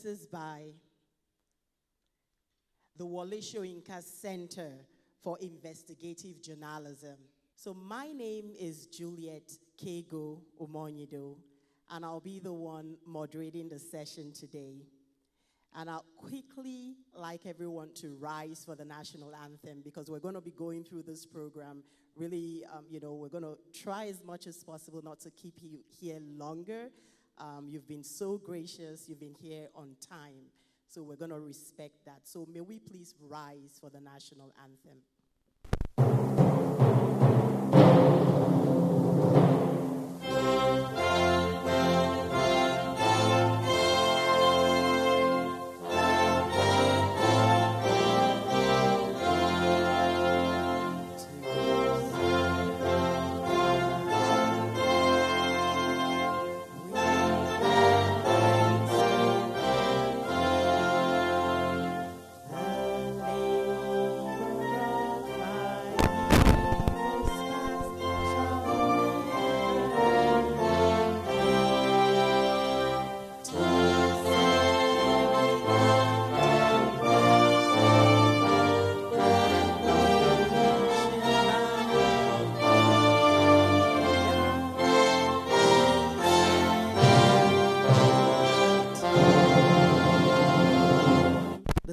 services by the Wole Soyinka Center for Investigative Journalism. So my name is Juliet Kego Umonyido, and I'll be the one moderating the session today. And I'll quickly like everyone to rise for the national anthem, because we're going to be going through this program really, we're going to try as much as possible not to keep you here longer. You've been so gracious, you've been here on time, so we're going to respect that. So may we please rise for the national anthem.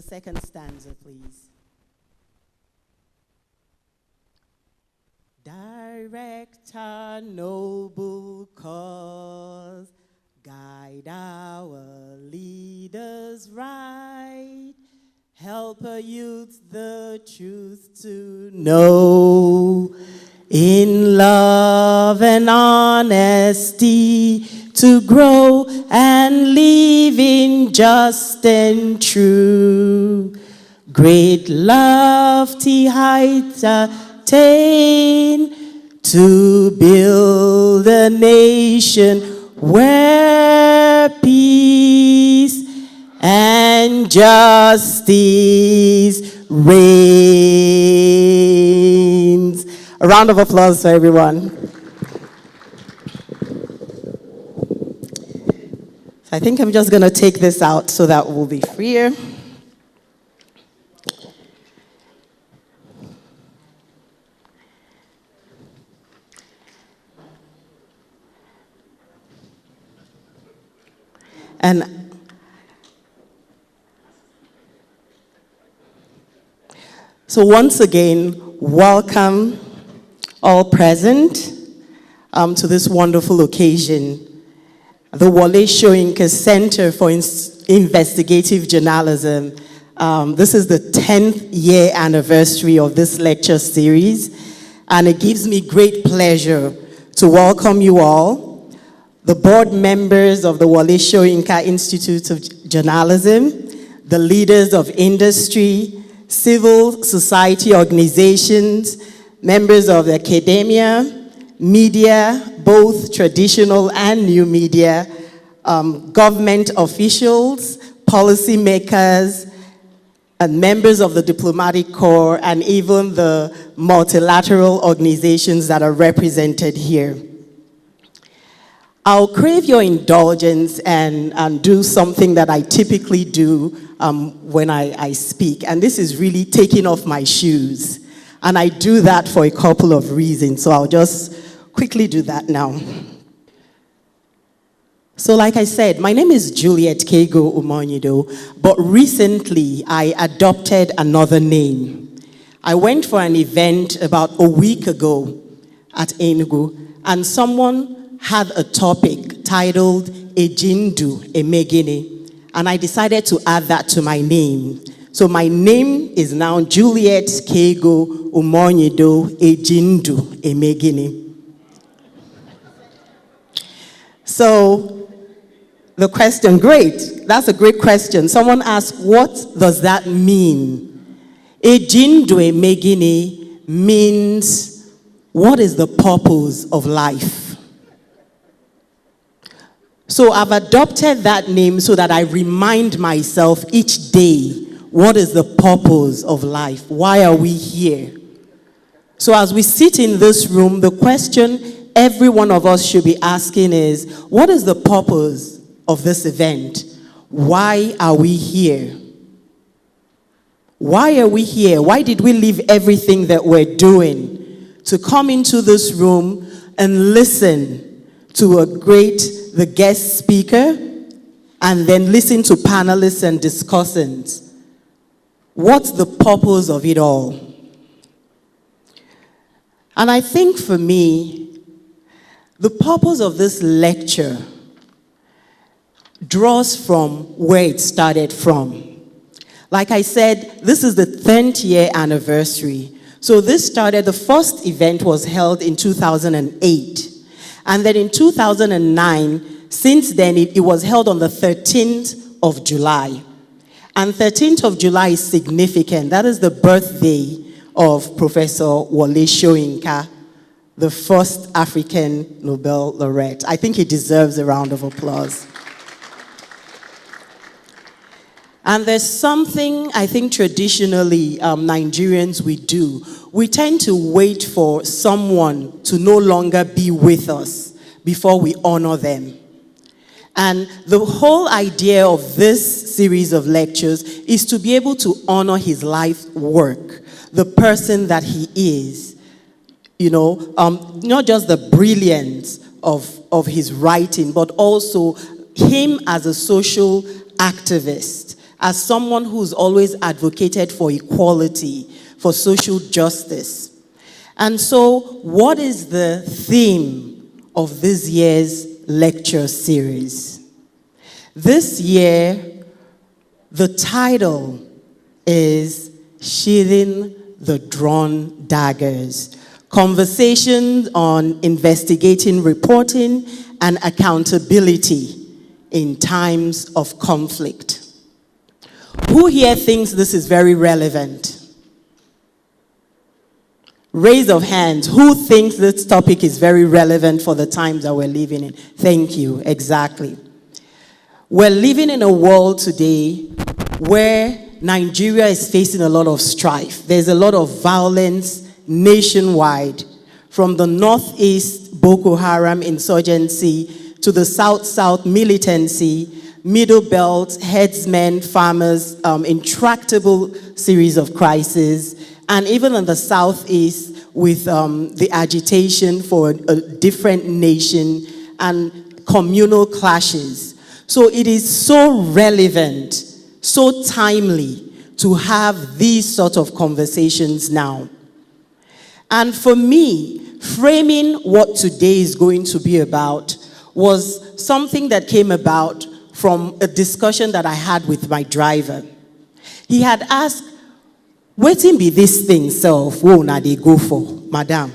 Second stanza, please. Direct our noble cause, guide our leaders right, help our youth the truth to know, in love and honesty to grow and live in just and true. Great lofty heights attain to build a nation where peace and justice reigns. A round of applause for everyone. I think I'm just going to take this out so that we'll be freer. And so once again, welcome all present to this wonderful occasion. The Wole Soyinka Center for Investigative Journalism. This is the 10th year anniversary of this lecture series, and it gives me great pleasure to welcome you all, the board members of the Wole Soyinka Institute of Journalism, the leaders of industry, civil society organizations, members of the academia, media, both traditional and new media, government officials, policymakers, and members of the diplomatic corps, and even the multilateral organizations that are represented here. I'll crave your indulgence and do something that I typically do when I speak, and this is really taking off my shoes. And I do that for a couple of reasons, so I'll just quickly do that now. So like I said, my name is Juliet Kego Umonyido, but recently I adopted another name. I went for an event about a week ago at Enugu, and someone had a topic titled Ejindu Emegini, and I decided to add that to my name. So my name is now Juliet Kego Umonyido Ejindu Emegini. So the question, great, that's a great question. Someone asked, what does that mean? Ejindu Emegini means, what is the purpose of life? So I've adopted that name so that I remind myself each day, what is the purpose of life? Why are we here? So as we sit in this room, the question every one of us should be asking is, what is the purpose of this event? why are we here? Why are we here? Why did we leave everything that we're doing to come into this room and listen to the guest speaker, and then listen to panelists and discussants? What's the purpose of it all? And I think for me, the purpose of this lecture draws from where it started from. Like I said, this is the 10th year anniversary. So the first event was held in 2008. And then in 2009, since then, it was held on the 13th of July. And 13th of July is significant. That is the birthday of Professor Wole Soyinka, the first African Nobel laureate. I think he deserves a round of applause. And there's something I think traditionally Nigerians we do. We tend to wait for someone to no longer be with us before we honor them. And the whole idea of this series of lectures is to be able to honor his life work, the person that he is. Not just the brilliance of his writing, but also him as a social activist, as someone who's always advocated for equality, for social justice. And so, what is the theme of this year's lecture series? This year, the title is Sheathing the Drawn Daggers: Conversations on Investigating Reporting and Accountability in Times of Conflict. Who here thinks this is very relevant? Raise of hands. Who thinks this topic is very relevant for the times that we're living in? Thank you. Exactly. We're living in a world today where Nigeria is facing a lot of strife. There's a lot of violence nationwide, from the northeast Boko Haram insurgency to the south-south militancy, middle belt, headsmen, farmers, intractable series of crises, and even in the southeast with the agitation for a different nation and communal clashes. So it is so relevant, so timely to have these sort of conversations now. And for me, framing what today is going to be about was something that came about from a discussion that I had with my driver. He had asked, "Wetin be this thing self? Who na they go for, madam?"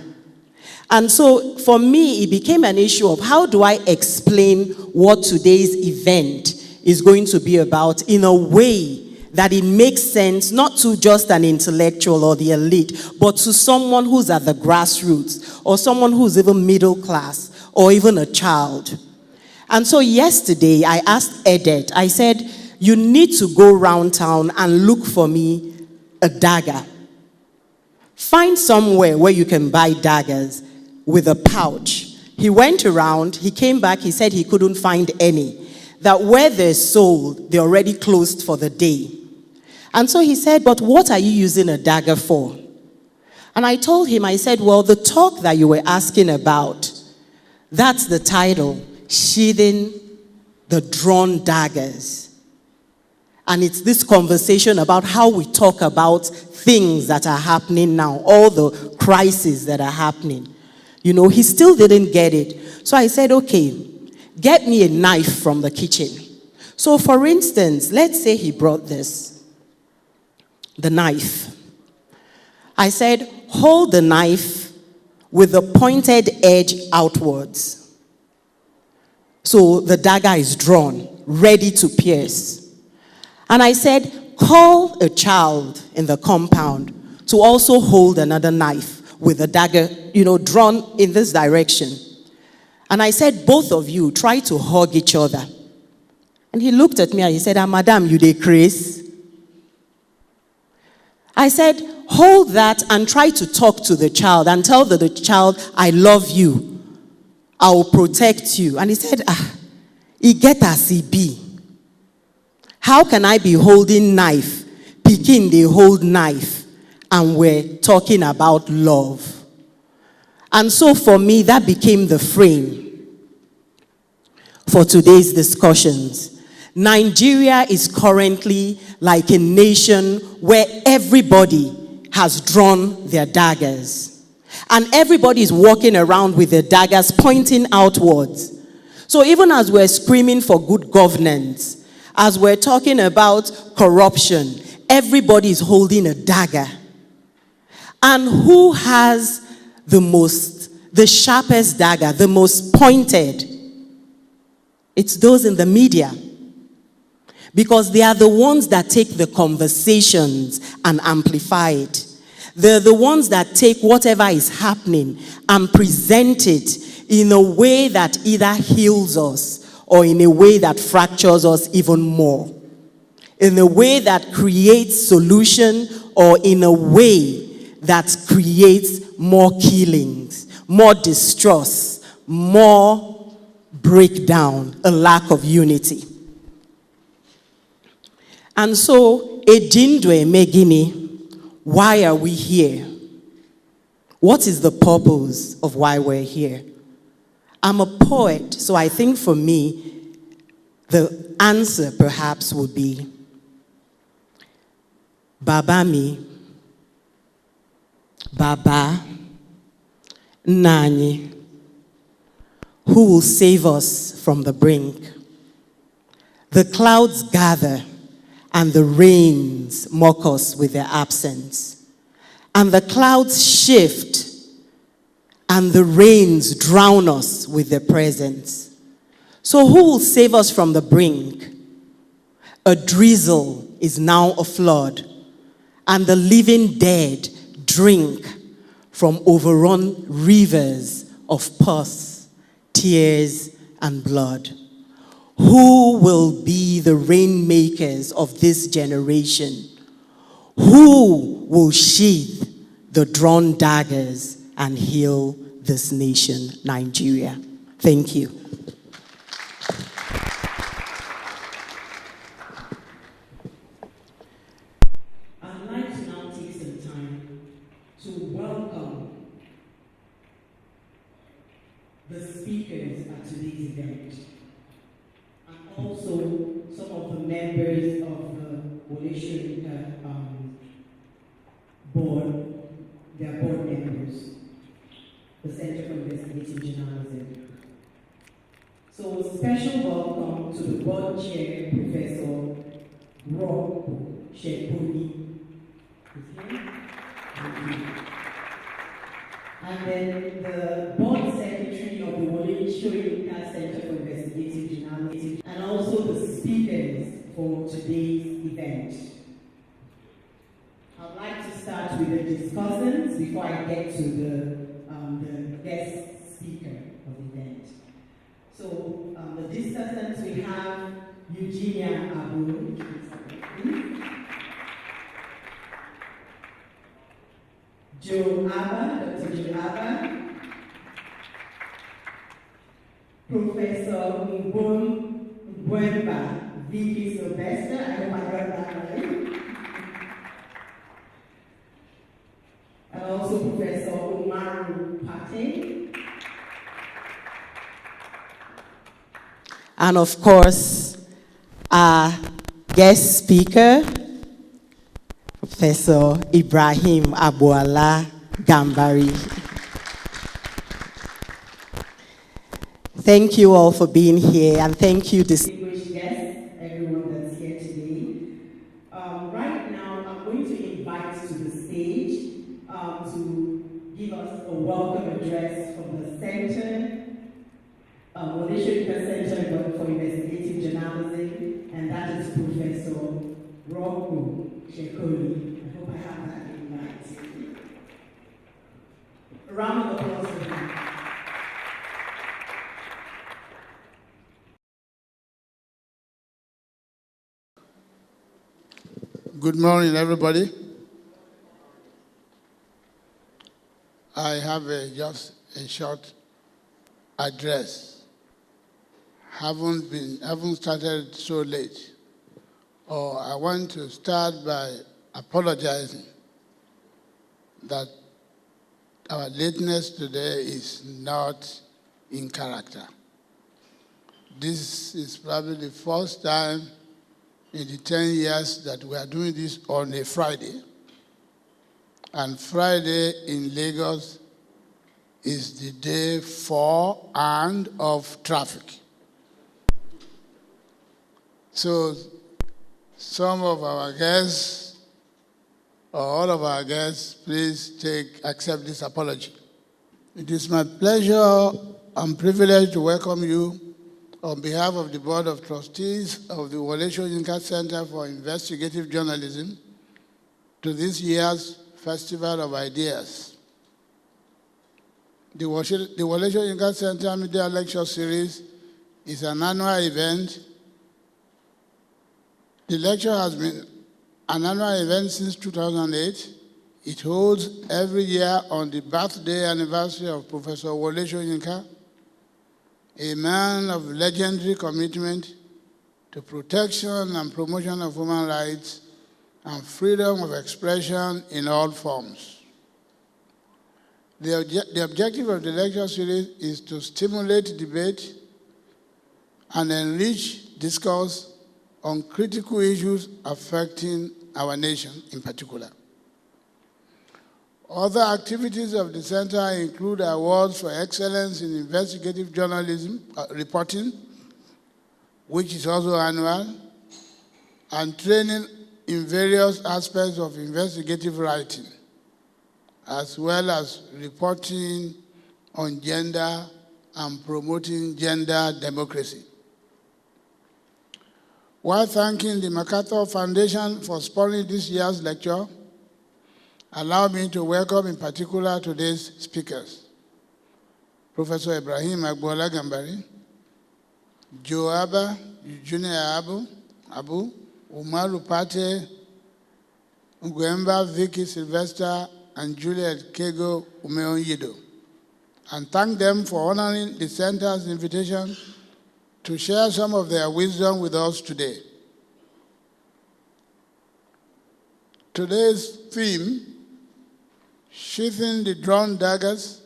And so for me, it became an issue of how do I explain what today's event is going to be about in a way that it makes sense, not to just an intellectual or the elite, but to someone who's at the grassroots, or someone who's even middle class, or even a child. And so yesterday, I asked Edet, I said, you need to go around town and look for me a dagger. Find somewhere where you can buy daggers with a pouch. He went around, he came back, he said he couldn't find any. That where they're sold, they're already closed for the day. And so he said, but what are you using a dagger for? And I told him, I said, well, the talk that you were asking about, that's the title, Sheathing the Drawn Daggers. And it's this conversation about how we talk about things that are happening now, all the crises that are happening. He still didn't get it. So I said, okay, get me a knife from the kitchen. So for instance, let's say he brought this, the knife. I said, hold the knife with the pointed edge outwards. So the dagger is drawn, ready to pierce. And I said, call a child in the compound to also hold another knife with the dagger, drawn in this direction. And I said, both of you try to hug each other. And he looked at me and he said, madam, you dey craze? I said, hold that and try to talk to the child and tell the child, I love you. I will protect you. And he said, he get as he be. How can I be holding knife, pikin they hold knife, and we're talking about love? And so for me, that became the frame for today's discussions. Nigeria is currently like a nation where everybody has drawn their daggers. And everybody is walking around with their daggers pointing outwards. So even as we're screaming for good governance, as we're talking about corruption, everybody is holding a dagger. And who has the sharpest dagger, the most pointed? It's those in the media. Because they are the ones that take the conversations and amplify it. They're the ones that take whatever is happening and present it in a way that either heals us or in a way that fractures us even more. In a way that creates solution or in a way that creates more killings, more distrust, more breakdown, a lack of unity. And so, Ejindwe Megini, why are we here? What is the purpose of why we're here? I'm a poet, so I think for me, the answer perhaps would be Babami, Baba, Nani, who will save us from the brink. The clouds gather, and the rains mock us with their absence. And the clouds shift, and the rains drown us with their presence. So who will save us from the brink? A drizzle is now a flood, and the living dead drink from overrun rivers of pus, tears, and blood. Who will be the rainmakers of this generation? Who will sheath the drawn daggers and heal this nation, Nigeria? Thank you. I'd like to now take some time to welcome the speakers at today's event. Also, some of the members of the Wole board, their board members, the Center for Investigative Journalism. So, special welcome to the board chair, Professor Wole Sheathing. And then the board secretary of the Wole Soyinka Center for Investigative Journalism, and also the speakers for today's event. I'd like to start with the discussants before I get to the guest speaker of the event. So the discussants, we have Eugenia Abu, Joe Abba, Dr. Joe Abba, Professor Mbwemba Vicky Sylvester, I hope I got that right, and also Professor Umaru Pate, and of course, our guest speaker, Professor Ibrahim Abuala Gambari. Thank you all for being here, and thank you, distinguished guests, everyone that's here today. Right now, I'm going to invite to the stage to give us a welcome address from the Center, Wole Center for Investigative Journalism, and that is Professor Roku Shekoli. I hope I have that name right. A round of applause for him. Good morning, everybody. I have just a short address. Haven't started so late, I want to start by apologizing that our lateness today is not in character. This is probably the first time in the 10 years that we are doing this on a Friday. And Friday in Lagos is the day for and of traffic. So some of our guests, or all of our guests, please accept this apology. It is my pleasure and privilege to welcome you on behalf of the Board of Trustees of the Wole Soyinka Center for Investigative Journalism to this year's Festival of Ideas. The Wole Soyinka Center Media Lecture Series is an annual event. The lecture has been an annual event since 2008. It holds every year on the birthday anniversary of Professor Wole Soyinka, a man of legendary commitment to protection and promotion of human rights and freedom of expression in all forms. The objective of the lecture series is to stimulate debate and enrich discourse on critical issues affecting our nation in particular. Other activities of the center include awards for excellence in investigative journalism reporting, which is also annual, and training in various aspects of investigative writing, as well as reporting on gender and promoting gender democracy. While thanking the MacArthur Foundation for sponsoring this year's lecture, allow me to welcome in particular today's speakers: Professor Ibrahim Agbola Gambari, Joaba Junior Abu, Umaru Pate, Nguemba Vicky Sylvester, and Juliet Kego Umeonyido, and thank them for honoring the center's invitation to share some of their wisdom with us today. Today's theme, Sheathing the Drawn Daggers,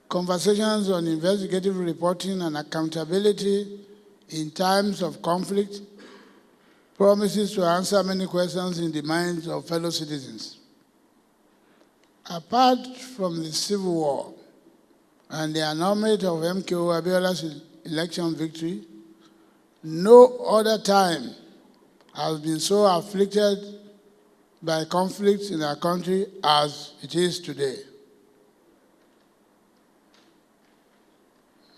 Conversations on Investigative Reporting and Accountability in Times of Conflict, promises to answer many questions in the minds of fellow citizens. Apart from the Civil War and the annulment of MKO Abiola's election victory, no other time has been so afflicted by conflicts in our country as it is today.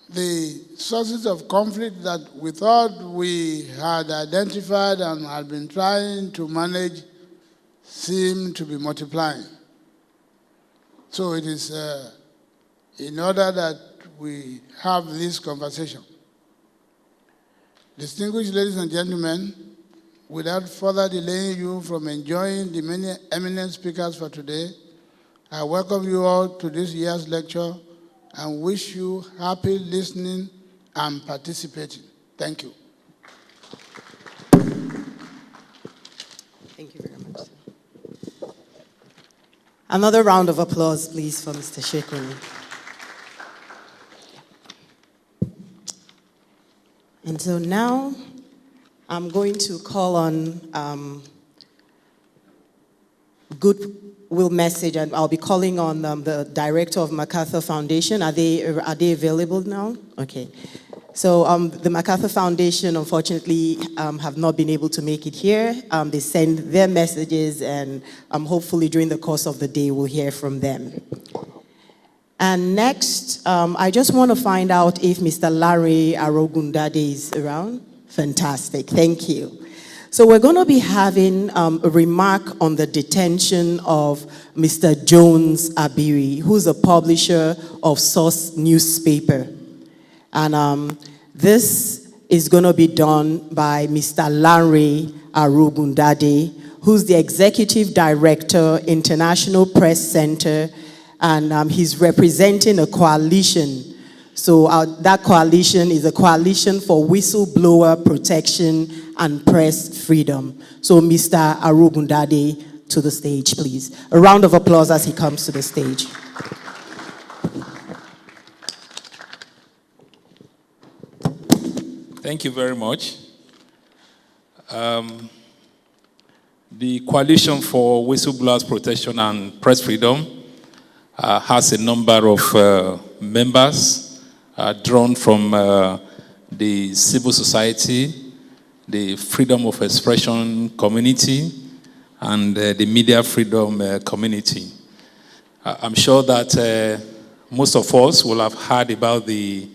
The sources of conflict that we thought we had identified and had been trying to manage seem to be multiplying. So it is in order that we have this conversation. Distinguished ladies and gentlemen, without further delaying you from enjoying the many eminent speakers for today, I welcome you all to this year's lecture and wish you happy listening and participating. Thank you. Thank you very much. Another round of applause, please, for Mr. Sheathing. And so now I'm going to call on Goodwill Message, and I'll be calling on the director of MacArthur Foundation. Are they available now? Okay. So the MacArthur Foundation, unfortunately, have not been able to make it here. They send their messages, and hopefully during the course of the day, we'll hear from them. And next, I just want to find out if Mr. Larry Arogundade is around. Fantastic, thank you. So we're going to be having a remark on the detention of Mr. Jones Abiri, who's a publisher of Source newspaper. And this is going to be done by Mr. Larry Arogundade, who's the Executive Director, International Press Center, and he's representing a coalition. So that coalition is a coalition for whistleblower protection and press freedom. So Mr. Arugundade to the stage, please. A round of applause as he comes to the stage. Thank you very much. The Coalition for Whistleblowers Protection and Press Freedom has a number of members drawn from the civil society, the freedom of expression community, and the media freedom community. I'm sure that most of us will have heard about the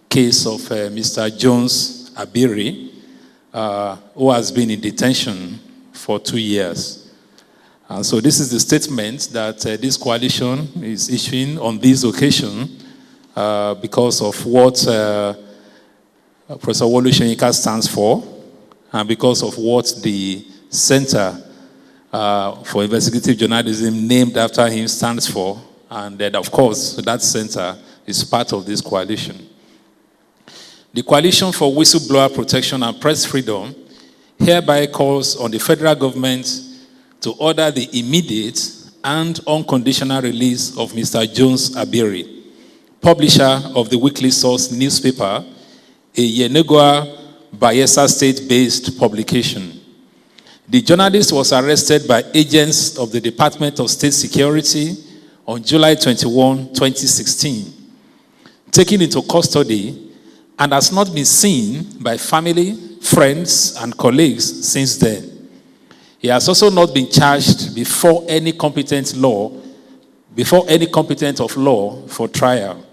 case of Mr. Jones Abiri, who has been in detention for 2 years. And so this is the statement that this coalition is issuing on this occasion because of what Professor Wole stands for, and because of what the Center for Investigative Journalism, named after him, stands for. And then, of course, that center is part of this coalition. The Coalition for Whistleblower Protection and Press Freedom hereby calls on the federal government to order the immediate and unconditional release of Mr. Jones Abiri, publisher of the Weekly Source newspaper, a Yenagoa, Bayelsa State-based publication. The journalist was arrested by agents of the Department of State Security on July 21, 2016, taken into custody, and has not been seen by family, friends, and colleagues since then. He has also not been charged before any competent of law for trial.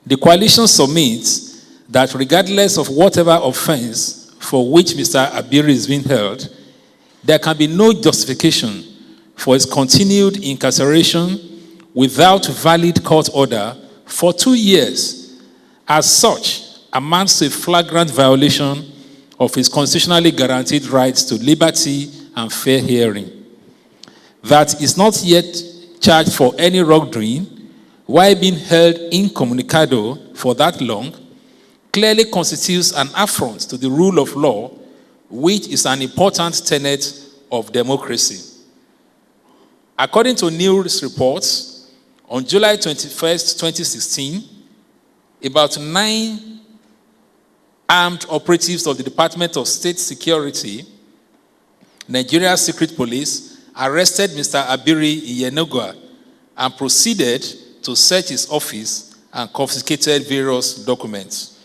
The coalition submits that regardless of whatever offense for which Mr. Abiri is being held, there can be no justification for his continued incarceration without valid court order for 2 years. As such, amounts to a flagrant violation of his constitutionally guaranteed rights to liberty and fair hearing. That is not yet charged for any wrongdoing, while being held incommunicado for that long, clearly constitutes an affront to the rule of law, which is an important tenet of democracy. According to news reports, on July 21st, 2016, about 9 armed operatives of the Department of State Security, Nigeria's secret police, arrested Mr. Abiri Iyenogwa and proceeded to search his office and confiscated various documents.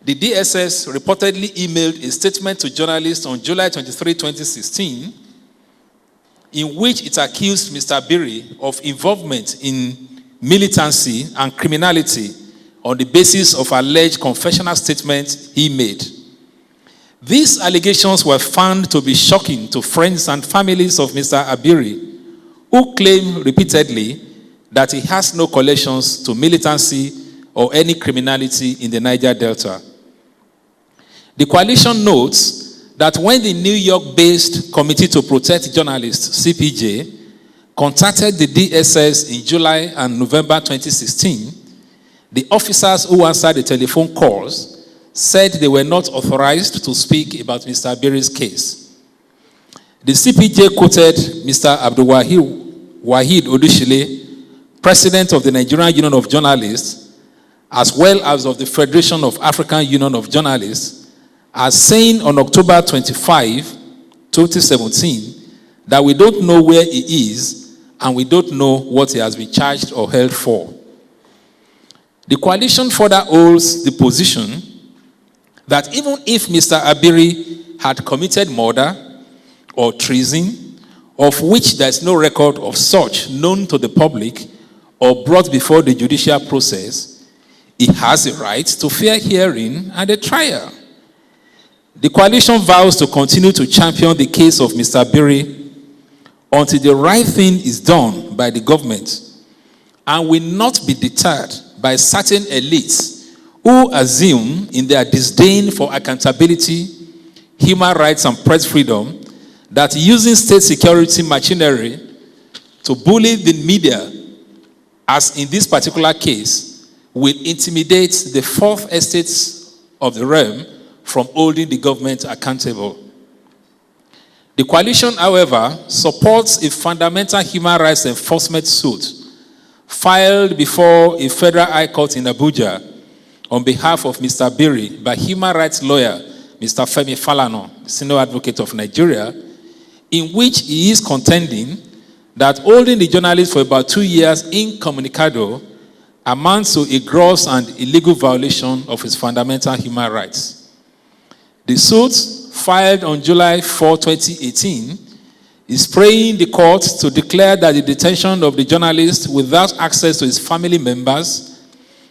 The DSS reportedly emailed a statement to journalists on July 23, 2016, in which it accused Mr. Abiri of involvement in militancy and criminality on the basis of alleged confessional statements he made. These allegations were found to be shocking to friends and families of Mr. Abiri, who claim repeatedly that he has no connections to militancy or any criminality in the Niger Delta. The coalition notes that when the New York-based Committee to Protect Journalists, CPJ, contacted the DSS in July and November 2016, the officers who answered the telephone calls said they were not authorized to speak about Mr. Abiri's case. The CPJ quoted Mr. Abdul Wahid Odushile, president of the Nigerian Union of Journalists, as well as of the Federation of African Union of Journalists, as saying on October 25, 2017, that we don't know where he is and we don't know what he has been charged or held for. The coalition further holds the position that even if Mr. Abiri had committed murder or treason, of which there is no record of such known to the public or brought before the judicial process, he has a right to fair hearing and a trial. The coalition vows to continue to champion the case of Mr. Abiri until the right thing is done by the government, and will not be deterred by certain elites who assume in their disdain for accountability, human rights, and press freedom that using state security machinery to bully the media, as in this particular case, will intimidate the fourth estate of the realm from holding the government accountable. The coalition, however, supports a fundamental human rights enforcement suit filed before a federal high court in Abuja on behalf of Mr. Biri by human rights lawyer Mr. Femi Falana, senior advocate of Nigeria, in which he is contending that holding the journalist for about 2 years incommunicado amounts to a gross and illegal violation of his fundamental human rights. The suit, filed on July 4, 2018, is praying the court to declare that the detention of the journalist without access to his family members,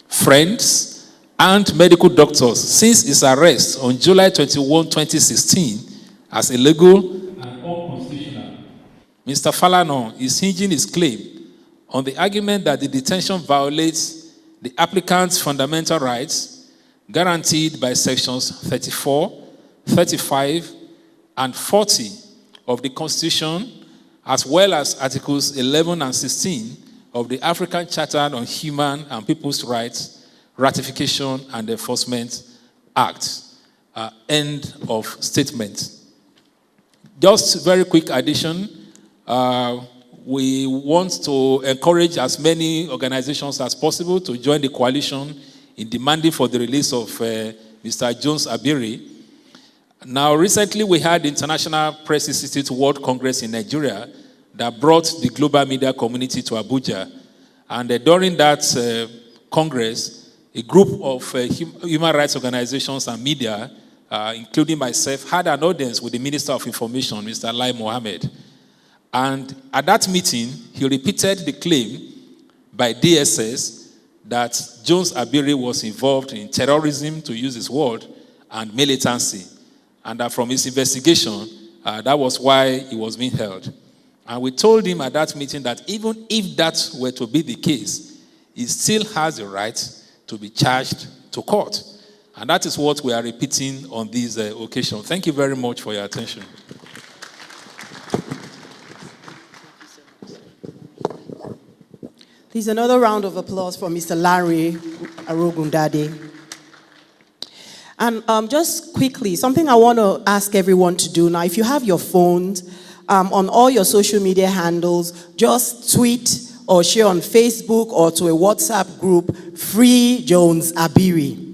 friends, and medical doctors since his arrest on July 21, 2016 as illegal and unconstitutional. Mr. Falana is hinging his claim on the argument that the detention violates the applicant's fundamental rights guaranteed by sections 34, 35, and 40 of the Constitution, as well as Articles 11 and 16 of the African Charter on Human and People's Rights, Ratification and Enforcement Act. End of statement. Just very quick addition. We want to encourage as many organizations as possible to join the coalition in demanding for the release of Mr. Jones Abiri. Now, recently we had the International Press Institute World Congress in Nigeria that brought the global media community to Abuja. And during that Congress, a group of human rights organizations and media, including myself, had an audience with the Minister of Information, Mr. Lai Mohammed. And at that meeting, he repeated the claim by DSS that Jones Abiri was involved in terrorism, to use his word, and militancy. And that from his investigation, that was why he was being held. And we told him at that meeting that even if that were to be the case, he still has the right to be charged to court. And that is what we are repeating on this occasion. Thank you very much for your attention. There's another round of applause for Mr. Larry Arogundade. And just quickly, something I want to ask everyone to do now, if you have your phones, on all your social media handles, just tweet or share on Facebook or to a WhatsApp group, Free Jones Abiri.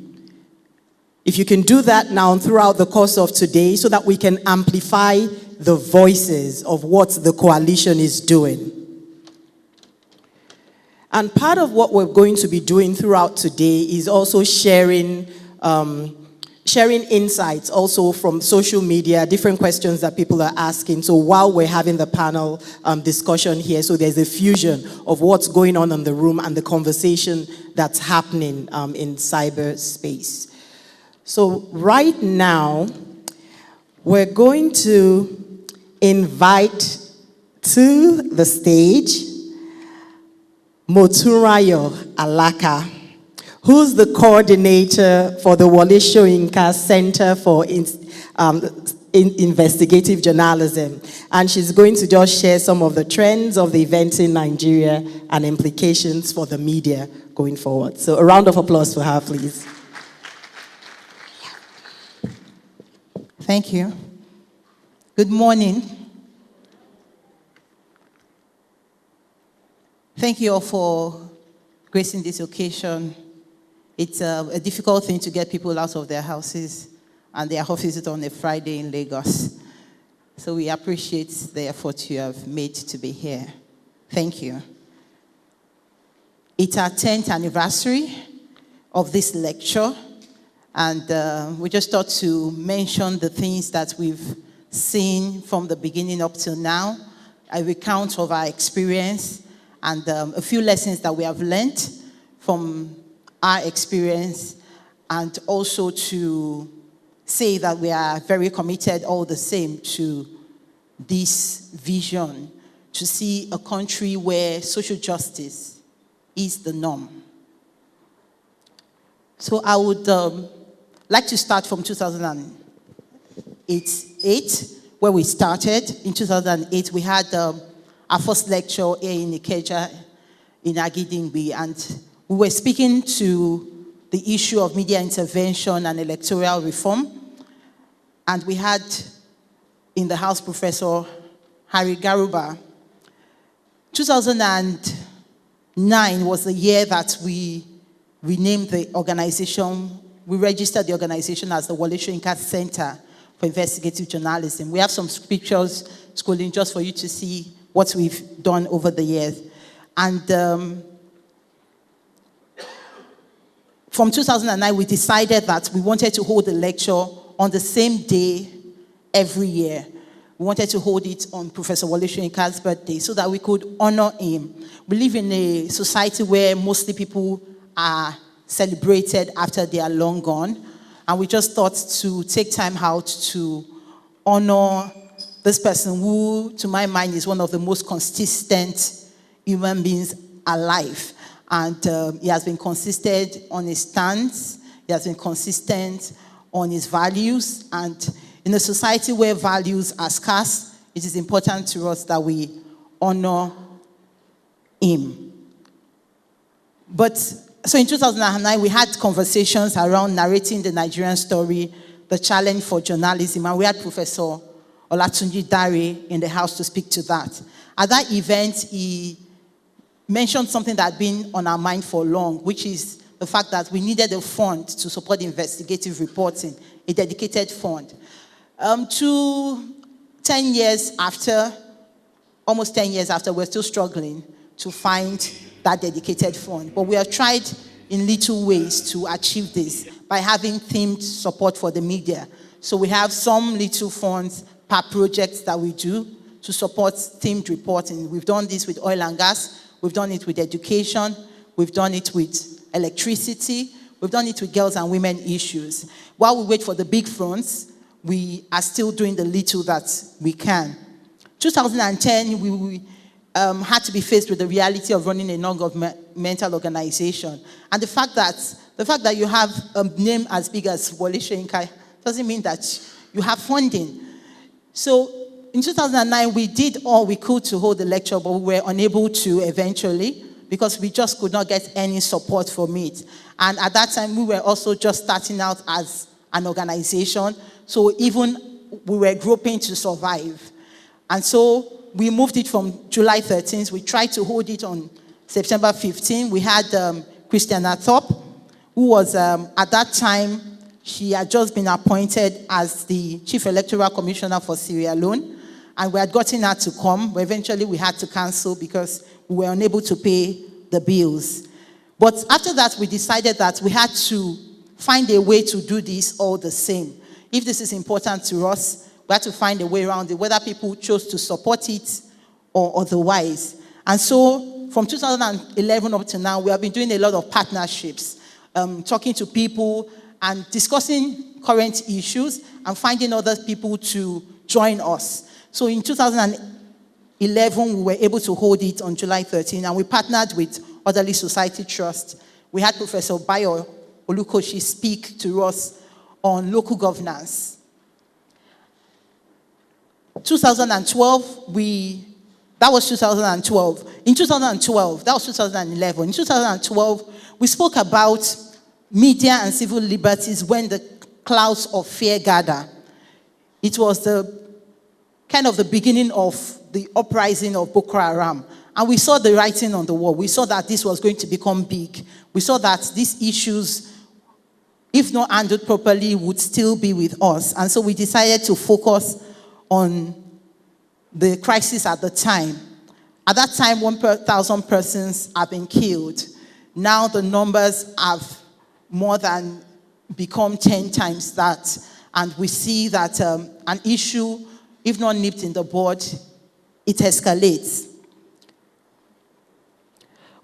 If you can do that now throughout the course of today so that we can amplify the voices of what the coalition is doing. And part of what we're going to be doing throughout today is also sharing insights also from social media, different questions that people are asking. So while we're having the panel discussion here, so there's a fusion of what's going on in the room and the conversation that's happening in cyberspace. So right now, we're going to invite to the stage Moturayo Alaka, who's the coordinator for the Wole Soyinka Center for Investigative Journalism. And she's going to just share some of the trends of the events in Nigeria and implications for the media going forward. So a round of applause for her, please. Thank you. Good morning. Thank you all for gracing this occasion. It's a difficult thing to get people out of their houses and their offices on a Friday in Lagos. So we appreciate the effort you have made to be here. Thank you. It's our 10th anniversary of this lecture, and we just thought to mention the things that we've seen from the beginning up till now, a recount of our experience, and a few lessons that we have learned from our experience, and also to say that we are very committed all the same to this vision, to see a country where social justice is the norm. So I would like to start from 2008, where we started. In 2008, we had our first lecture here in Ikeja, in Agidingbi, and we were speaking to the issue of media intervention and electoral reform. And we had in the House Professor Harry Garuba. 2009 was the year that we renamed the organization. We registered the organization as the Wole Soyinka Center for Investigative Journalism. We have some pictures scrolling just for you to see what we've done over the years. And from 2009, we decided that we wanted to hold a lecture on the same day every year. We wanted to hold it on Professor Wole Soyinka's birthday so that we could honor him. We live in a society where mostly people are celebrated after they are long gone. And we just thought to take time out to honor this person who, to my mind, is one of the most consistent human beings alive. And he has been consistent on his stance. He has been consistent on his values. And in a society where values are scarce, it is important to us that we honor him. But so in 2009, we had conversations around narrating the Nigerian story, the challenge for journalism, and we had Professor Olatunji Dare in the house to speak to that. At that event, he mentioned something that had been on our mind for long, which is the fact that we needed a fund to support investigative reporting, a dedicated fund. 10 years after, almost 10 years after, we're still struggling to find that dedicated fund. But we have tried in little ways to achieve this by having themed support for the media. So we have some little funds per project that we do to support themed reporting. We've done this with oil and gas. We've done it with education. We've done it with electricity. We've done it with girls and women issues. While we wait for the big fronts, we are still doing the little that we can. 2010, we had to be faced with the reality of running a non-governmental organization. And the fact that you have a name as big as Wole Soyinka doesn't mean that you have funding. So in 2009, we did all we could to hold the lecture, but we were unable to eventually because we just could not get any support from it. And at that time, we were also just starting out as an organization. So even we were groping to survive. And so we moved it from July 13th. We tried to hold it on September 15th. We had Christiana Thorpe, who was, at that time, she had just been appointed as the Chief Electoral Commissioner for Sierra Leone. And we had gotten her to come, but eventually we had to cancel because we were unable to pay the bills. But after that, we decided that we had to find a way to do this all the same. If this is important to us, we had to find a way around it, whether people chose to support it or otherwise. And so from 2011 up to now, we have been doing a lot of partnerships, talking to people and discussing current issues and finding other people to join us. So in 2011, we were able to hold it on July 13, and we partnered with Orderly Society Trust. We had Professor Bayo Olukoshi speak to us on local governance. 2012, that was 2012. In 2012, that was 2011. In 2012, we spoke about media and civil liberties when the clouds of fear gather. It was the kind of the beginning of the uprising of Boko Haram. And we saw the writing on the wall. We saw that this was going to become big. We saw that these issues, if not handled properly, would still be with us. And so we decided to focus on the crisis at the time. At that time, 1,000 persons have been killed. Now the numbers have more than become 10 times that. And we see that an issue, if not nipped in the bud, it escalates.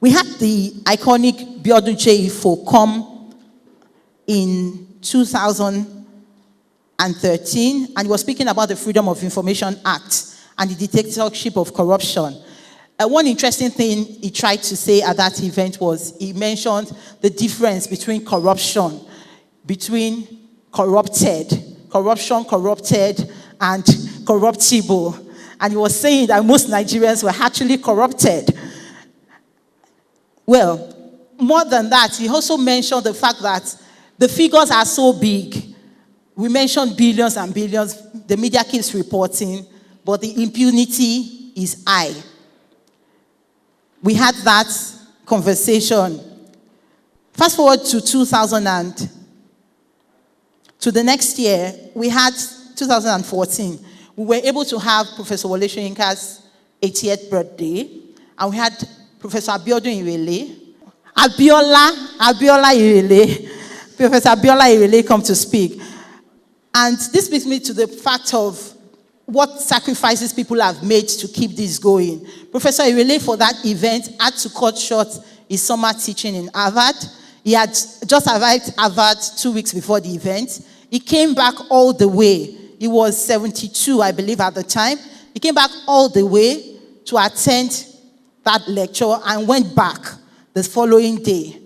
We had the iconic Biodun J-Ifo come in 2013, and he was speaking about the Freedom of Information Act and the dictatorship of corruption. One interesting thing he tried to say at that event was he mentioned the difference between corruption, between corruption, corrupted, and corruptible. And he was saying that most Nigerians were actually corrupted. Well, more than that, he also mentioned the fact that the figures are so big. We mentioned billions and billions. The media keeps reporting, but the impunity is high. We had that conversation. Fast forward to 2000 and to the next year, we had 2014. We were able to have Professor Wole Soyinka's 80th birthday, and we had Professor Abiodun Irele, Abiola Irele, Professor Abiola Irele come to speak. And this brings me to the fact of what sacrifices people have made to keep this going. Professor Irele, for that event, had to cut short his summer teaching in Harvard. He had just arrived at Harvard 2 weeks before the event. He came back all the way. He was 72, I believe, at the time. He came back all the way to attend that lecture and went back the following day.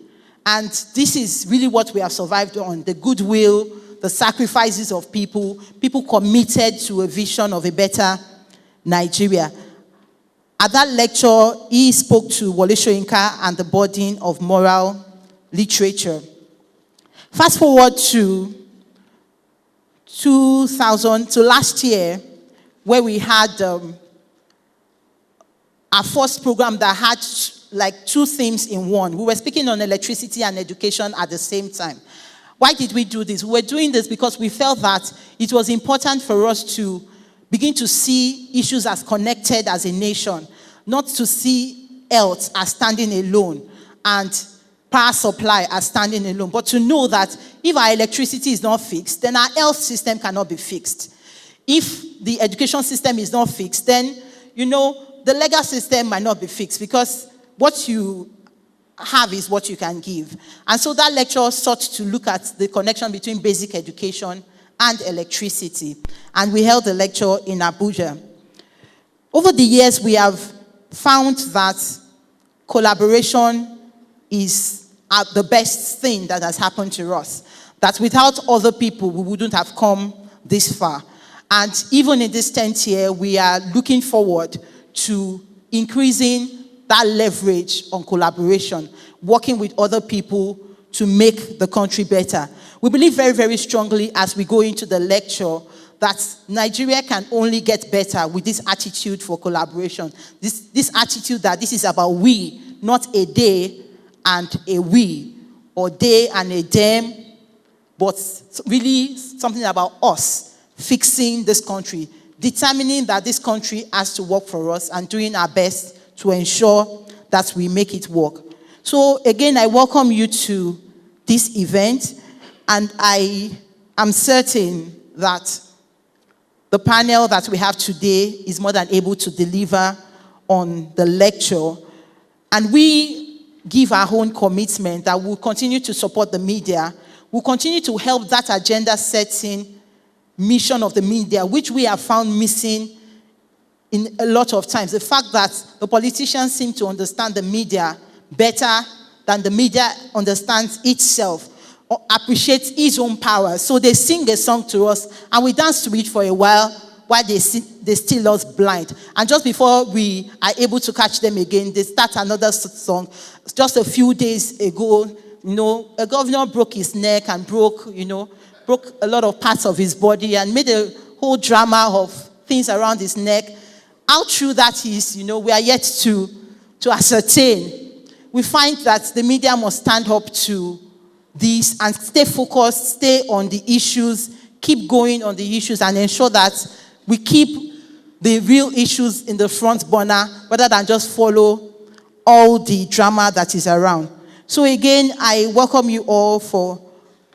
And this is really what we have survived on, the goodwill, the sacrifices of people committed to a vision of a better Nigeria. At that lecture, he spoke to Wole Soyinka and the burden of moral literature. Fast forward to 2000, to last year, where we had our first program that had like two themes in one. We were speaking on electricity and education at the same time. Why did we do this? We were doing this because we felt that it was important for us to begin to see issues as connected as a nation, not to see health as standing alone and power supply as standing alone, but to know that if our electricity is not fixed, then our health system cannot be fixed. If the education system is not fixed, then, the legal system might not be fixed, because what you have is what you can give. And so that lecture sought to look at the connection between basic education and electricity. And we held the lecture in Abuja. Over the years, we have found that collaboration is the best thing that has happened to us. That without other people, we wouldn't have come this far. And even in this 10th year, we are looking forward to increasing that leverage on collaboration, working with other people to make the country better. We believe very, very strongly as we go into the lecture that Nigeria can only get better with this attitude for collaboration. This attitude that this is about we, not a they and a we, or they and a them, but really something about us fixing this country, determining that this country has to work for us and doing our best to ensure that we make it work. So again, I welcome you to this event, and I am certain that the panel that we have today is more than able to deliver on the lecture. And we give our own commitment that we'll continue to support the media. We'll continue to help that agenda-setting mission of the media, which we have found missing in a lot of times. The fact that the politicians seem to understand the media better than the media understands itself, or appreciates its own power. So they sing a song to us, and we dance to it for a while they still us blind. And just before we are able to catch them again, they start another song. Just a few days ago, a governor broke his neck and broke a lot of parts of his body and made a whole drama of things around his neck. How true that is, we are yet to ascertain. We find that the media must stand up to this and stay focused, stay on the issues, keep going on the issues, and ensure that we keep the real issues in the front burner rather than just follow all the drama that is around. So again, I welcome you all for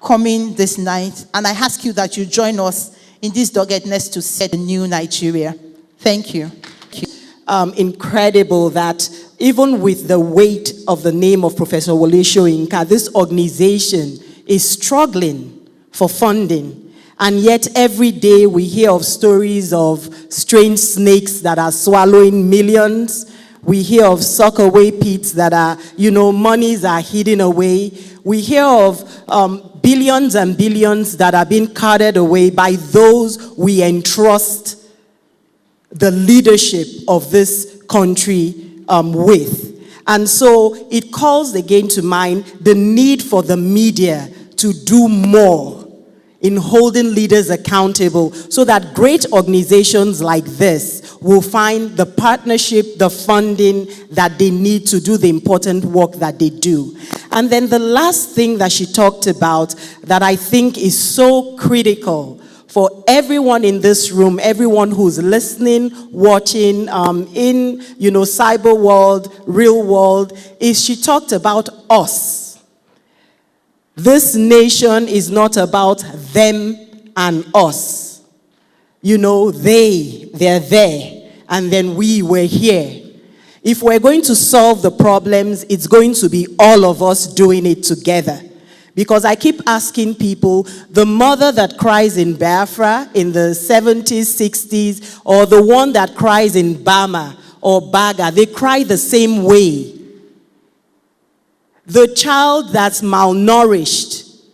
coming this night, and I ask you that you join us in this doggedness to set a new Nigeria. Thank you. Incredible that even with the weight of the name of Professor Wole Soyinka, this organization is struggling for funding. And yet every day we hear of stories of strange snakes that are swallowing millions. We hear of sock-away pits that are, monies are hidden away. We hear of billions and billions that are being carted away by those we entrust the leadership of this country with. And so it calls again to mind the need for the media to do more in holding leaders accountable so that great organizations like this will find the partnership, the funding that they need to do the important work that they do. And then the last thing that she talked about that I think is so critical for everyone in this room, everyone who's listening, watching, in, cyber world, real world, is she talked about us. This nation is not about them and us. They're there, and then we're here. If we're going to solve the problems, it's going to be all of us doing it together. Because I keep asking people, the mother that cries in Biafra in the 70s, 60s, or the one that cries in Bama or Baga, they cry the same way. The child that's malnourished,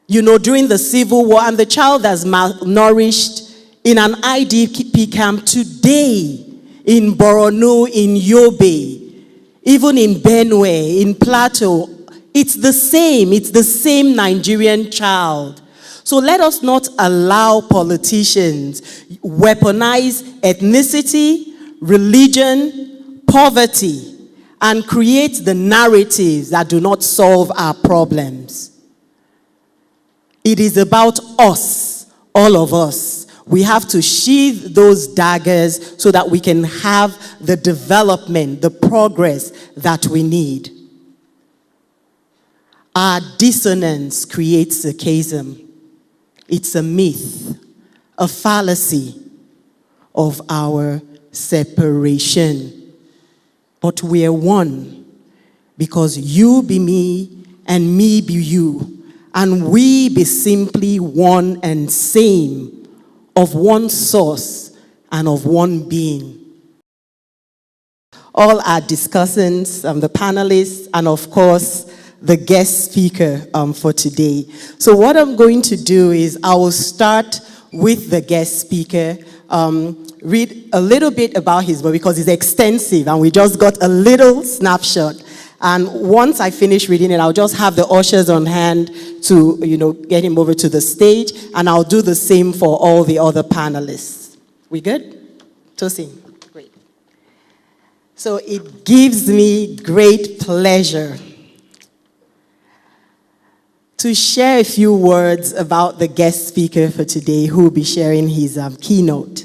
during the Civil War, and the child that's malnourished in an IDP camp today, in Borno, in Yobe, even in Benue, in Plateau, it's the same Nigerian child. So let us not allow politicians weaponize ethnicity, religion, poverty, and create the narratives that do not solve our problems. It is about us, all of us. We have to sheath those daggers so that we can have the development, the progress that we need. Our dissonance creates a chasm. It's a myth, a fallacy of our separation. But we are one, because you be me and me be you, and we be simply one and same, of one source and of one being. All our discussants, the panelists, and of course, the guest speaker for today. So what I'm going to do is I will start with the guest speaker, read a little bit about his book because it's extensive and we just got a little snapshot. And once I finish reading it, I'll just have the ushers on hand to, get him over to the stage, and I'll do the same for all the other panelists. We good? Tosin, great. So it gives me great pleasure to share a few words about the guest speaker for today who will be sharing his keynote.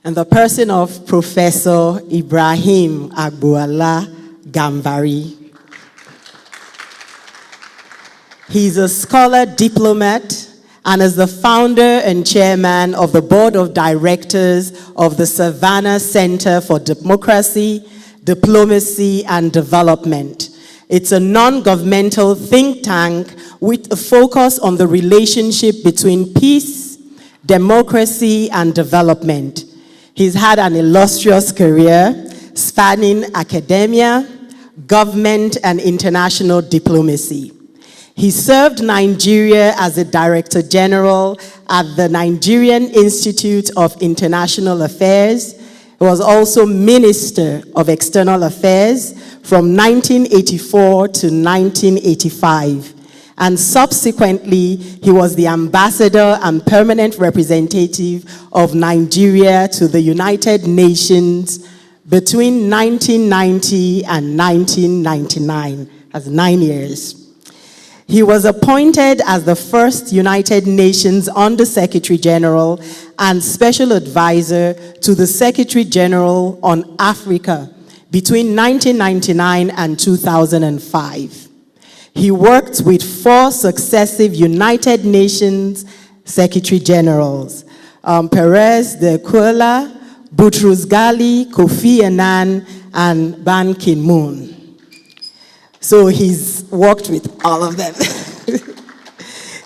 And the person of Professor Ibrahim Agbuala Gambari. He's a scholar diplomat and is the founder and chairman of the board of directors of the Savannah Center for Democracy, Diplomacy, and Development. It's a non-governmental think tank with a focus on the relationship between peace, democracy, and development. He's had an illustrious career spanning academia, government, and international diplomacy. He served Nigeria as a Director General at the Nigerian Institute of International Affairs. He was also Minister of External Affairs from 1984 to 1985. And subsequently, he was the ambassador and permanent representative of Nigeria to the United Nations between 1990 and 1999. That's 9 years. He was appointed as the first United Nations Under-Secretary General and Special Advisor to the Secretary General on Africa between 1999 and 2005. He worked with 4 successive United Nations Secretary Generals, Perez de Cuellar, Boutros Ghali, Kofi Annan, and Ban Ki-moon. So he's worked with all of them.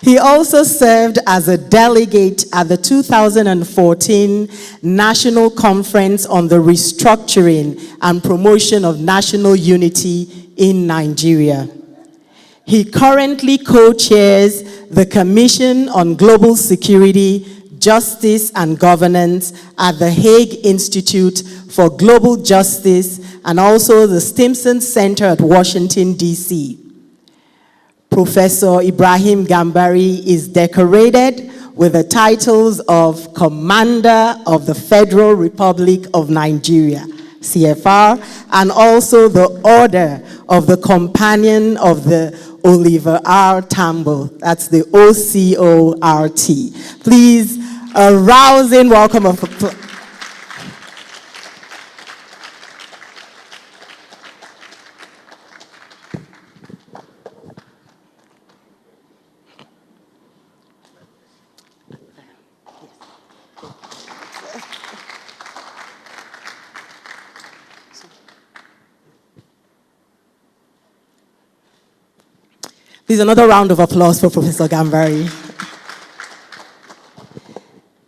He also served as a delegate at the 2014 National Conference on the Restructuring and Promotion of National Unity in Nigeria. He currently co-chairs the Commission on Global Security, Justice and Governance at the Hague Institute for Global Justice and also the Stimson Center at Washington, D.C. Professor Ibrahim Gambari is decorated with the titles of Commander of the Federal Republic of Nigeria, CFR, and also the Order of the Companion of the Oliver R. Tambo. That's the OCORT. Please, a rousing welcome of applause. Please, another round of applause for Professor Gambari.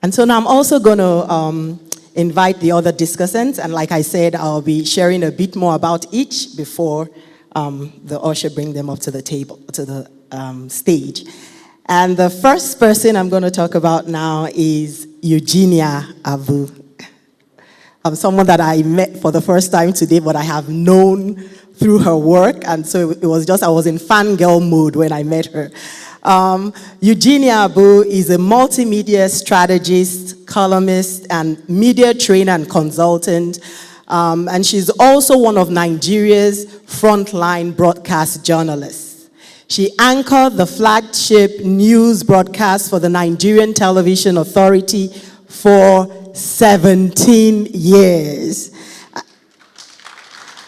And so now I'm also going to invite the other discussants, and like I said, I'll be sharing a bit more about each before the usher bring them up to the table, to the stage. And the first person I'm going to talk about now is Eugenia Abu. Someone that I met for the first time today, but I have known through her work, and so it was just, I was in fangirl mode when I met her. Eugenia Abu is a multimedia strategist, columnist, and media trainer and consultant, and she's also one of Nigeria's frontline broadcast journalists. She anchored the flagship news broadcast for the Nigerian Television Authority for 17 years.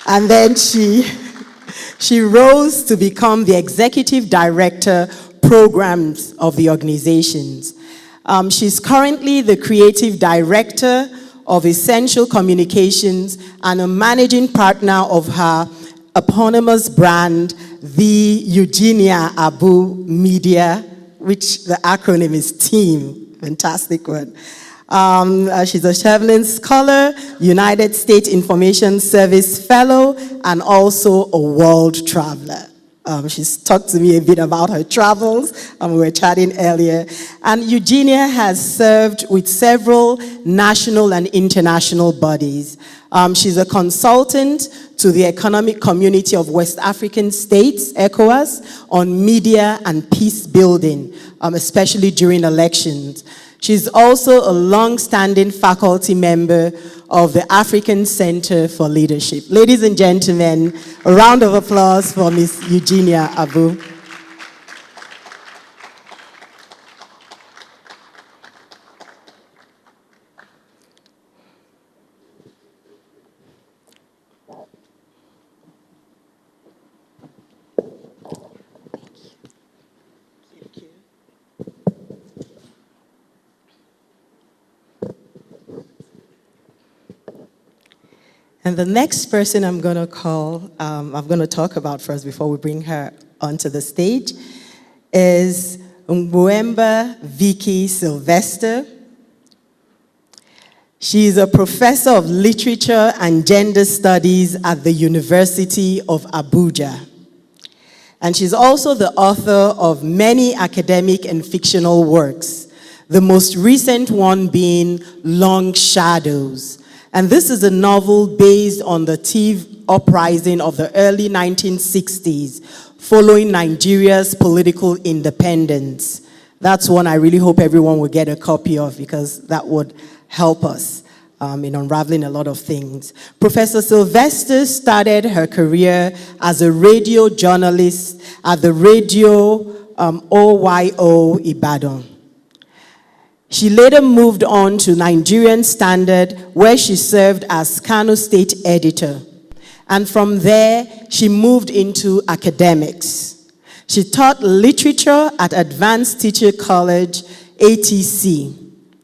And then she rose to become the executive director programs of the organizations. She's currently the creative director of Essential Communications and a managing partner of her eponymous brand, the Eugenia Abu Media, which the acronym is TEAM. Fantastic one. She's a Shevlin Scholar, United States Information Service Fellow, and also a world traveler. She's talked to me a bit about her travels, and we were chatting earlier. And Eugenia has served with several national and international bodies. She's a consultant to the Economic Community of West African States, ECOWAS, on media and peace building, especially during elections. She's also a long-standing faculty member of the African Center for Leadership. Ladies and gentlemen, a round of applause for Ms. Eugenia Abu. And the next person I'm going to talk about first before we bring her onto the stage is Mwemba Vicky Sylvester. She is a professor of literature and gender studies at the University of Abuja. And she's also the author of many academic and fictional works, the most recent one being Long Shadows. And this is a novel based on the Tiv uprising of the early 1960s, following Nigeria's political independence. That's one I really hope everyone will get a copy of, because that would help us in unraveling a lot of things. Professor Sylvester started her career as a radio journalist at the Radio OYO Ibadan. She later moved on to Nigerian Standard, where she served as Kano State editor. And from there, she moved into academics. She taught literature at Advanced Teacher College, ATC,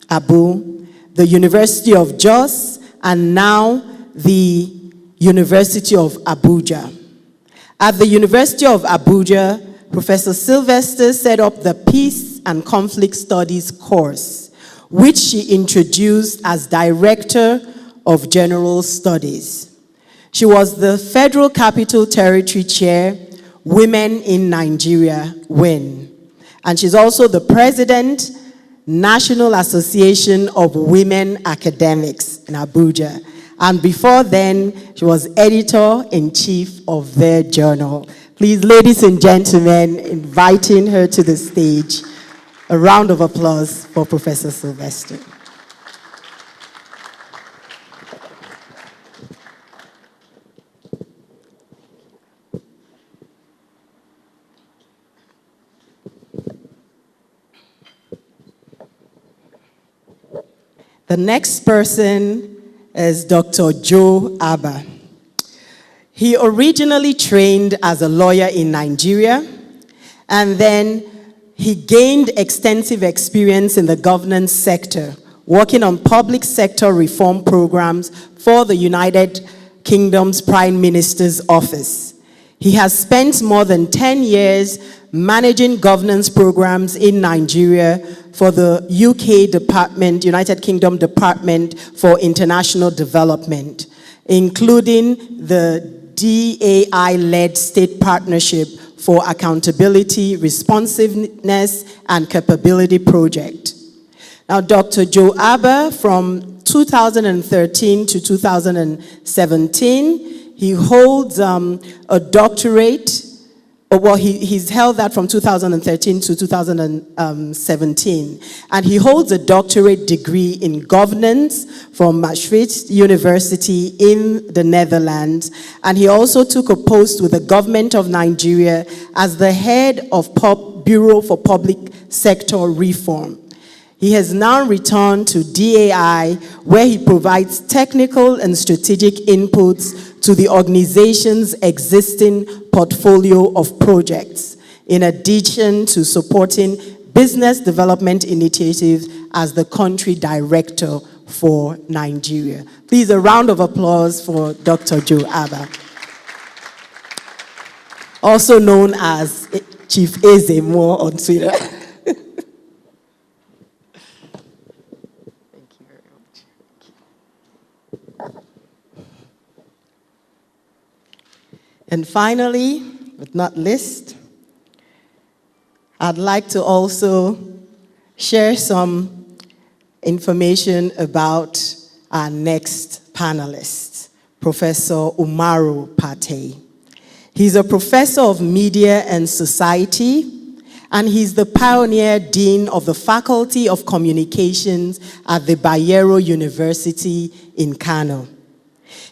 Abu, the University of Jos, and now the University of Abuja. At the University of Abuja, Professor Sylvester set up the Peace and Conflict Studies course, which she introduced as Director of General Studies. She was the Federal Capital Territory Chair, Women in Nigeria, WIN. And she's also the President National Association of Women Academics in Abuja. And before then, she was editor-in-chief of their journal. Please, ladies and gentlemen, inviting her to the stage. A round of applause for Professor Sylvester. The next person is Dr. Joe Abba. He originally trained as a lawyer in Nigeria, and then he gained extensive experience in the governance sector, working on public sector reform programs for the United Kingdom's Prime Minister's office. He has spent more than 10 years managing governance programs in Nigeria for the UK Department, United Kingdom Department for International Development, including the DAI-led State Partnership for Accountability, Responsiveness, and Capability Project. Now, Dr. Joe Abba, from 2013 to 2017, he holds a doctorate. He's held that from 2013 to 2017. And he holds a doctorate degree in governance from Maastricht University in the Netherlands. And he also took a post with the government of Nigeria as the head of Bureau for Public Sector Reform. He has now returned to DAI, where he provides technical and strategic inputs to the organization's existing portfolio of projects, in addition to supporting business development initiatives as the country director for Nigeria. Please, a round of applause for Dr. Joe Abba, also known as Chief Eze Moore on Twitter. And finally, but not least, I'd like to also share some information about our next panelist, Professor Umaru Pate. He's a professor of media and society, and he's the pioneer dean of the Faculty of Communications at the Bayero University in Kano.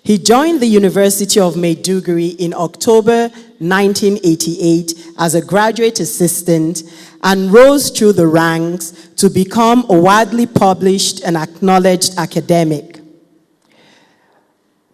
He joined the University of Maiduguri in October 1988 as a graduate assistant and rose through the ranks to become a widely published and acknowledged academic.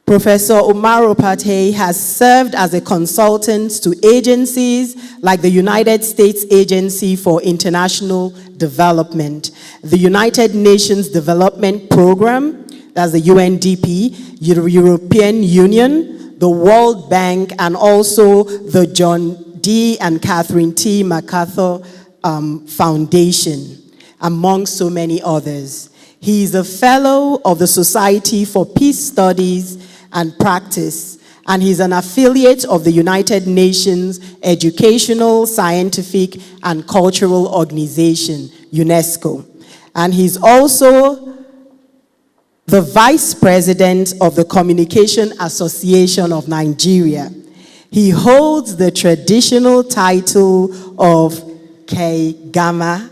Professor Umaru Pate has served as a consultant to agencies like the United States Agency for International Development, the United Nations Development Program, that's the UNDP, the European Union, the World Bank, and also the John D. and Catherine T. MacArthur Foundation, among so many others. He is a fellow of the Society for Peace Studies and Practice, and he's an affiliate of the United Nations Educational, Scientific, and Cultural Organization, UNESCO. And he's also the Vice President of the Communication Association of Nigeria. He holds the traditional title of Kaigama,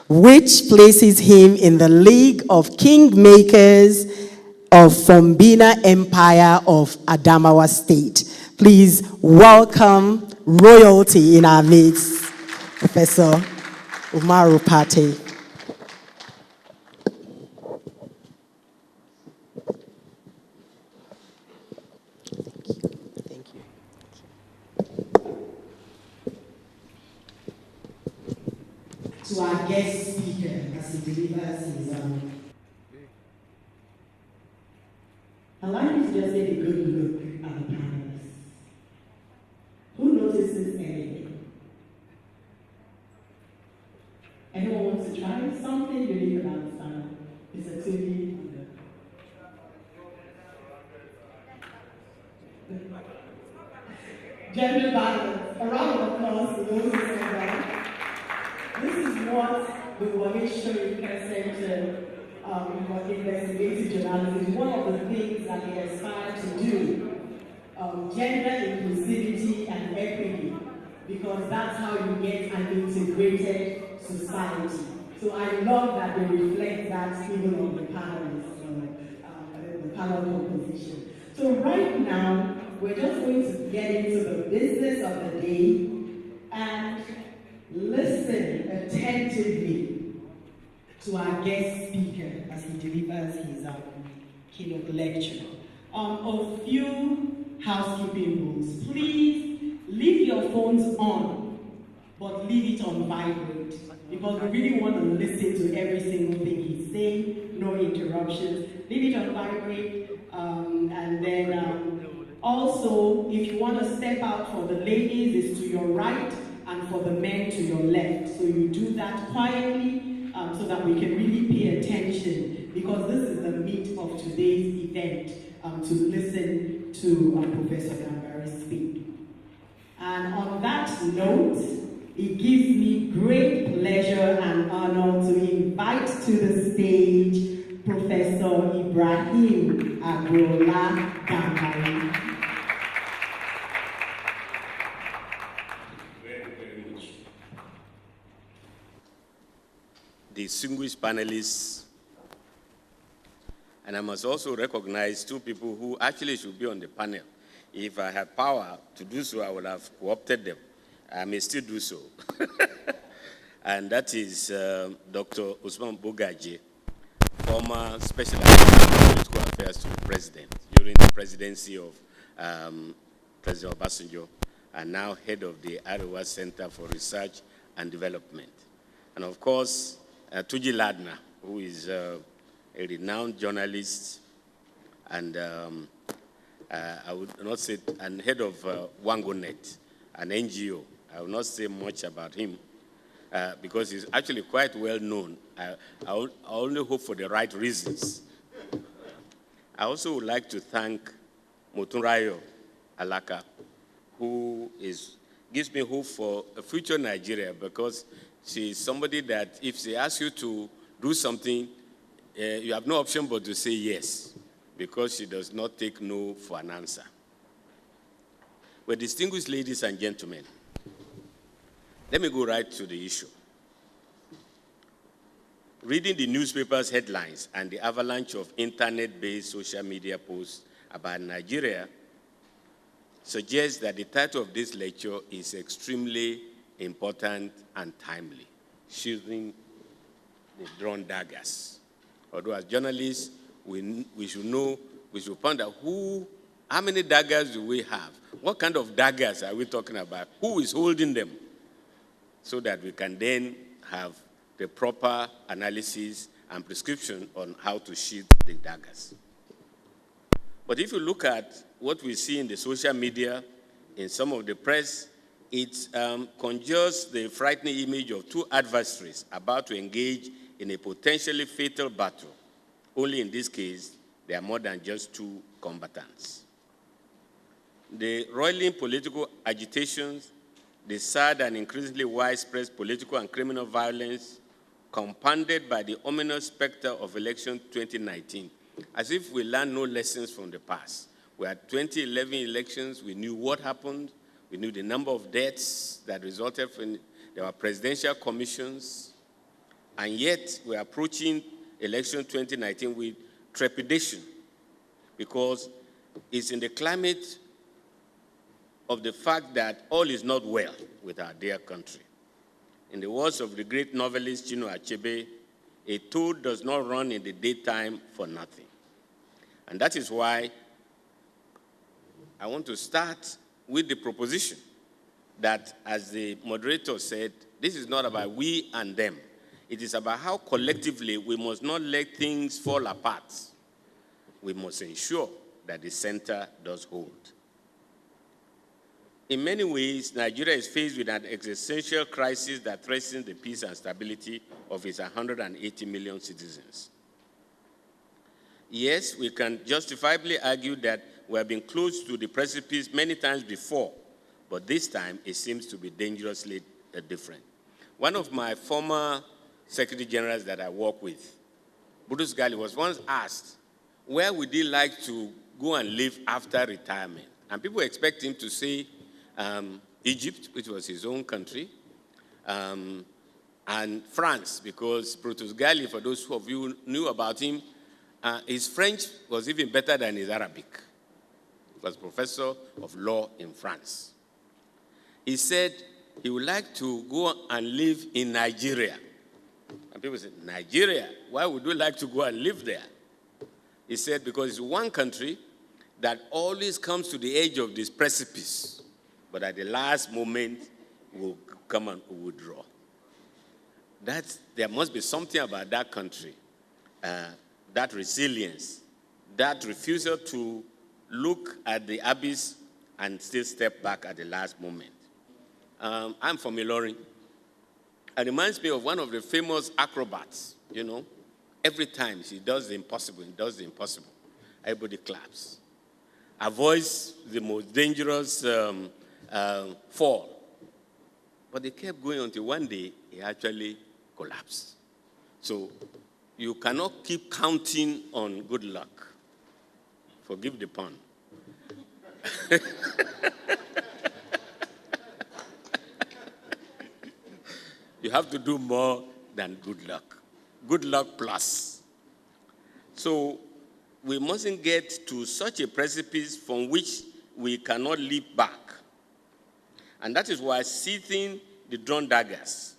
which places him in the League of Kingmakers of Fombina Empire of Adamawa State. Please welcome royalty in our midst, Professor Umaru Pate. To our guest speaker as he delivers his allow me to just take a good look at the panelists. Who notices anything? Anyone wants to try something unique about this panel? It's a TV. Gender balance. A round of applause to those who said that. This is what the Wole Soyinka Center for Investigative Journalism, one of the things that they aspire to do, gender inclusivity and equity, because that's how you get an integrated society. So I love that they reflect that even on the panelists, the panel composition. So right now, we're just going to get into the business of the day and listen attentively to our guest speaker as he delivers his keynote lecture. A few housekeeping rules. Please leave your phones on, but leave it on vibrate, because we really want to listen to every single thing he's saying, no interruptions. Leave it on vibrate, and then also, if you want to step out for the ladies, it's to your right, and for the men to your left. So you do that quietly, so that we can really pay attention, because this is the meat of today's event, to listen to Professor Gambari speak. And on that note, it gives me great pleasure and honor to invite to the stage Professor Ibrahim Agrola Gambari. Very much. Distinguished panelists, and I must also recognize two people who actually should be on the panel. If I had power to do so, I would have co-opted them. I may still do so. And that is Dr. Usman Bogaji, former Special Advisor on Political Affairs to the President during the presidency of President Obasanjo, and now head of the Arewa Center for Research and Development. And of course, Tuji Ladner, who is a renowned journalist and I would not say, and head of WangoNet, an NGO. I will not say much about him because he's actually quite well known. I only hope for the right reasons. I also would like to thank Motunrayo Alaka, who gives me hope for a future Nigeria, because she's somebody that if she asks you to do something, you have no option but to say yes, because she does not take no for an answer. Well, distinguished ladies and gentlemen, let me go right to the issue. Reading the newspaper's headlines and the avalanche of internet-based social media posts about Nigeria suggests that the title of this lecture is extremely important and timely: Sheathing the Drawn Daggers. Although as journalists, we should know, we should find out how many daggers do we have? What kind of daggers are we talking about? Who is holding them? So that we can then have the proper analysis and prescription on how to sheath the daggers. But if you look at what we see in the social media, in some of the press, it conjures the frightening image of two adversaries about to engage in a potentially fatal battle. Only in this case, there are more than just two combatants. The roiling political agitations, the sad and increasingly widespread political and criminal violence, compounded by the ominous specter of election 2019, as if we learned no lessons from the past. We had 2011 elections, we knew what happened, we knew the number of deaths that resulted from, there were presidential commissions, and yet we're approaching election 2019 with trepidation, because it's in the climate of the fact that all is not well with our dear country. In the words of the great novelist Chinua Achebe, a toad does not run in the daytime for nothing. And that is why I want to start with the proposition that, as the moderator said, this is not about we and them. It is about how collectively we must not let things fall apart. We must ensure that the center does hold. In many ways, Nigeria is faced with an existential crisis that threatens the peace and stability of its 180 million citizens. Yes, we can justifiably argue that we have been close to the precipice many times before, but this time it seems to be dangerously different. One of my former secretary generals that I work with. Brutus Gali was once asked, where would he like to go and live after retirement? And people expect him to say Egypt, which was his own country, and France, because Brutus Gali, for those of you who knew about him, his French was even better than his Arabic. He was professor of law in France. He said he would like to go and live in Nigeria. And people said, Nigeria? Why would you like to go and live there? He said, because it's one country that always comes to the edge of this precipice, but at the last moment will come and withdraw. There must be something about that country, that resilience, that refusal to look at the abyss and still step back at the last moment. I'm from Ilorin. It reminds me of one of the famous acrobats, you know. Every time she does the impossible, everybody claps. Avoids the most dangerous fall. But they kept going until one day he actually collapsed. So you cannot keep counting on good luck. Forgive the pun. You have to do more than good luck. Good luck plus. So we mustn't get to such a precipice from which we cannot leap back. And that is why sheathing the drawn daggers,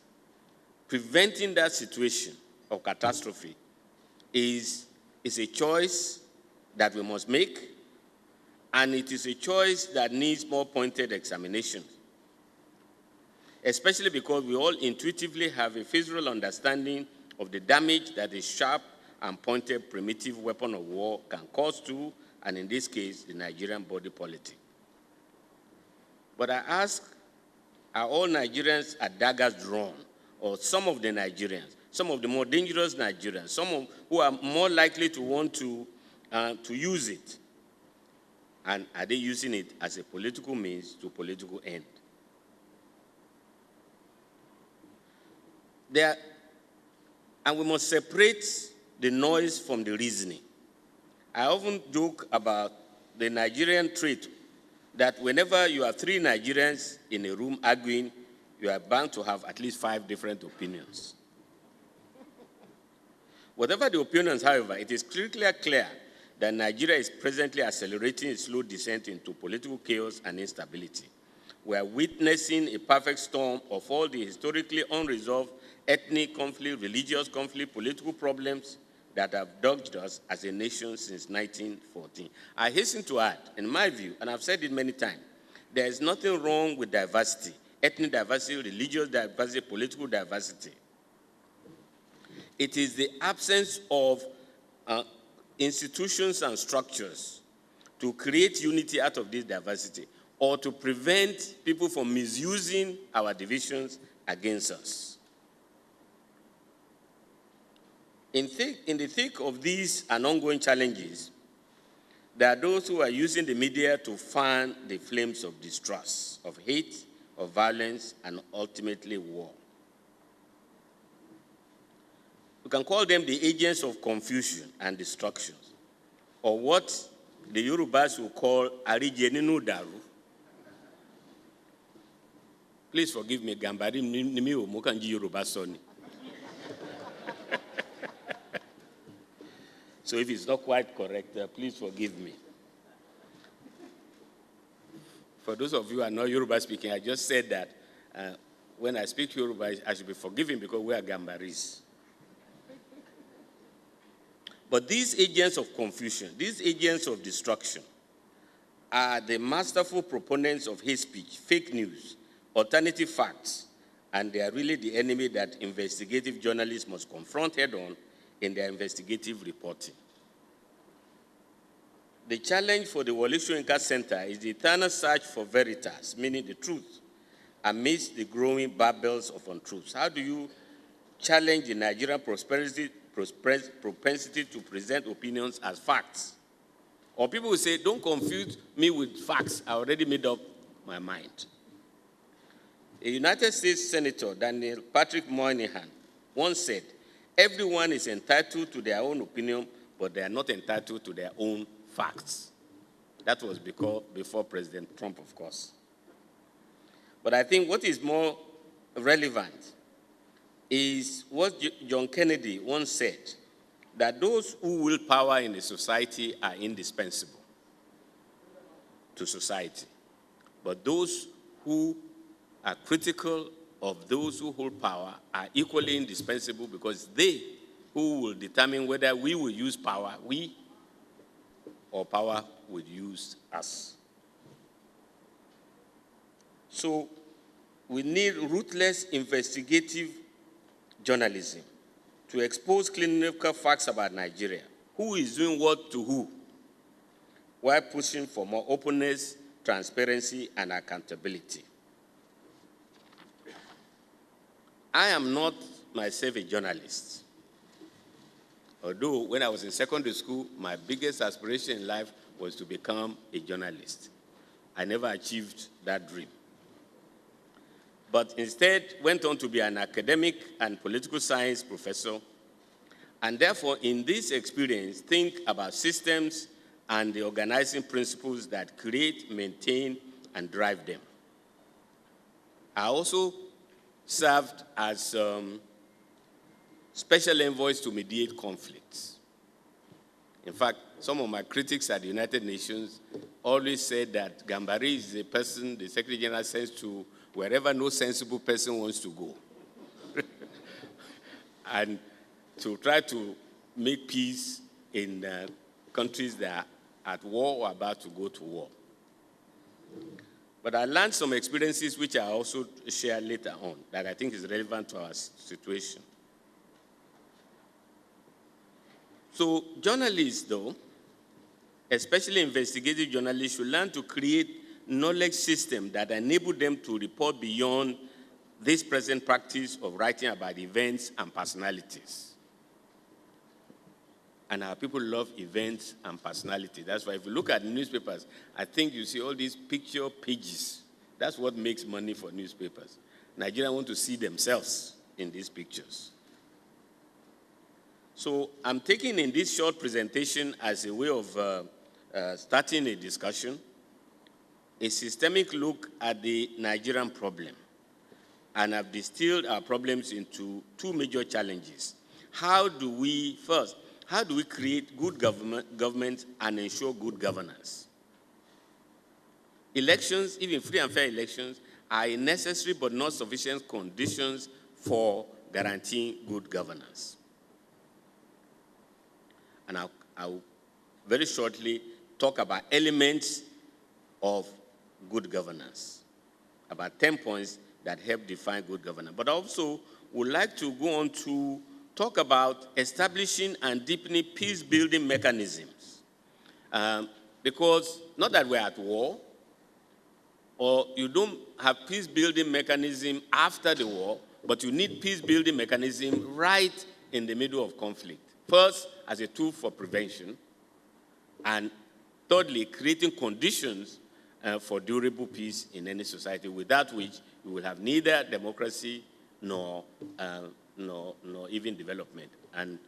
preventing that situation of catastrophe, is a choice that we must make, and it is a choice that needs more pointed examination, especially because we all intuitively have a visceral understanding of the damage that a sharp and pointed primitive weapon of war can cause to, and in this case, the Nigerian body politic. But I ask, are all Nigerians at daggers drawn, or some of the Nigerians, some of the more dangerous Nigerians, some who are more likely to want to use it? And are they using it as a political means to political end? And we must separate the noise from the reasoning. I often joke about the Nigerian trait that whenever you are three Nigerians in a room arguing, you are bound to have at least 5 different opinions. Whatever the opinions, however, it is clear that Nigeria is presently accelerating its slow descent into political chaos and instability. We are witnessing a perfect storm of all the historically unresolved ethnic conflict, religious conflict, political problems that have dogged us as a nation since 1914. I hasten to add, in my view, and I've said it many times, there is nothing wrong with diversity, ethnic diversity, religious diversity, political diversity. It is the absence of institutions and structures to create unity out of this diversity, or to prevent people from misusing our divisions against us. In the thick of these and ongoing challenges, there are those who are using the media to fan the flames of distrust, of hate, of violence, and ultimately war. We can call them the agents of confusion and destruction, or what the Yorubas will call Arijeninu Daru. Please forgive me, Gambari Nimi Mukanji Yoruba Soni. So if it's not quite correct, please forgive me. For those of you who are not Yoruba speaking, I just said that when I speak Yoruba, I should be forgiven because we are Gambaris. But these agents of confusion, these agents of destruction, are the masterful proponents of hate speech, fake news, alternative facts, and they are really the enemy that investigative journalists must confront head-on in their investigative reporting. The challenge for the Wole Soyinka Center is the eternal search for veritas, meaning the truth, amidst the growing babbles of untruths. How do you challenge the Nigerian propensity to present opinions as facts? Or people will say, don't confuse me with facts. I already made up my mind. A United States Senator, Daniel Patrick Moynihan, once said, everyone is entitled to their own opinion, but they are not entitled to their own facts. That was before President Trump, of course. But I think what is more relevant is what John Kennedy once said, that those who wield power in a society are indispensable to society. But those who are critical of those who hold power are equally indispensable, because they who will determine whether we will use power, we, or power will use us. So we need ruthless investigative journalism to expose clinical facts about Nigeria, who is doing what to who, while pushing for more openness, transparency, and accountability. I am not myself a journalist. Although when I was in secondary school, my biggest aspiration in life was to become a journalist. I never achieved that dream. But instead went on to be an academic and political science professor, and therefore in this experience think about systems and the organizing principles that create, maintain, and drive them. I also served as special envoys to mediate conflicts. In fact, some of my critics at the United Nations always said that Gambari is the person the Secretary General sends to wherever no sensible person wants to go. And to try to make peace in countries that are at war or about to go to war. But I learned some experiences which I also share later on that I think is relevant to our situation. So journalists, though, especially investigative journalists, should learn to create knowledge systems that enable them to report beyond this present practice of writing about events and personalities. And our people love events and personality. That's why if you look at newspapers, I think you see all these picture pages. That's what makes money for newspapers. Nigerians want to see themselves in these pictures. So I'm taking in this short presentation as a way of starting a discussion, a systemic look at the Nigerian problem. And I've distilled our problems into two major challenges. How do we create good government and ensure good governance? Elections, even free and fair elections, are a necessary but not sufficient conditions for guaranteeing good governance. And I'll very shortly talk about elements of good governance, about 10 points that help define good governance. But I also would like to go on to talk about establishing and deepening peace-building mechanisms. Because not that we're at war, or you don't have peace-building mechanism after the war, but you need peace-building mechanism right in the middle of conflict. First, as a tool for prevention, and thirdly, creating conditions for durable peace in any society, without which we will have neither democracy nor even development. And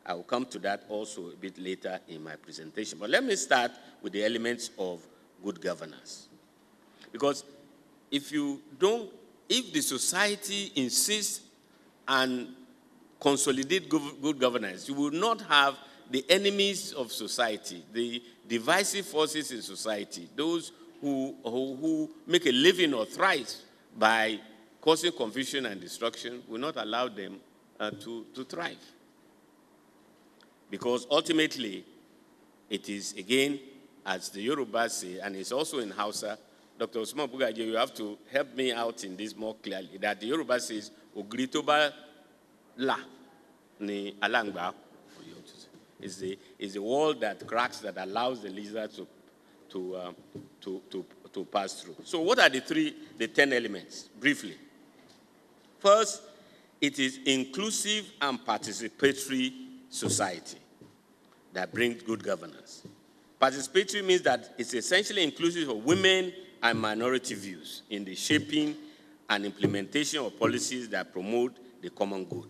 I will come to that also a bit later in my presentation. But let me start with the elements of good governance. Because if the society insists and consolidate good governance, you will not have the enemies of society, the divisive forces in society, those who make a living or thrive by causing confusion and destruction, will not allow them to thrive. Because ultimately, it is, again, as the Yorubas say, and it's also in Hausa, Dr. Usman Bugaje, you have to help me out in this more clearly, that the Yoruba says, Ogritoba la ni alangba, is the wall that cracks, that allows the lizard to pass through. So what are the 10 elements, briefly? First, it is inclusive and participatory society that brings good governance. Participatory means that it's essentially inclusive of women and minority views in the shaping and implementation of policies that promote the common good.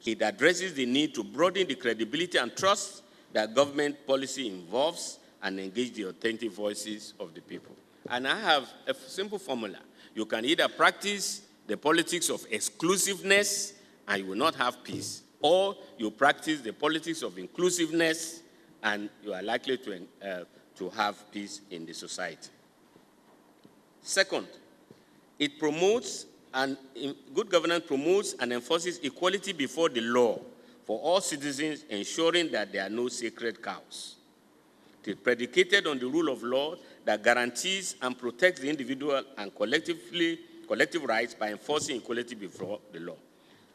It addresses the need to broaden the credibility and trust that government policy involves and engage the authentic voices of the people. And I have a simple formula. You can either practice the politics of exclusiveness and you will not have peace, or you practice the politics of inclusiveness and you are likely to have peace in the society. Second, it promotes, and good governance promotes and enforces equality before the law for all citizens, ensuring that there are no sacred cows. It is predicated on the rule of law that guarantees and protects the individual and collective rights by enforcing equality before the law.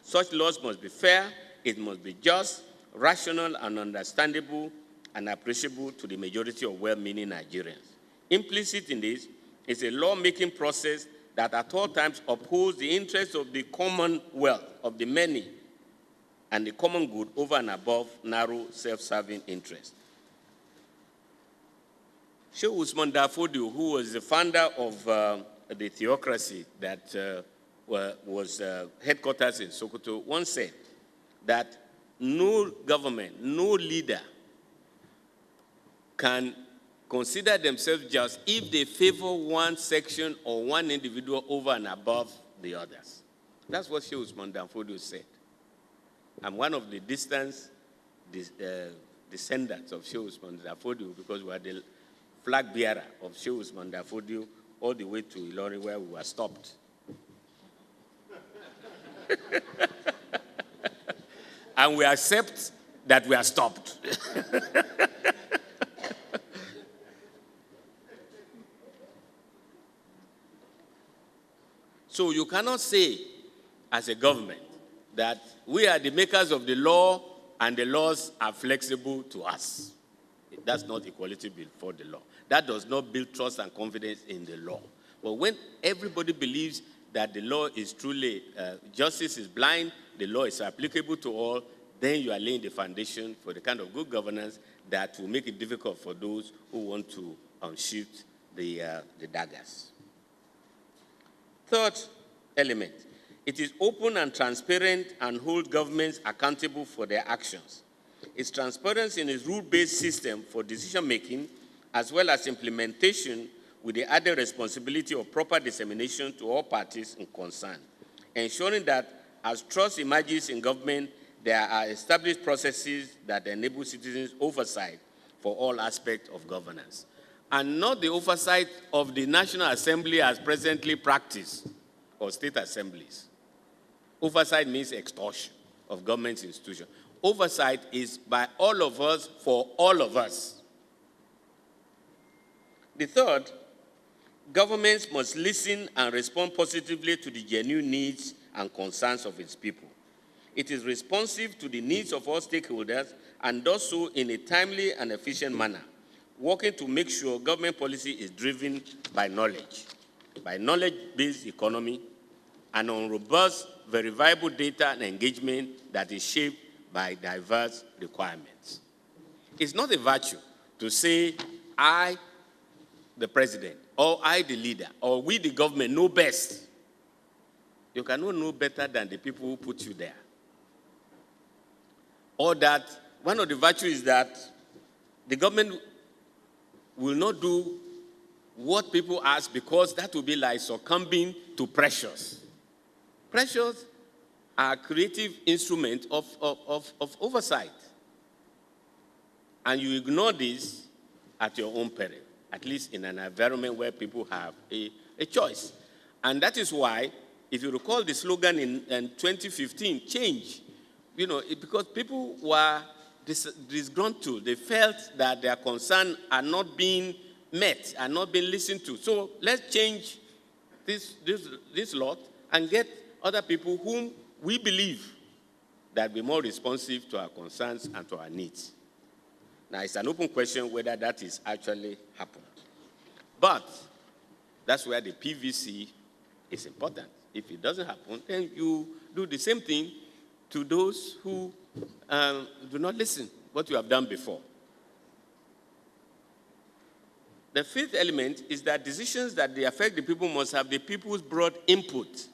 Such laws must be fair, it must be just, rational, and understandable, and appreciable to the majority of well-meaning Nigerians. Implicit in this is a lawmaking process that at all times upholds the interests of the commonwealth, of the many, and the common good over and above narrow, self-serving interests. Sheikh Usman Dafodio, who was the founder of the theocracy that was headquarters in Sokoto, once said that no government, no leader can consider themselves just if they favor one section or one individual over and above the others. That's what Sheikh Usman Dafodio said. I'm one of the distant descendants of Sheikh Usman Dafodio because we are the flag bearer of Sheikh Usman Dafodio all the way to Ilorin where we were stopped. And we accept that we are stopped. So you cannot say as a government that we are the makers of the law and the laws are flexible to us. That's not equality before the law. That does not build trust and confidence in the law. But when everybody believes that the law is truly, justice is blind, the law is applicable to all, then you are laying the foundation for the kind of good governance that will make it difficult for those who want to unsheath the daggers. Third element, it is open and transparent and holds governments accountable for their actions. Its transparency in its rule-based system for decision-making as well as implementation with the added responsibility of proper dissemination to all parties in concern, ensuring that as trust emerges in government, there are established processes that enable citizens' oversight for all aspects of governance, and not the oversight of the National Assembly as presently practiced, or state assemblies. Oversight means extortion of government institutions. Oversight is by all of us for all of us. The third, governments must listen and respond positively to the genuine needs and concerns of its people. It is responsive to the needs of all stakeholders and does so in a timely and efficient manner, working to make sure government policy is driven by knowledge-based economy, and on robust, verifiable data and engagement that is shaped by diverse requirements. It's not a virtue to say, I, the president, or I, the leader, or we, the government, know best. You cannot know better than the people who put you there. Or that one of the virtues is that the government will not do what people ask because that will be like succumbing to pressures. Pressures are a creative instrument of oversight. And you ignore this at your own peril, at least in an environment where people have a choice. And that is why, if you recall the slogan in 2015, change, because people were disgruntled. They felt that their concerns are not being met, are not being listened to. So let's change this lot and get other people whom we believe that be more responsive to our concerns and to our needs. Now, it's an open question whether that is actually happened. But that's where the PVC is important. If it doesn't happen, then you do the same thing to those who do not listen, what you have done before. The fifth element is that decisions that they affect the people must have the people's broad input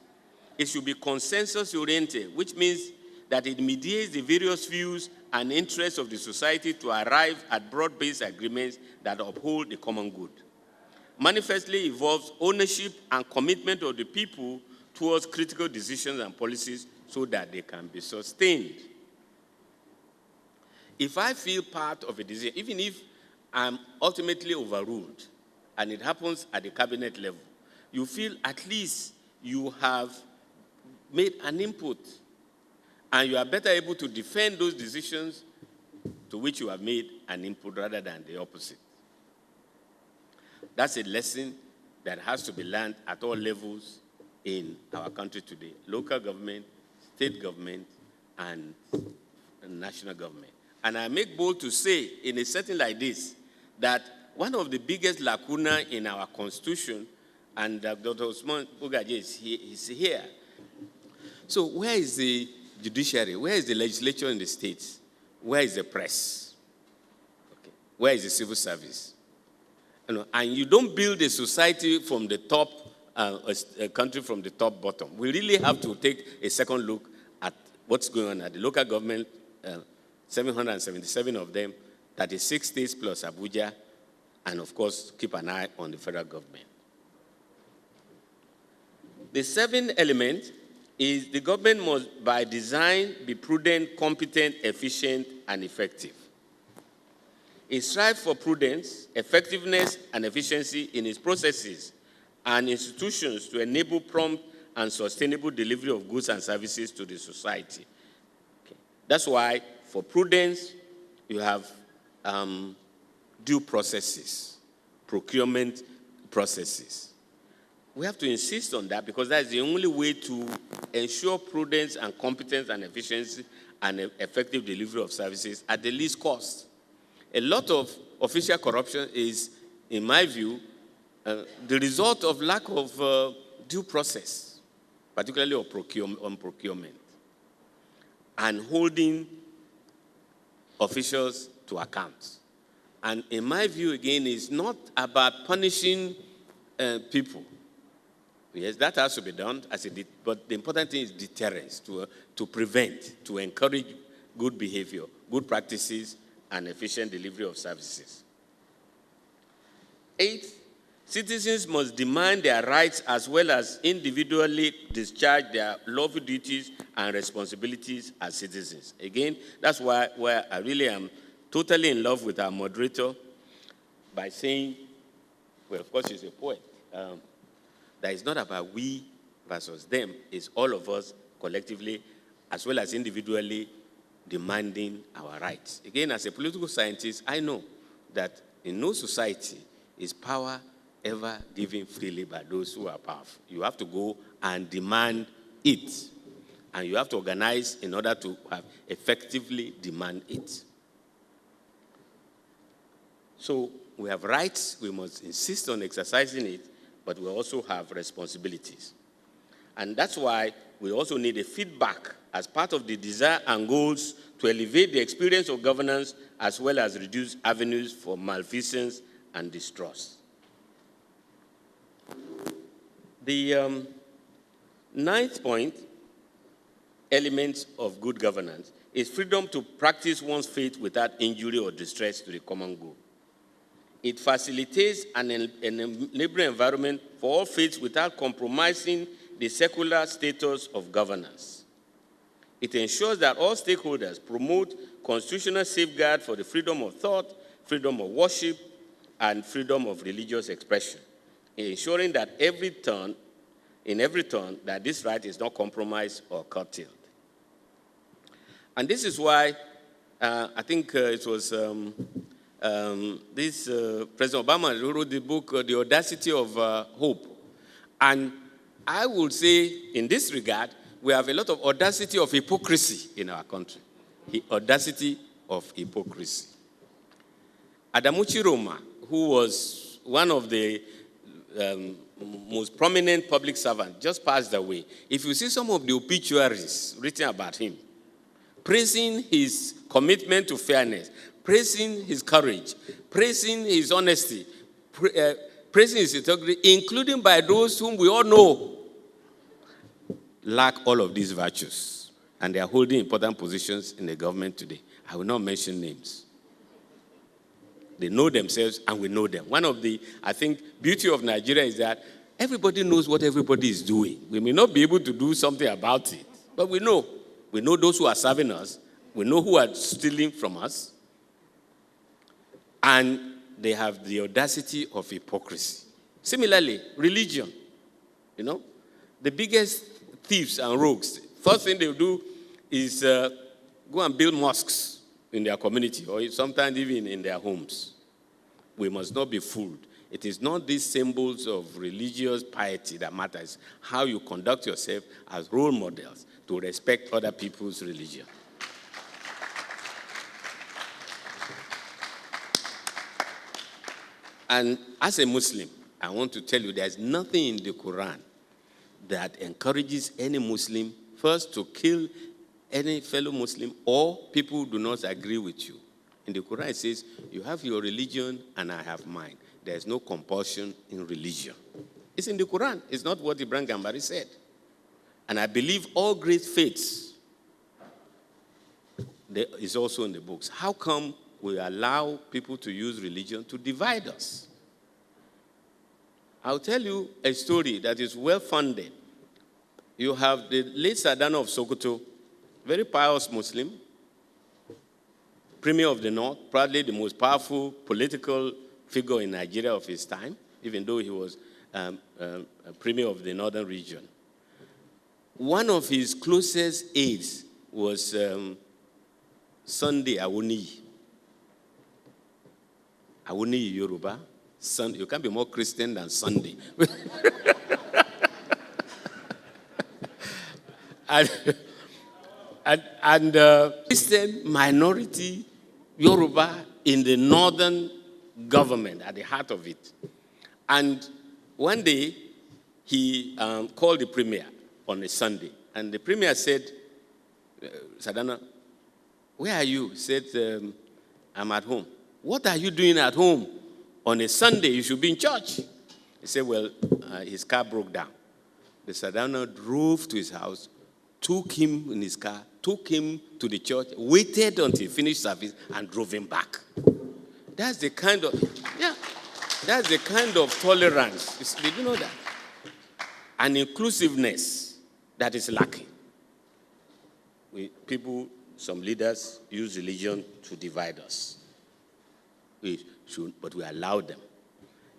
it should be consensus-oriented, which means that it mediates the various views and interests of the society to arrive at broad-based agreements that uphold the common good. Manifestly involves ownership and commitment of the people towards critical decisions and policies so that they can be sustained. If I feel part of a decision, even if I'm ultimately overruled, and it happens at the cabinet level, you feel at least you have made an input, and you are better able to defend those decisions to which you have made an input rather than the opposite. That's a lesson that has to be learned at all levels in our country today: local government, state government, and national government. And I make bold to say, in a setting like this, that one of the biggest lacuna in our Constitution, and Dr. Usman Bugaji is here. So where is the judiciary? Where is the legislature in the states? Where is the press? Okay. Where is the civil service? And you don't build a society from the top, a country from the top bottom. We really have to take a second look at what's going on at the local government, 777 of them, 36 states plus Abuja, and of course, keep an eye on the federal government. The seventh element is the government must, by design, be prudent, competent, efficient, and effective. It strives for prudence, effectiveness, and efficiency in its processes and institutions to enable prompt and sustainable delivery of goods and services to the society. Okay. That's why, for prudence, you have due processes, procurement processes. We have to insist on that because that is the only way to ensure prudence and competence and efficiency and effective delivery of services at the least cost. A lot of official corruption is, in my view, the result of lack of due process, particularly on procurement, and holding officials to account. And in my view, again, it's not about punishing people. Yes, that has to be done, but the important thing is deterrence, to prevent, to encourage good behavior, good practices, and efficient delivery of services. Eighth, citizens must demand their rights as well as individually discharge their lawful duties and responsibilities as citizens. Again, that's where I really am totally in love with our moderator by saying, well, of course, she's a poet, that it's not about we versus them, it's all of us collectively as well as individually demanding our rights. Again, as a political scientist, I know that in no society is power ever given freely by those who are powerful. You have to go and demand it. And you have to organize in order to effectively demand it. So we have rights, we must insist on exercising it, but we also have responsibilities. And that's why we also need a feedback as part of the desire and goals to elevate the experience of governance as well as reduce avenues for malfeasance and distrust. The ninth point, elements of good governance, is freedom to practice one's faith without injury or distress to the common good. It facilitates an enabling environment for all faiths without compromising the secular status of governance. It ensures that all stakeholders promote constitutional safeguard for the freedom of thought, freedom of worship, and freedom of religious expression, ensuring that in every turn, that this right is not compromised or curtailed. And this is why I think it was President Obama who wrote the book, The Audacity of Hope. And I would say, in this regard, we have a lot of audacity of hypocrisy in our country. The audacity of hypocrisy. Adamuchi Roma, who was one of the most prominent public servants, just passed away. If you see some of the obituaries written about him, praising his commitment to fairness, praising his courage, praising his honesty, praising his integrity, including by those whom we all know, lack all of these virtues, and they are holding important positions in the government today. I will not mention names. They know themselves, and we know them. One of the, I think, beauty of Nigeria is that everybody knows what everybody is doing. We may not be able to do something about it, but we know. We know those who are serving us. We know who are stealing from us. And they have the audacity of hypocrisy. Similarly, religion. You know, the biggest thieves and rogues, first thing they do is go and build mosques in their community, or sometimes even in their homes. We must not be fooled. It is not these symbols of religious piety that matters, how you conduct yourself as role models to respect other people's religion. And as a Muslim, I want to tell you there's nothing in the Quran that encourages any Muslim first to kill any fellow Muslim or people who do not agree with you. In the Quran, it says, you have your religion and I have mine. There's no compulsion in religion. It's in the Quran. It's not what Ibrahim Gambari said. And I believe all great faiths is also in the books. How come we allow people to use religion to divide us? I'll tell you a story that is well-funded. You have the late Sadana of Sokoto, very pious Muslim, Premier of the North, probably the most powerful political figure in Nigeria of his time, even though he was Premier of the Northern region. One of his closest aides was Sunday Awoniyi. Awoniyi Yoruba. Sunday. You can't be more Christian than Sunday. and Christian minority Yoruba in the northern government at the heart of it. And one day, he called the premier on a Sunday. And the premier said, Sadana, where are you? He said, I'm at home. What are you doing at home? On a Sunday, you should be in church. He said, well, his car broke down. The Sadana drove to his house, took him in his car, took him to the church, waited until he finished service, and drove him back. That's the kind of, that's the kind of tolerance. Did you know that? And inclusiveness that is lacking. Some leaders use religion to divide us. But we allow them.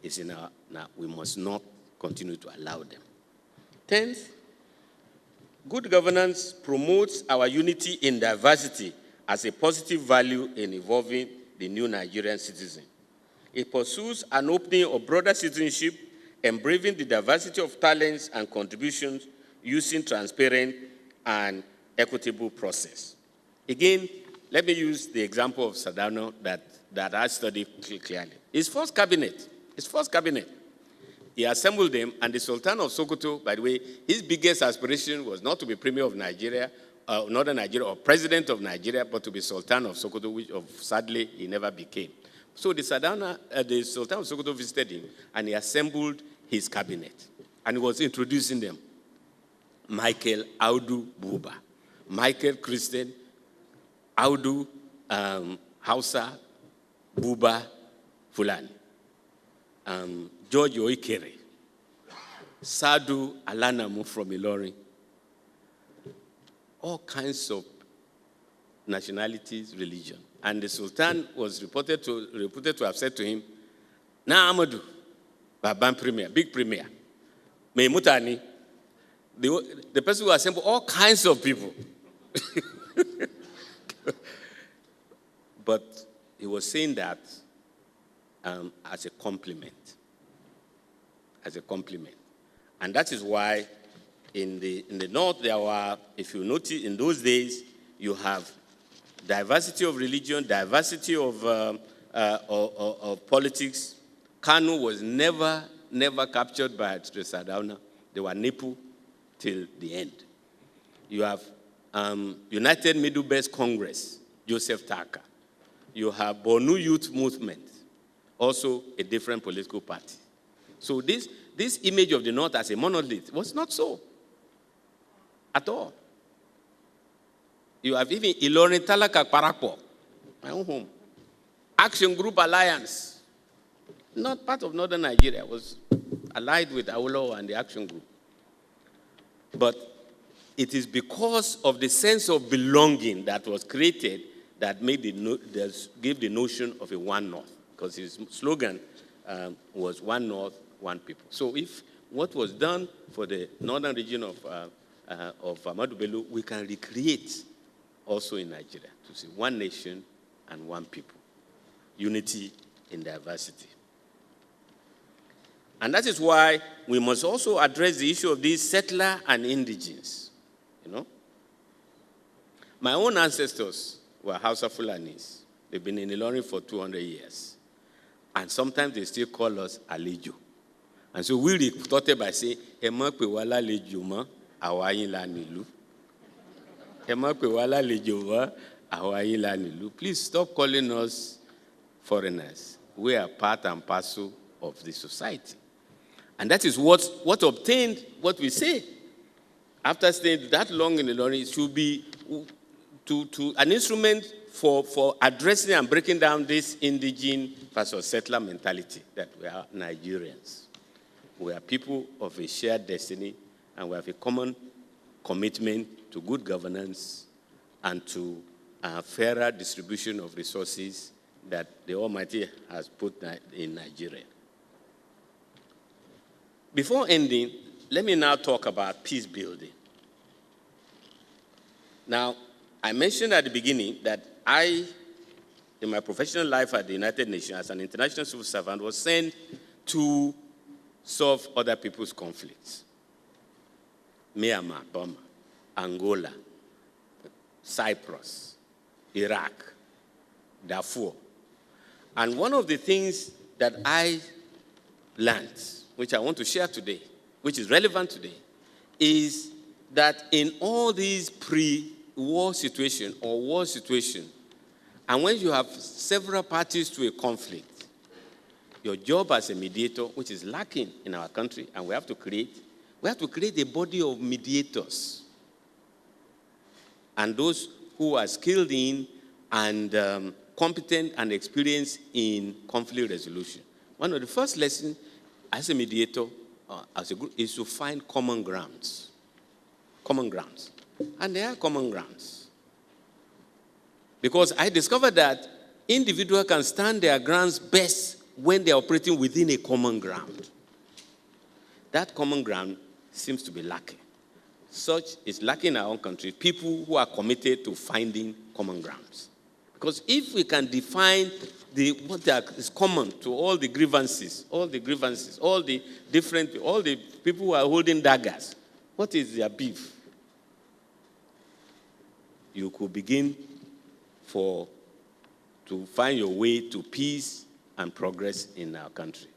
It's in our, now we must not continue to allow them. 10th, good governance promotes our unity in diversity as a positive value in evolving the new Nigerian citizen. It pursues an opening of broader citizenship, embracing the diversity of talents and contributions using transparent and equitable process. Again, let me use the example of Sadano that I studied clearly. His first cabinet, he assembled them, and the Sultan of Sokoto, by the way, his biggest aspiration was not to be Premier of Nigeria, Northern Nigeria, or President of Nigeria, but to be Sultan of Sokoto, which sadly he never became. So the Sultan of Sokoto visited him, and he assembled his cabinet, and he was introducing them. Michael Audu Buba, Michael Christian, Audu Hausa, Buba Fulani, George Oikere, Sadu Alanamu from Ilorin, all kinds of nationalities, religion. And the Sultan was reported to have said to him, Na Amadu, Baban Premier, big Premier, Meimutani, the person who assembled all kinds of people. But he was saying that as a compliment. As a compliment. And that is why in the North, there were, if you notice, in those days, you have diversity of religion, diversity of politics. Kanu was never captured by Sadauna. They were Nipu till the end. You have United Middle Belt Congress, Joseph Taka. You have Bonu Youth Movement, also a different political party. So this image of the North as a monolith was not so. at all. You have even Ilorin Talaka Parapo, my own home. Action Group Alliance, not part of northern Nigeria, was allied with Awolowo and the Action Group. But it is because of the sense of belonging that was created that gave the notion of a One North, because his slogan was One North, One People. So if what was done for the northern region of Ahmadu Bello, we can recreate also in Nigeria to see one nation and one people. Unity in diversity. And that is why we must also address the issue of these settler and indigenes. You know? My own ancestors were Hausa Fulanis. They've been in Ilorin for 200 years. And sometimes they still call us Alejo. And so we started by saying, Ema pe wala lejo ma, awayin la nilu. Ema pe wala lejo ma, awayin la nilu. Please stop calling us foreigners. We are part and parcel of the society. And that is what obtained what we say. After staying that long in Ilorin, it should be to an instrument for addressing and breaking down this indigene versus settler mentality that we are Nigerians. We are people of a shared destiny, and we have a common commitment to good governance and to a fairer distribution of resources that the Almighty has put in Nigeria. Before ending, let me now talk about peace building. Now, I mentioned at the beginning that I, in my professional life at the United Nations as an international civil servant, was sent to solve other people's conflicts. Myanmar, Burma, Angola, Cyprus, Iraq, Darfur. And one of the things that I learned, which I want to share today, which is relevant today, is that in all these pre-war situation or war situation, and when you have several parties to a conflict, your job as a mediator, which is lacking in our country, and we have to create a body of mediators. And those who are skilled in and competent and experienced in conflict resolution. One of the first lessons as a mediator, as a group, is to find common grounds. Common grounds. And there are common grounds. Because I discovered that individuals can stand their grounds best when they're operating within a common ground. That common ground seems to be lacking. Such is lacking in our own country, people who are committed to finding common grounds. Because if we can define what is common to all the grievances, all the people who are holding daggers, what is their beef? You could begin to find your way to peace and progress in our country.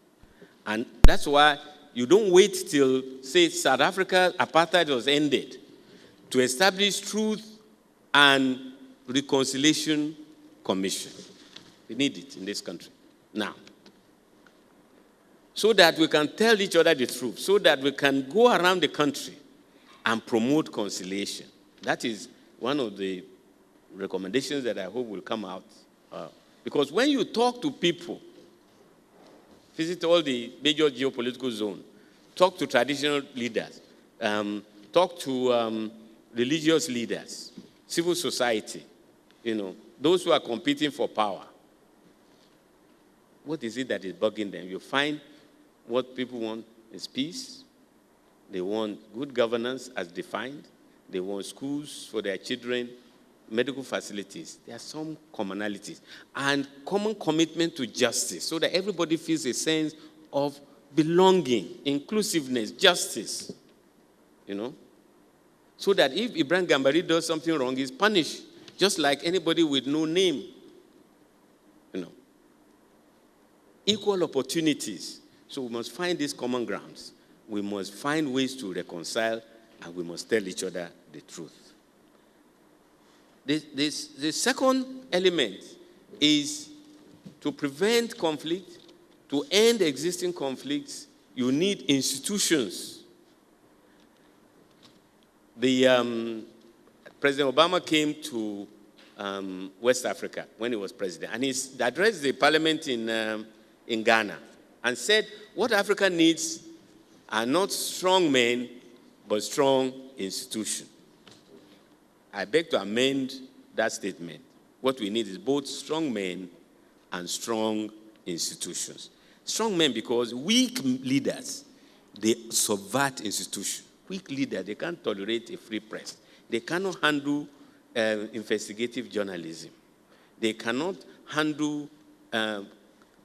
And that's why you don't wait till, say, South Africa apartheid was ended to establish Truth and Reconciliation Commission. We need it in this country now. So that we can tell each other the truth, so that we can go around the country and promote conciliation. That is one of the recommendations that I hope will come out. Because when you talk to people, visit all the major geopolitical zones, talk to traditional leaders, talk to religious leaders, civil society, those who are competing for power. What is it that is bugging them? You find what people want is peace. They want good governance as defined. They want schools for their children, medical facilities. There are some commonalities. And common commitment to justice so that everybody feels a sense of belonging, inclusiveness, justice. So that if Ibrahim Gambari does something wrong, he's punished, just like anybody with no name. Equal opportunities. So we must find these common grounds. We must find ways to reconcile, and we must tell each other the truth. The second element is to prevent conflict, to end existing conflicts. You need institutions President Obama came to West Africa when he was president, and he addressed the parliament in Ghana and said, what Africa needs are not strong men, but strong institutions. I beg to amend that statement. What we need is both strong men and strong institutions. Strong men because weak leaders, they subvert institutions. Weak leaders, they can't tolerate a free press. They cannot handle investigative journalism. They cannot handle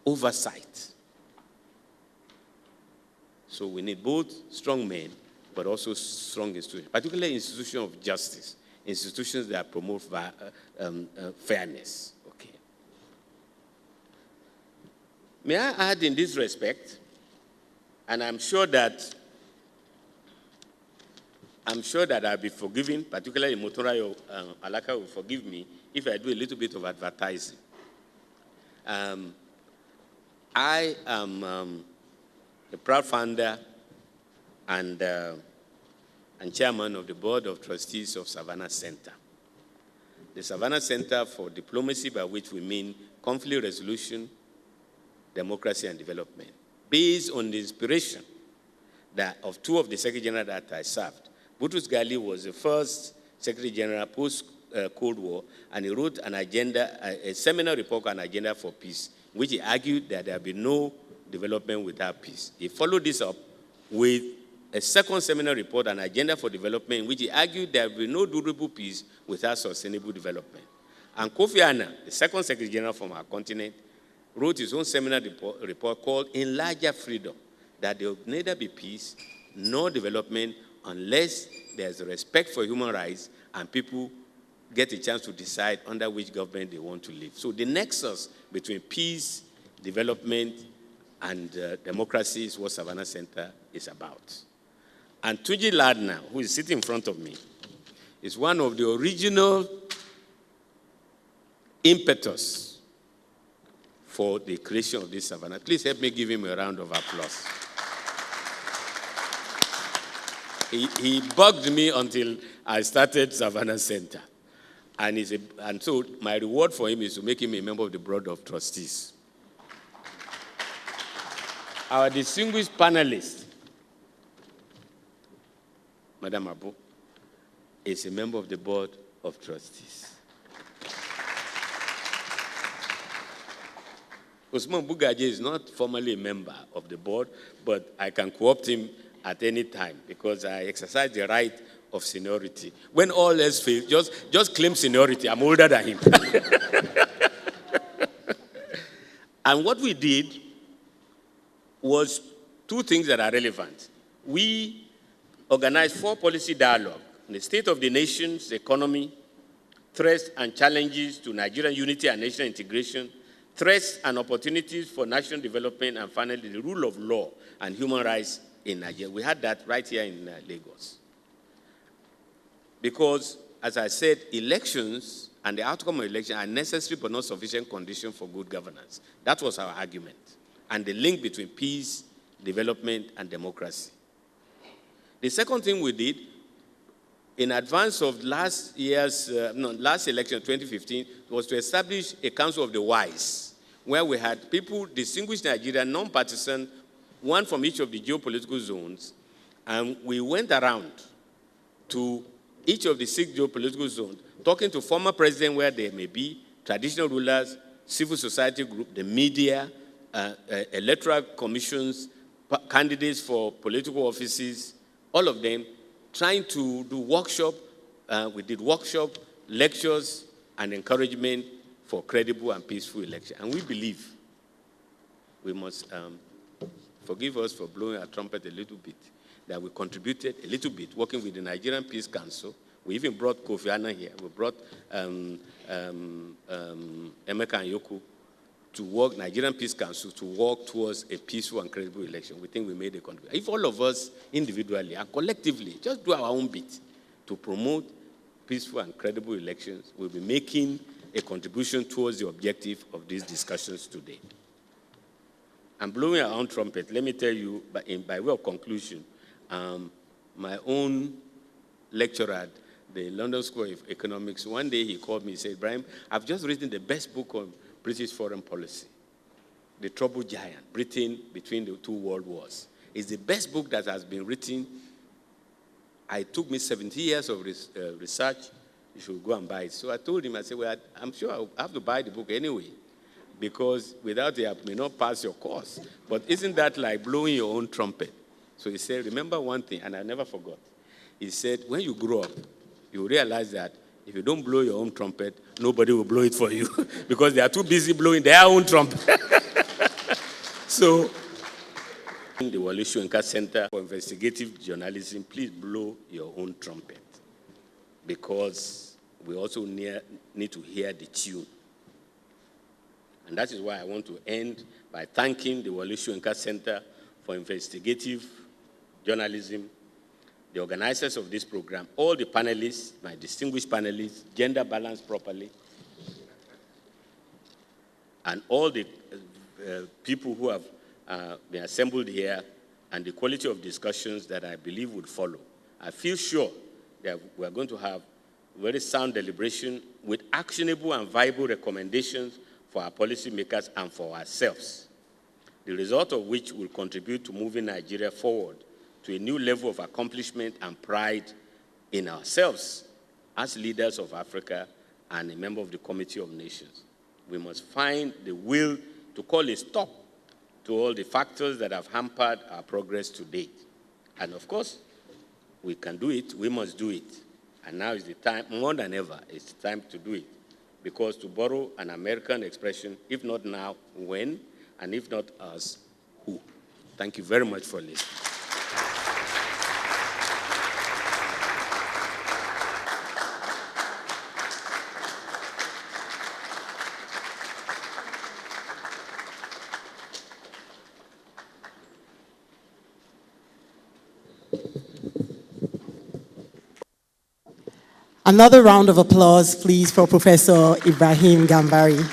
oversight. So we need both strong men, but also strong institutions, particularly institutions of justice, institutions that promote fairness. Okay. May I add in this respect, and I'm sure that I'll be forgiven, particularly Motorayo Alaka will forgive me if I do a little bit of advertising. I am a proud founder and chairman of the Board of Trustees of Savannah Center. The Savannah Center for Diplomacy, by which we mean conflict resolution, democracy, and development, based on the inspiration of two of the Secretary General that I served. Boutros Ghali was the first Secretary General post-Cold War, and he wrote an agenda, a seminal report on agenda for peace, in which he argued that there would be no development without peace. He followed this up with a second seminal report, an agenda for development, in which he argued there would be no durable peace without sustainable development. And Kofi Annan, the second Secretary General from our continent, wrote his own seminal report called In Larger Freedom, that there will neither be peace nor development unless there's a respect for human rights and people get a chance to decide under which government they want to live. So the nexus between peace, development, and democracy is what Savannah Center is about. And Tunji Ladner, who is sitting in front of me, is one of the original impetus for the creation of this Savannah. Please help me give him a round of applause. He bugged me until I started Savannah Center. And so my reward for him is to make him a member of the Board of Trustees. Our distinguished panelist, Madam Abu, is a member of the Board of Trustees. Usman Bugaje is not formally a member of the board, but I can co-opt him at any time because I exercise the right of seniority. When all else fails, just claim seniority. I'm older than him. And what we did was two things that are relevant. We organized 4 policy dialogue on the state of the nation's economy, threats and challenges to Nigerian unity and national integration, threats and opportunities for national development, and finally, the rule of law and human rights in Nigeria. We had that right here in Lagos. Because, as I said, elections and the outcome of elections are necessary but not sufficient condition for good governance. That was our argument. And the link between peace, development, and democracy. The second thing we did, in advance of last election, 2015, was to establish a Council of the Wise, where we had people, distinguished Nigerian, non-partisan, one from each of the geopolitical zones, and we went around to each of the 6 geopolitical zones, talking to former presidents where there may be, traditional rulers, civil society group, the media, electoral commissions, candidates for political offices, all of them, trying to do workshop. We did workshop, lectures, and encouragement for credible and peaceful election. And we believe we must forgive us for blowing our trumpet a little bit, that we contributed a little bit, working with the Nigerian Peace Council. We even brought Kofi Annan here. We brought Emeka and Yoku to work, Nigerian Peace Council, to work towards a peaceful and credible election. We think we made a contribution. If all of us individually and collectively just do our own bit to promote peaceful and credible elections, we'll be making a contribution towards the objective of these discussions today. I'm blowing our own trumpet. Let me tell you, by way of conclusion, my own lecturer at the London School of Economics. One day he called me and said, Ibrahim, I've just written the best book on British foreign policy, The Troubled Giant, Britain Between the Two World Wars. It's the best book that has been written. It took me 70 years of research. You should go and buy it. So I told him, I said, well, I'm sure I'll have to buy the book anyway, because without it, I may not pass your course. But isn't that like blowing your own trumpet? So he said, remember one thing, and I never forgot. He said, when you grow up, you realize that if you don't blow your own trumpet, nobody will blow it for you because they are too busy blowing their own trumpet. So, in the Wole Soyinka Center for Investigative Journalism, please blow your own trumpet, because we also need to hear the tune. And that is why I want to end by thanking the Wole Soyinka Center for Investigative Journalism, the organizers of this program, all the panelists, my distinguished panelists, gender balanced properly, and all the people who have been assembled here, and the quality of discussions that I believe would follow. I feel sure that we are going to have very sound deliberation with actionable and viable recommendations for our policymakers and for ourselves, the result of which will contribute to moving Nigeria forward to a new level of accomplishment and pride in ourselves as leaders of Africa and a member of the Committee of Nations. We must find the will to call a stop to all the factors that have hampered our progress to date. And of course, we can do it, we must do it. And now is the time, more than ever, it's time to do it. Because to borrow an American expression, if not now, when? And if not us, who? Thank you very much for listening. Another round of applause, please, for Professor Ibrahim Gambari.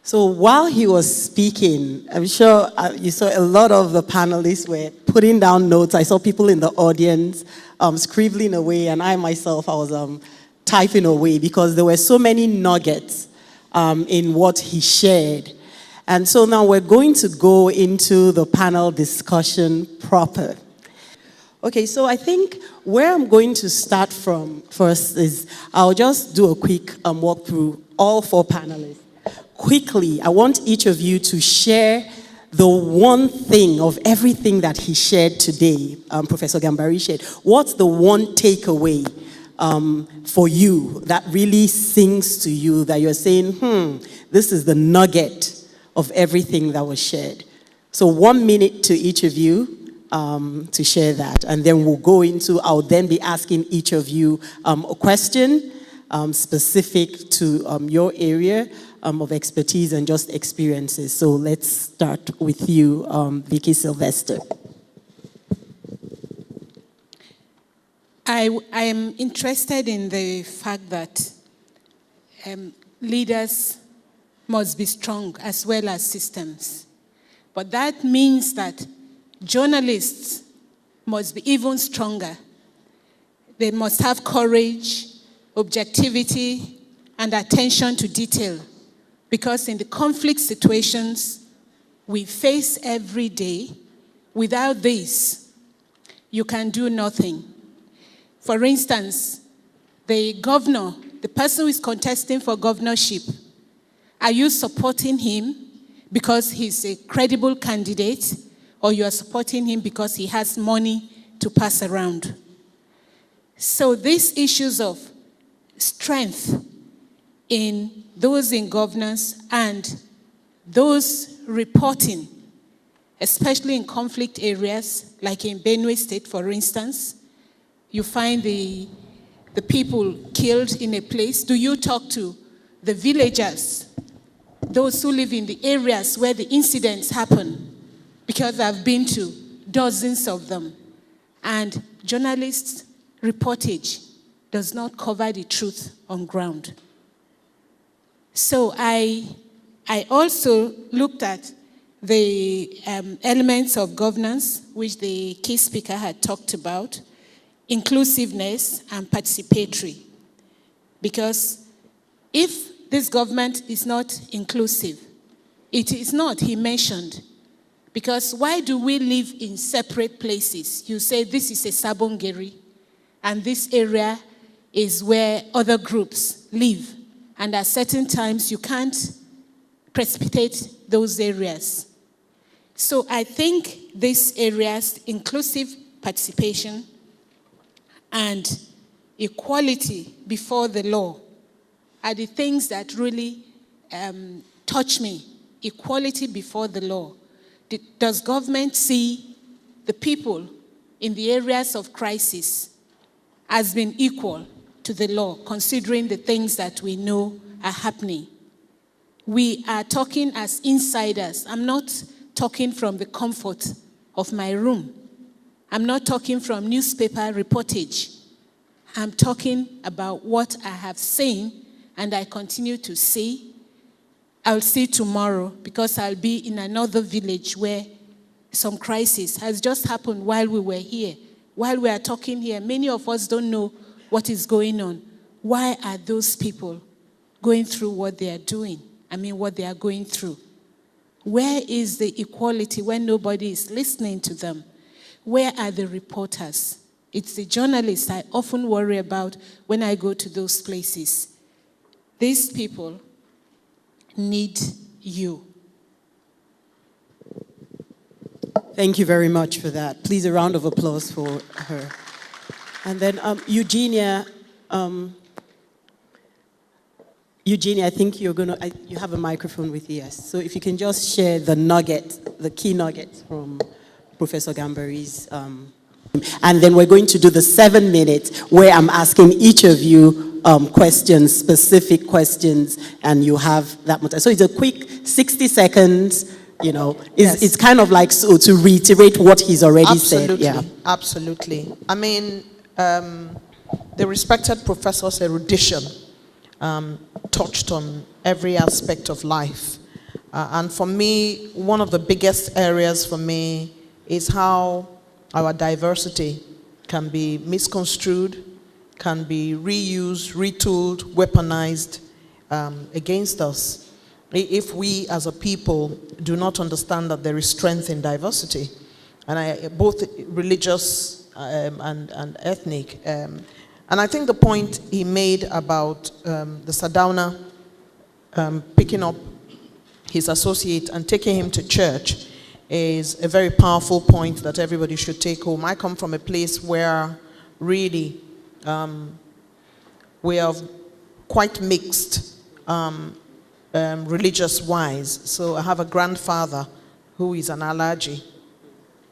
So while he was speaking, I'm sure you saw a lot of the panelists were putting down notes. I saw people in the audience scribbling away, and I myself, I was typing away because there were so many nuggets in what he shared. And so now we're going to go into the panel discussion proper. Okay, so I think where I'm going to start from first is I'll just do a quick walk through all four panelists. Quickly, I want each of you to share the one thing of everything that he shared today, Professor Gambari shared. What's the one takeaway for you that really sings to you, that you're saying, this is the nugget of everything that was shared? So 1 minute to each of you. To share that, and then we'll go into, I'll then be asking each of you a question specific to your area of expertise and just experiences. So let's start with you, Vicky Sylvester. I am interested in the fact that leaders must be strong as well as systems. But that means that journalists must be even stronger. They must have courage, objectivity, and attention to detail. Because in the conflict situations we face every day, without this, you can do nothing. For instance, the governor, the person who is contesting for governorship, are you supporting him because he's a credible candidate, or you are supporting him because he has money to pass around? So these issues of strength in those in governance and those reporting, especially in conflict areas, like in Benue State, for instance, you find the people killed in a place. Do you talk to the villagers, those who live in the areas where the incidents happen? Because I've been to dozens of them. And journalists' reportage does not cover the truth on ground. So I also looked at the elements of governance, which the key speaker had talked about, inclusiveness and participatory. Because if this government is not inclusive, it is not, he mentioned. Because why do we live in separate places? You say this is a Sabongeri, and this area is where other groups live. And at certain times, you can't precipitate those areas. So I think these areas, inclusive participation and equality before the law, are the things that really touch me. Equality before the law. Does government see the people in the areas of crisis as being equal to the law, considering the things that we know are happening? We are talking as insiders. I'm not talking from the comfort of my room. I'm not talking from newspaper reportage. I'm talking about what I have seen and I continue to see. I'll see tomorrow because I'll be in another village where some crisis has just happened while we were here. While we are talking here, many of us don't know what is going on. Why are those people going through what they are doing? What they are going through. Where is the equality when nobody is listening to them? Where are the reporters? It's the journalists I often worry about when I go to those places. These people need you. Thank you very much for that. Please, a round of applause for her. And then Eugenia, I think you have a microphone with you, yes. So if you can just share the key nuggets from Professor Gambari's, and then we're going to do the 7 minutes where I'm asking each of you questions, specific questions, and you have that much. So it's a quick 60 seconds, Yes. It's kind of like to reiterate what he's already said. Yeah. Absolutely. The respected professor's erudition touched on every aspect of life. And for me, one of the biggest areas for me is how our diversity can be misconstrued, can be reused, retooled, weaponized against us if we as a people do not understand that there is strength in diversity, and both religious and ethnic. And I think the point he made about the Sardauna picking up his associate and taking him to church is a very powerful point that everybody should take home. I come from a place where really we are quite mixed religious-wise. So I have a grandfather who is an Alaji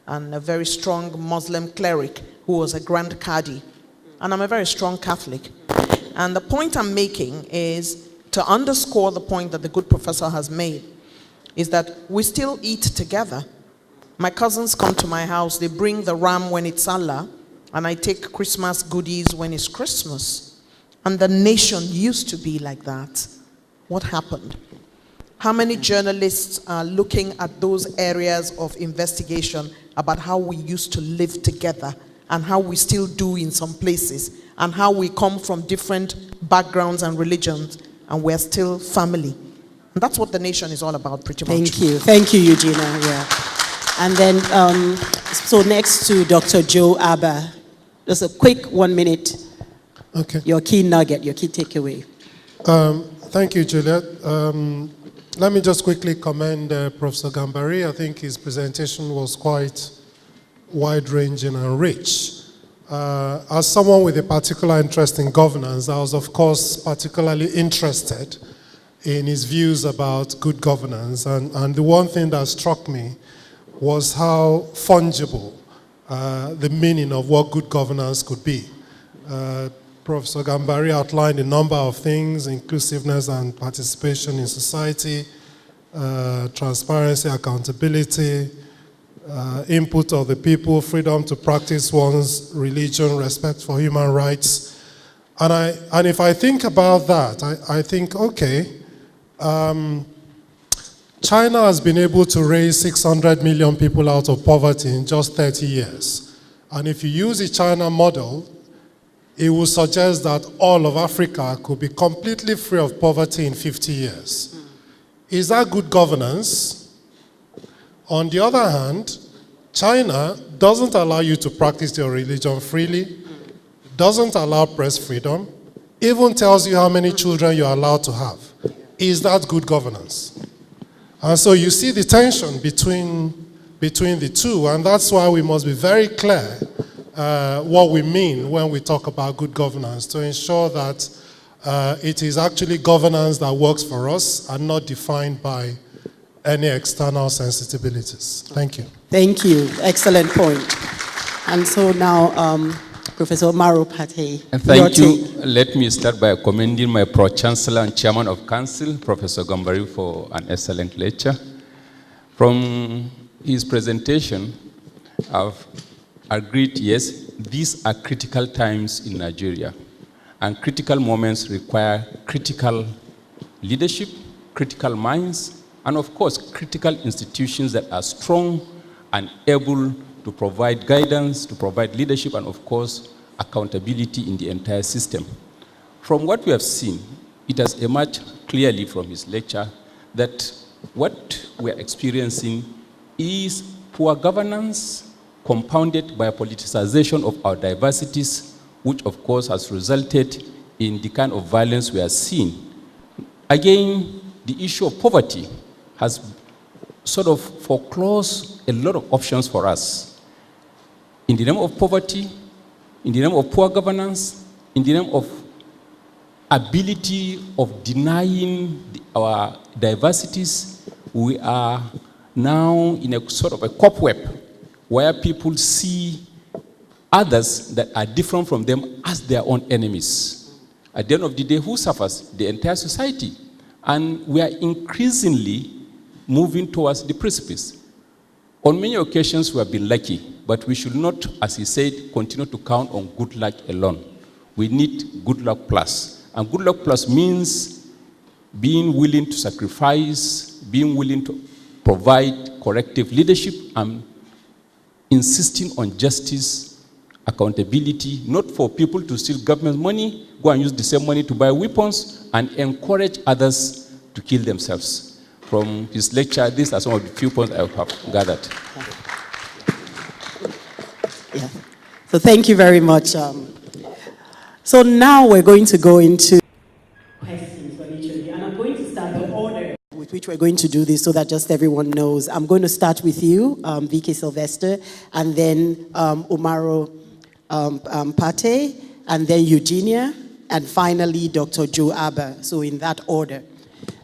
and a very strong Muslim cleric who was a Grand Qadi. And I'm a very strong Catholic. And the point I'm making is to underscore the point that the good professor has made, is that we still eat together. My cousins come to my house, they bring the ram when it's Allah, and I take Christmas goodies when it's Christmas. And the nation used to be like that. What happened? How many journalists are looking at those areas of investigation about how we used to live together and how we still do in some places and how we come from different backgrounds and religions and we're still family? And that's what the nation is all about, pretty much. Thank you, Eugenia. Yeah. And then, so next to Dr. Joe Abba, just a quick 1 minute. Okay. Your key nugget, your key takeaway. Thank you, Juliet. Let me just quickly commend Professor Gambari. I think his presentation was quite wide-ranging and rich. As someone with a particular interest in governance, I was, of course, particularly interested in his views about good governance. And the one thing that struck me was how fungible the meaning of what good governance could be. Professor Gambari outlined a number of things: inclusiveness and participation in society, transparency, accountability, input of the people, freedom to practice one's religion, respect for human rights. And if I think about that, I think, okay, China has been able to raise 600 million people out of poverty in just 30 years. And if you use the China model, it will suggest that all of Africa could be completely free of poverty in 50 years. Is that good governance? On the other hand, China doesn't allow you to practice your religion freely, doesn't allow press freedom, even tells you how many children you're allowed to have. Is that good governance? And so you see the tension between the two, and that's why we must be very clear what we mean when we talk about good governance, to ensure that it is actually governance that works for us and not defined by any external sensibilities. Thank you. Thank you. Excellent point. And so now, Professor Maro Pate. Thank you. Let me start by commending my Pro-Chancellor and Chairman of Council, Professor Gambari, for an excellent lecture. From his presentation, I've agreed, yes, these are critical times in Nigeria. And critical moments require critical leadership, critical minds, and of course, critical institutions that are strong and able to provide guidance, to provide leadership, and of course, accountability in the entire system. From what we have seen, it has emerged clearly from his lecture that what we are experiencing is poor governance compounded by a politicization of our diversities, which of course has resulted in the kind of violence we are seeing. Again, the issue of poverty has sort of foreclosed a lot of options for us. In the name of poverty, in the name of poor governance, in the name of ability of denying our diversities, we are now in a sort of a cobweb where people see others that are different from them as their own enemies. At the end of the day, who suffers? The entire society. And we are increasingly moving towards the precipice. On many occasions, we have been lucky, but we should not, as he said, continue to count on good luck alone. We need good luck plus. And good luck plus means being willing to sacrifice, being willing to provide corrective leadership, and insisting on justice, accountability, not for people to steal government money, go and use the same money to buy weapons, and encourage others to kill themselves. From his lecture, these are some of the few points I have gathered. Yeah. So thank you very much. So now we're going to go into questions from each of you, and I'm going to start the order with which we're going to do this so that just everyone knows. I'm going to start with you, Vicky Sylvester, and then Umaro Pate, and then Eugenia, and finally Dr. Joe Abba, so in that order.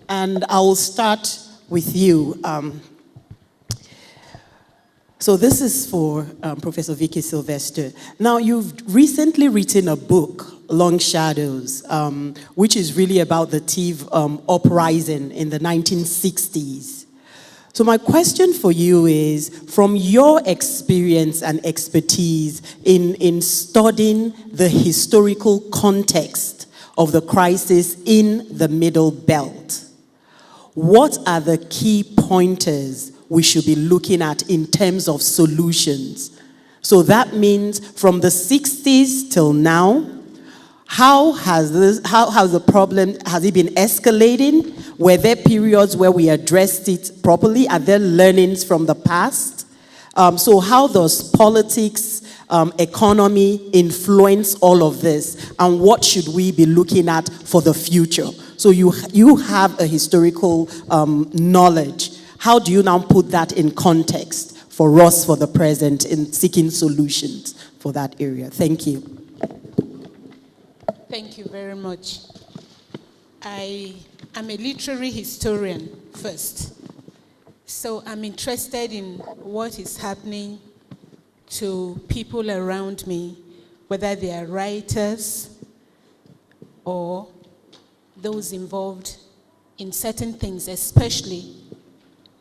And I will start with you. So this is for Professor Vicky Sylvester. Now, you've recently written a book, Long Shadows, which is really about the Tiv uprising in the 1960s. So my question for you is, from your experience and expertise in studying the historical context of the crisis in the Middle Belt, what are the key pointers we should be looking at in terms of solutions? So that means from the 60s till now, how has the problem, has it been escalating? Were there periods where we addressed it properly? Are there learnings from the past? So how does politics, economy influence all of this? And what should we be looking at for the future? So you have a historical knowledge. How do you now put that in context for us for the present in seeking solutions for that area? Thank you. Thank you very much. I am a literary historian first. So I'm interested in what is happening to people around me, whether they are writers or those involved in certain things, especially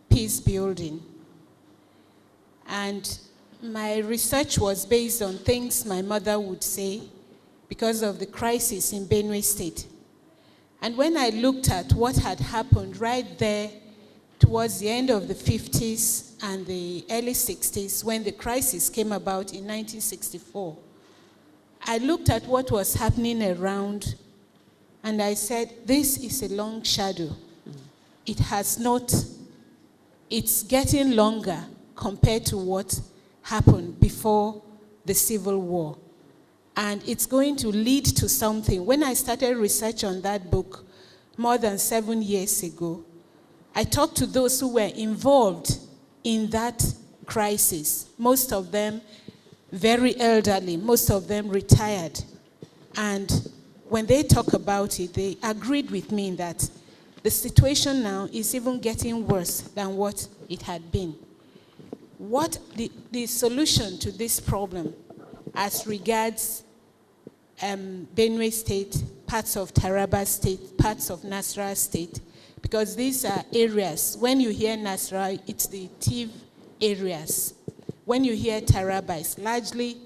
peace building. And my research was based on things my mother would say because of the crisis in Benue State. And when I looked at what had happened right there towards the end of the 50s and the early 60s, when the crisis came about in 1964, I looked at what was happening around and I said, this is a long shadow. It has not, it's getting longer compared to what happened before the Civil War. And it's going to lead to something. When I started research on that book more than 7 years ago, I talked to those who were involved in that crisis, most of them very elderly, most of them retired. And when they talk about it, they agreed with me that the situation now is even getting worse than what it had been. What the solution to this problem as regards Benue State, parts of Taraba State, parts of Nasarawa State, because these are areas, when you hear Nasarawa, it's the Tiv areas. When you hear Taraba, it's largely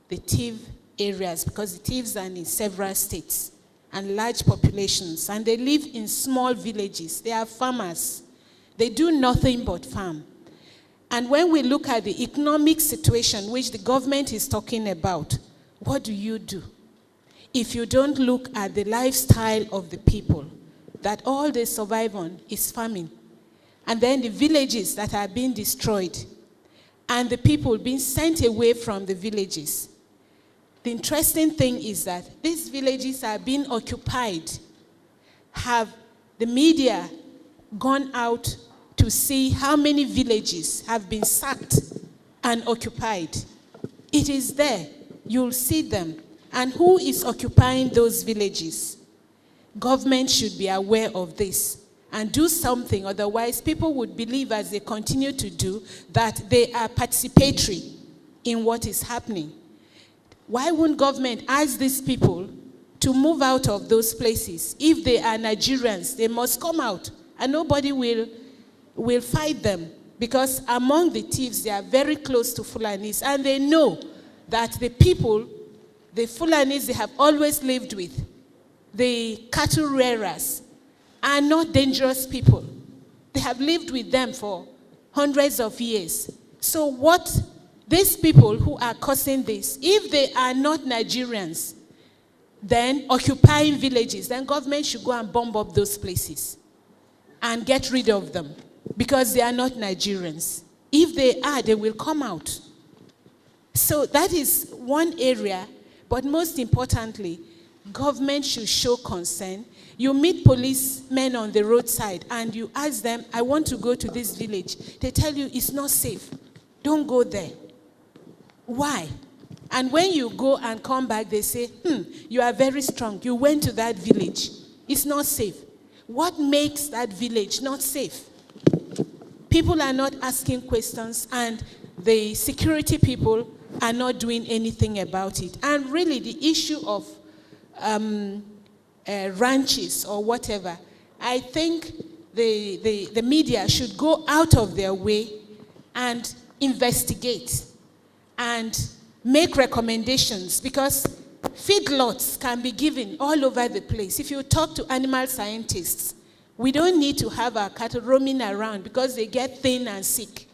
the Tiv areas, because the Tivs are in several states and large populations, and they live in small villages. They are farmers. They do nothing but farm. And when we look at the economic situation which the government is talking about, what do you do? If you don't look at the lifestyle of the people, that all they survive on is farming, and then the villages that are being destroyed, and the people being sent away from the villages. The interesting thing is that these villages are being occupied. Have the media gone out to see how many villages have been sacked and occupied? It is there. You'll see them. And who is occupying those villages? Government should be aware of this and do something, otherwise people would believe, as they continue to do, that they are participatory in what is happening. Why won't government ask these people to move out of those places? If they are Nigerians, they must come out, and nobody will fight them, because among the thieves, they are very close to Fulanis, and they know that the people, the Fulanis they have always lived with, the cattle rearers, are not dangerous people. They have lived with them for hundreds of years. So what these people who are causing this, if they are not Nigerians, then occupying villages, then government should go and bomb up those places and get rid of them, because they are not Nigerians. If they are, they will come out. So that is one area, but most importantly, government should show concern. You meet policemen on the roadside and you ask them, I want to go to this village. They tell you it's not safe. Don't go there. Why? And when you go and come back, they say, you are very strong. You went to that village. It's not safe. What makes that village not safe? People are not asking questions, and the security people are not doing anything about it. And really, the issue of ranches or whatever, I think the media should go out of their way and investigate and make recommendations, because feedlots can be given all over the place. If you talk to animal scientists, we don't need to have our cattle roaming around because they get thin and sick.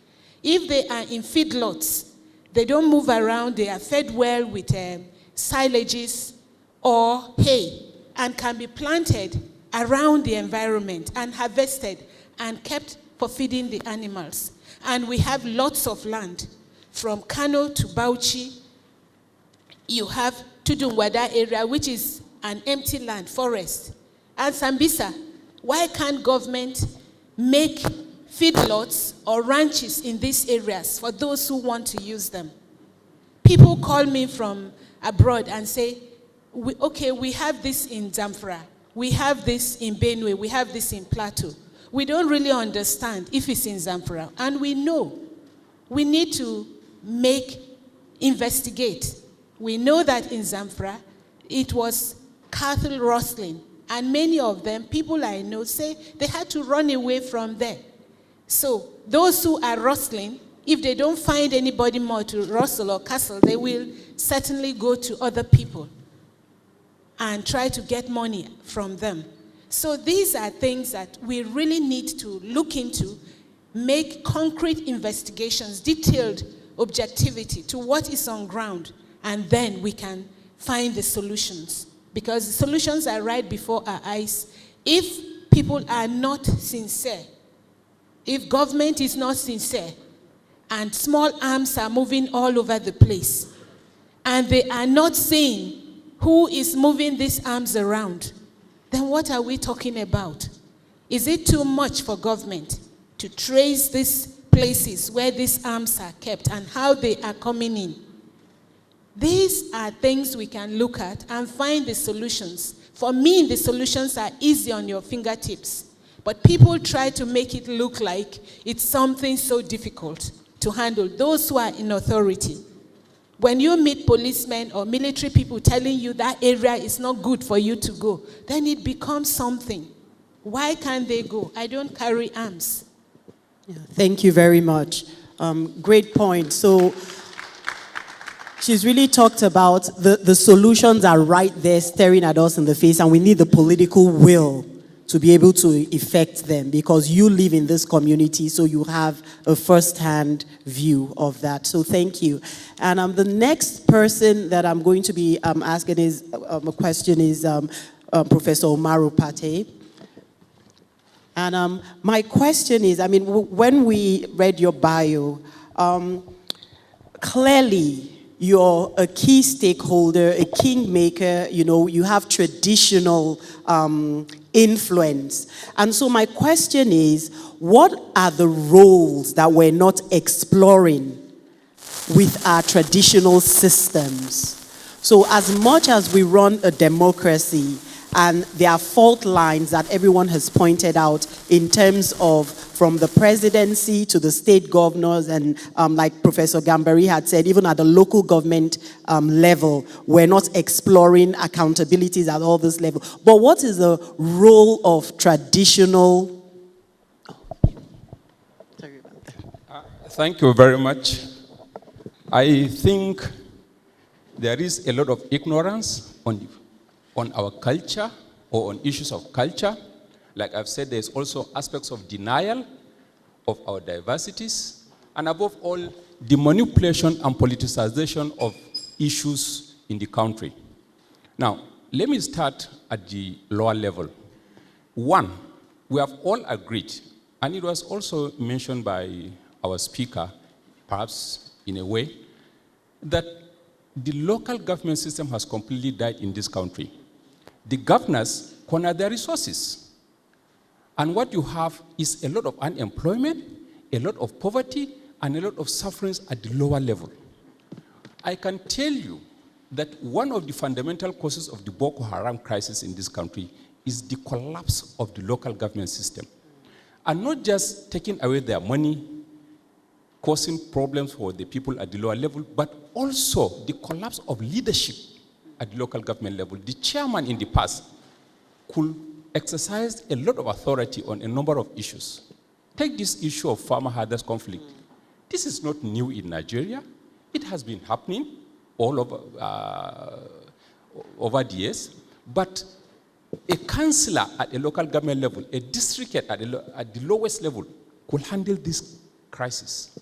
If they are in feedlots, they don't move around, they are fed well with silages or hay, and can be planted around the environment and harvested and kept for feeding the animals. And we have lots of land. From Kano to Bauchi, you have Tudunwada area, which is an empty land, forest. And Sambisa, why can't government make feedlots or ranches in these areas for those who want to use them? People call me from abroad and say, we have this in Zamfara, we have this in Benue, we have this in Plateau. We don't really understand if it's in Zamfara, and we know. We need to investigate. We know that in Zamfara, it was cattle rustling, and many of them, people I know, say they had to run away from there. So those who are rustling, if they don't find anybody more to rustle or castle, they will certainly go to other people and try to get money from them. So these are things that we really need to look into, make concrete investigations, detailed objectivity to what is on ground, and then we can find the solutions. Because the solutions are right before our eyes. If people are not sincere, if government is not sincere, and small arms are moving all over the place, and they are not saying who is moving these arms around, then what are we talking about? Is it too much for government to trace these places where these arms are kept and how they are coming in? These are things we can look at and find the solutions. For me, the solutions are easy on your fingertips. But people try to make it look like it's something so difficult to handle, those who are in authority. When you meet policemen or military people telling you that area is not good for you to go, then it becomes something. Why can't they go? I don't carry arms. Yeah, thank you very much. Great point. So she's really talked about the solutions are right there staring at us in the face, and we need the political will to be able to effect them, because you live in this community, so you have a first-hand view of that. So thank you. And the next person that I'm going to be asking is a question is Professor Omaru Pate. And my question is, I mean, when we read your bio, clearly you're a key stakeholder, a kingmaker, you know, you have traditional influence. And so my question is, what are the roles that we're not exploring with our traditional systems? So as much as we run a democracy, and there are fault lines that everyone has pointed out in terms of from the presidency to the state governors, and like Professor Gambari had said, even at the local government level, we're not exploring accountabilities at all this level. But what is the role of traditional? Sorry about that. Thank you very much. I think there is a lot of ignorance on our culture or on issues of culture. Like I've said, there's also aspects of denial of our diversities, and above all, the manipulation and politicization of issues in the country. Now, let me start at the lower level. One, we have all agreed, and it was also mentioned by our speaker, perhaps in a way, that the local government system has completely died in this country. The governors corner their resources. And what you have is a lot of unemployment, a lot of poverty, and a lot of sufferings at the lower level. I can tell you that one of the fundamental causes of the Boko Haram crisis in this country is the collapse of the local government system. And not just taking away their money, causing problems for the people at the lower level, but also the collapse of leadership at the local government level. The chairman in the past could exercise a lot of authority on a number of issues. Take this issue of farmer-herders conflict. This is not new in Nigeria. It has been happening all over the years. But a councillor at a local government level, a district head at the lowest level, could handle this crisis.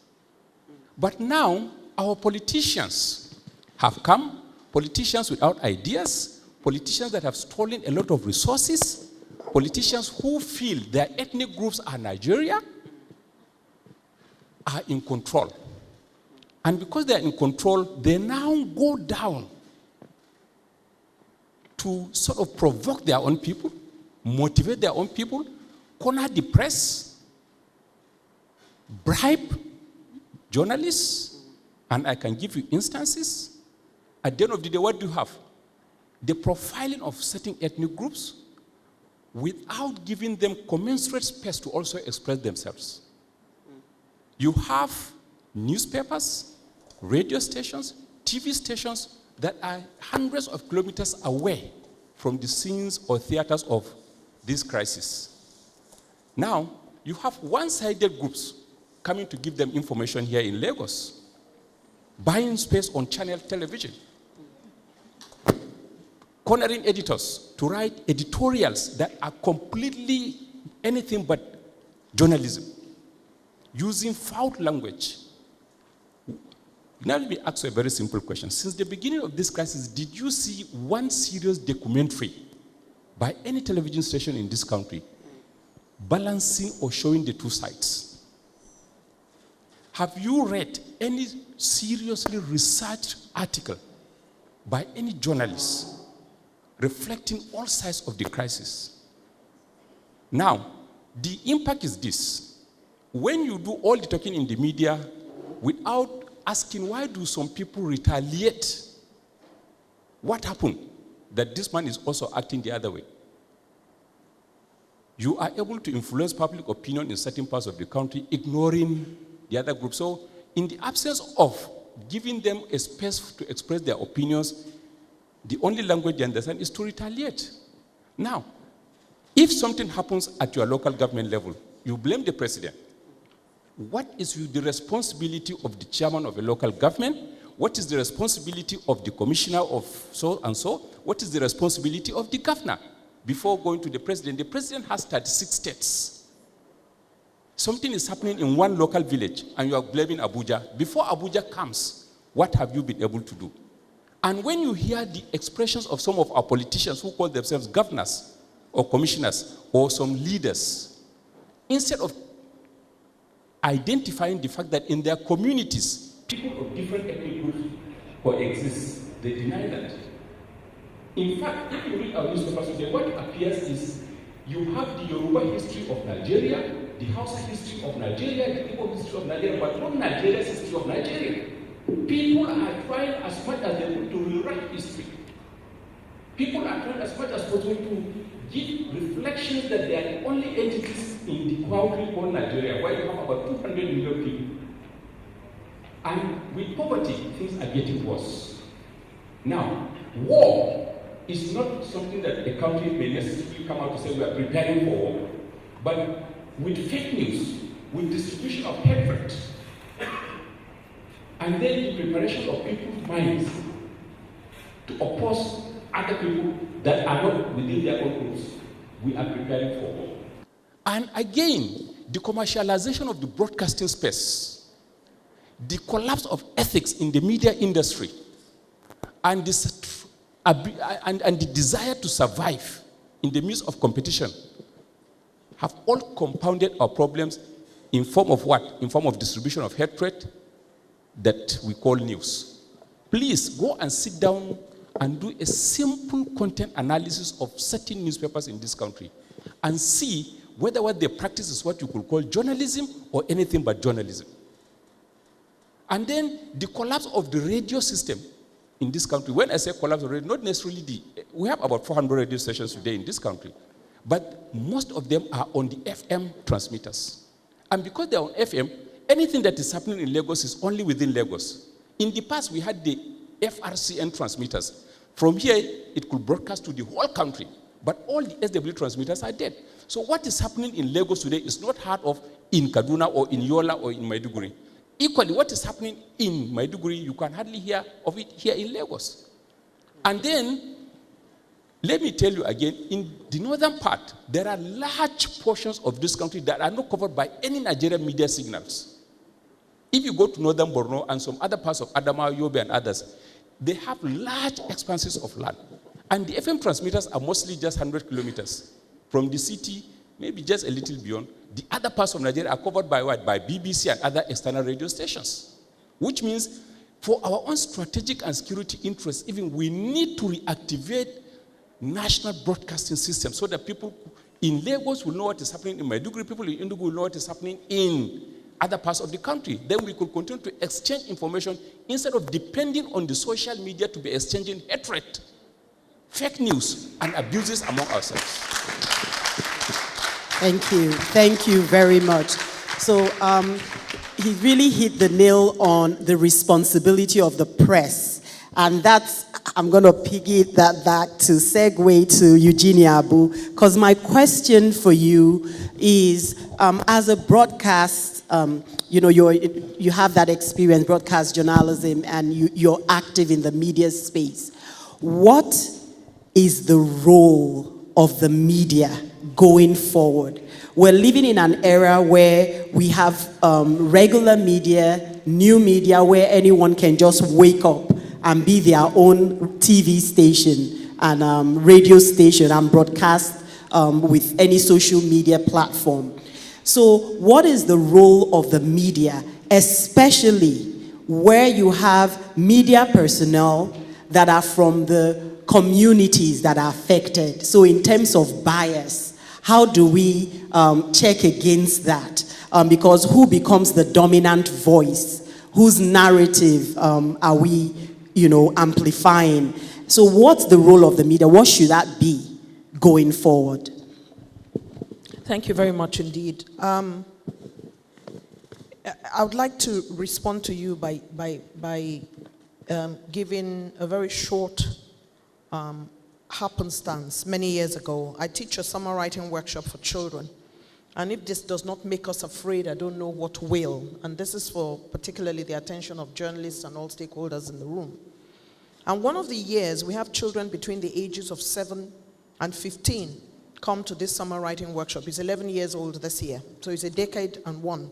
But now, our politicians have come, politicians without ideas, politicians that have stolen a lot of resources, politicians who feel their ethnic groups are Nigeria, are in control. And because they're in control, they now go down to sort of provoke their own people, motivate their own people, corner the press, bribe journalists, and I can give you instances. At the end of the day, what do you have? The profiling of certain ethnic groups without giving them commensurate space to also express themselves. You have newspapers, radio stations, TV stations that are hundreds of kilometers away from the scenes or theaters of this crisis. Now, you have one-sided groups coming to give them information here in Lagos, buying space on channel television, cornering editors to write editorials that are completely anything but journalism, using foul language. Now let me ask you a very simple question. Since the beginning of this crisis, did you see one serious documentary by any television station in this country balancing or showing the two sides? Have you read any seriously researched article by any journalist reflecting all sides of the crisis? Now, the impact is this. When you do all the talking in the media without asking why do some people retaliate, what happened? That this man is also acting the other way. You are able to influence public opinion in certain parts of the country, ignoring the other group. So in the absence of giving them a space to express their opinions, the only language they understand is to retaliate. Now, if something happens at your local government level, you blame the president. What is the responsibility of the chairman of a local government? What is the responsibility of the commissioner of so and so? What is the responsibility of the governor? Before going to the president has 36 states. Something is happening in one local village and you are blaming Abuja. Before Abuja comes, what have you been able to do? And when you hear the expressions of some of our politicians who call themselves governors or commissioners or some leaders, instead of identifying the fact that in their communities, people of different ethnic groups coexist, they deny that. In fact, if you read our newspapers today, what appears is you have the Yoruba history of Nigeria, the Hausa history of Nigeria, the Igbo history of Nigeria, but not Nigeria's history of Nigeria. People are trying as much as they want to rewrite history. People are trying as much as possible to give reflections that they are the only entities in the country called Nigeria, where you have about 200 million people. And with poverty, things are getting worse. Now, war is not something that a country may necessarily come out to say we are preparing for war. But with fake news, with distribution of hatred, and then the preparation of people's minds to oppose other people that are not within their own groups, we are preparing for war. And again, the commercialization of the broadcasting space, the collapse of ethics in the media industry, and the desire to survive in the midst of competition have all compounded our problems in form of what? In form of distribution of hatred that we call news. Please go and sit down and do a simple content analysis of certain newspapers in this country and see whether what they practice is what you could call journalism or anything but journalism. And then the collapse of the radio system in this country. When I say collapse of radio, not necessarily we have about 400 radio stations today in this country, but most of them are on the FM transmitters. And because they're on FM, anything that is happening in Lagos is only within Lagos. In the past, we had the FRCN transmitters. From here, it could broadcast to the whole country, but all the SW transmitters are dead. So what is happening in Lagos today is not heard of in Kaduna or in Yola or in Maiduguri. Equally, what is happening in Maiduguri, you can hardly hear of it here in Lagos. And then, let me tell you again, in the northern part, there are large portions of this country that are not covered by any Nigerian media signals. If you go to northern Borno and some other parts of Adamawa, Yobe, and others, they have large expanses of land. And the FM transmitters are mostly just 100 kilometers from the city, maybe just a little beyond. The other parts of Nigeria are covered by what? By BBC and other external radio stations. Which means, for our own strategic and security interests, even we need to reactivate national broadcasting system so that people in Lagos will know what is happening in Maiduguri, people in Enugu will know what is happening in other parts of the country. Then we could continue to exchange information instead of depending on the social media to be exchanging hatred, fake news, and abuses among ourselves. Thank you. Thank you very much. So he really hit the nail on the responsibility of the press. And that's, I'm going to piggy that back to segue to Eugenia Abu, because my question for you is, as a broadcast, you have that experience, broadcast journalism, and you're active in the media space. What is the role of the media going forward? We're living in an era where we have regular media, new media, where anyone can just wake up and be their own TV station and radio station and broadcast with any social media platform. So what is the role of the media, especially where you have media personnel that are from the communities that are affected? So in terms of bias, how do we check against that? Because who becomes the dominant voice? Whose narrative are we, amplifying? So what's the role of the media? What should that be going forward? Thank you very much indeed. I would like to respond to you by giving a very short happenstance. Many years ago, I teach a summer writing workshop for children. And if this does not make us afraid, I don't know what will. And this is for particularly the attention of journalists and all stakeholders in the room. And one of the years, we have children between the ages of 7 and 15 come to this summer writing workshop. He's 11 years old this year, so he's a decade and one.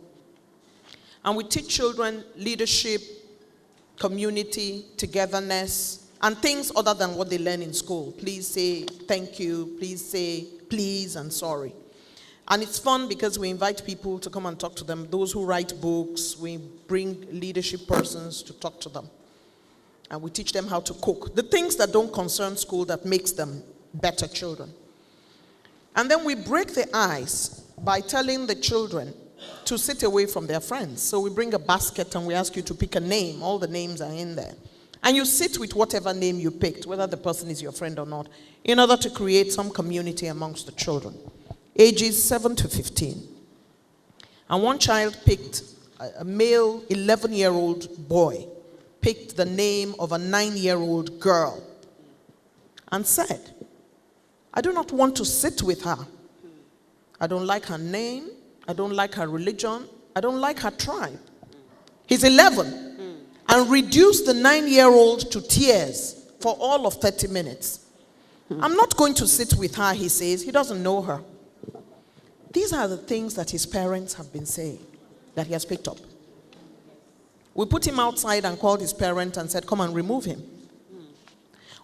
And we teach children leadership, community, togetherness, and things other than what they learn in school. Please say thank you, please say please and sorry. And it's fun because we invite people to come and talk to them. Those who write books, we bring leadership persons to talk to them. And we teach them how to cook. The things that don't concern school that makes them better children. And then we break the ice by telling the children to sit away from their friends. So we bring a basket and we ask you to pick a name. All the names are in there. And you sit with whatever name you picked, whether the person is your friend or not, in order to create some community amongst the children. Ages 7 to 15. And one child picked, a male 11-year-old boy, picked the name of a 9-year-old girl and said, I do not want to sit with her. I don't like her name. I don't like her religion. I don't like her tribe. He's 11 and reduced the 9-year-old to tears for all of 30 minutes. I'm not going to sit with her, he says. He doesn't know her. These are the things that his parents have been saying that he has picked up. We put him outside and called his parent and said, come and remove him.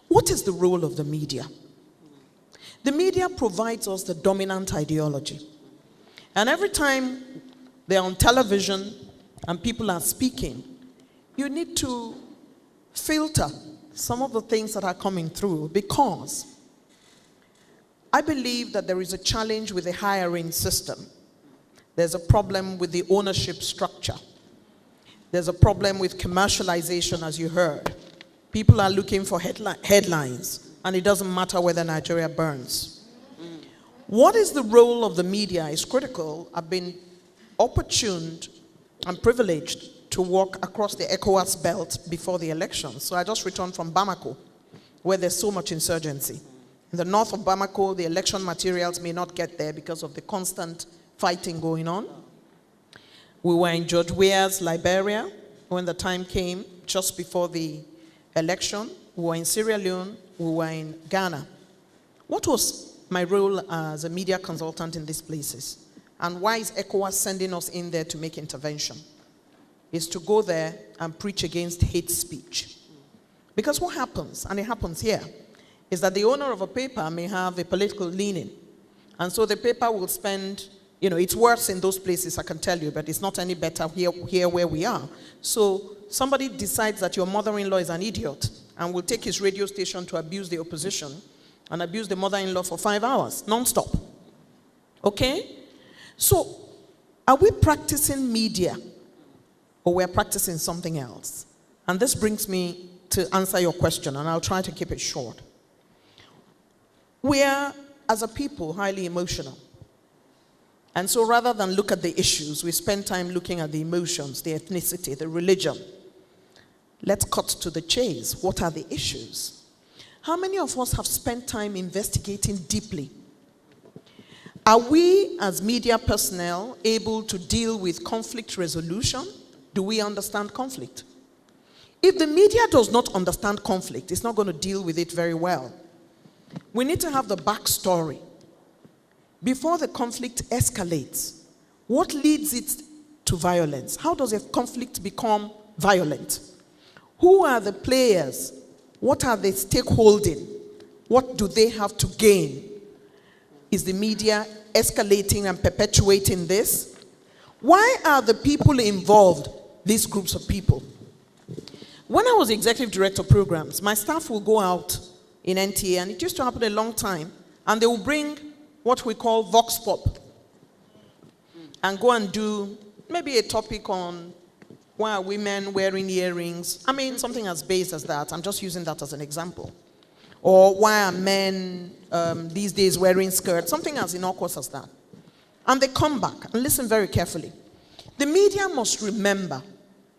What is the role of the media? The media provides us the dominant ideology. And every time they're on television and people are speaking, you need to filter some of the things that are coming through, because I believe that there is a challenge with the hiring system. There's a problem with the ownership structure. There's a problem with commercialization, as you heard. People are looking for headlines, and it doesn't matter whether Nigeria burns. What is the role of the media is critical. I've been opportuned and privileged to walk across the ECOWAS belt before the election. So I just returned from Bamako, where there's so much insurgency. In the north of Bamako, the election materials may not get there because of the constant fighting going on. We were in George Weah's Liberia when the time came, just before the election. We were in Sierra Leone. We were in Ghana. What was my role as a media consultant in these places? And why is ECOWAS sending us in there to make intervention? Is to go there and preach against hate speech. Because what happens, and it happens here, is that the owner of a paper may have a political leaning. And so the paper will spend, it's worse in those places, I can tell you, but it's not any better here where we are. So somebody decides that your mother-in-law is an idiot and will take his radio station to abuse the opposition and abuse the mother-in-law for 5 hours, non-stop. Okay? So, are we practicing media or we're practicing something else? And this brings me to answer your question, and I'll try to keep it short. We are, as a people, highly emotional. And so rather than look at the issues, we spend time looking at the emotions, the ethnicity, the religion. Let's cut to the chase. What are the issues? How many of us have spent time investigating deeply? Are we, as media personnel, able to deal with conflict resolution? Do we understand conflict? If the media does not understand conflict, it's not going to deal with it very well. we need to have the backstory. Before the conflict escalates, what leads it to violence? How does a conflict become violent? Who are the players? What are they stakeholding? What do they have to gain? Is the media escalating and perpetuating this? Why are the people involved these groups of people? When I was executive director of programs, my staff will go out in NTA, and it used to happen a long time, and they will bring what we call Vox Pop and go and do maybe a topic on why are women wearing earrings? I mean, something as base as that. I'm just using that as an example. Or why are men these days wearing skirts? Something as innocuous as that. And they come back, and listen very carefully. The media must remember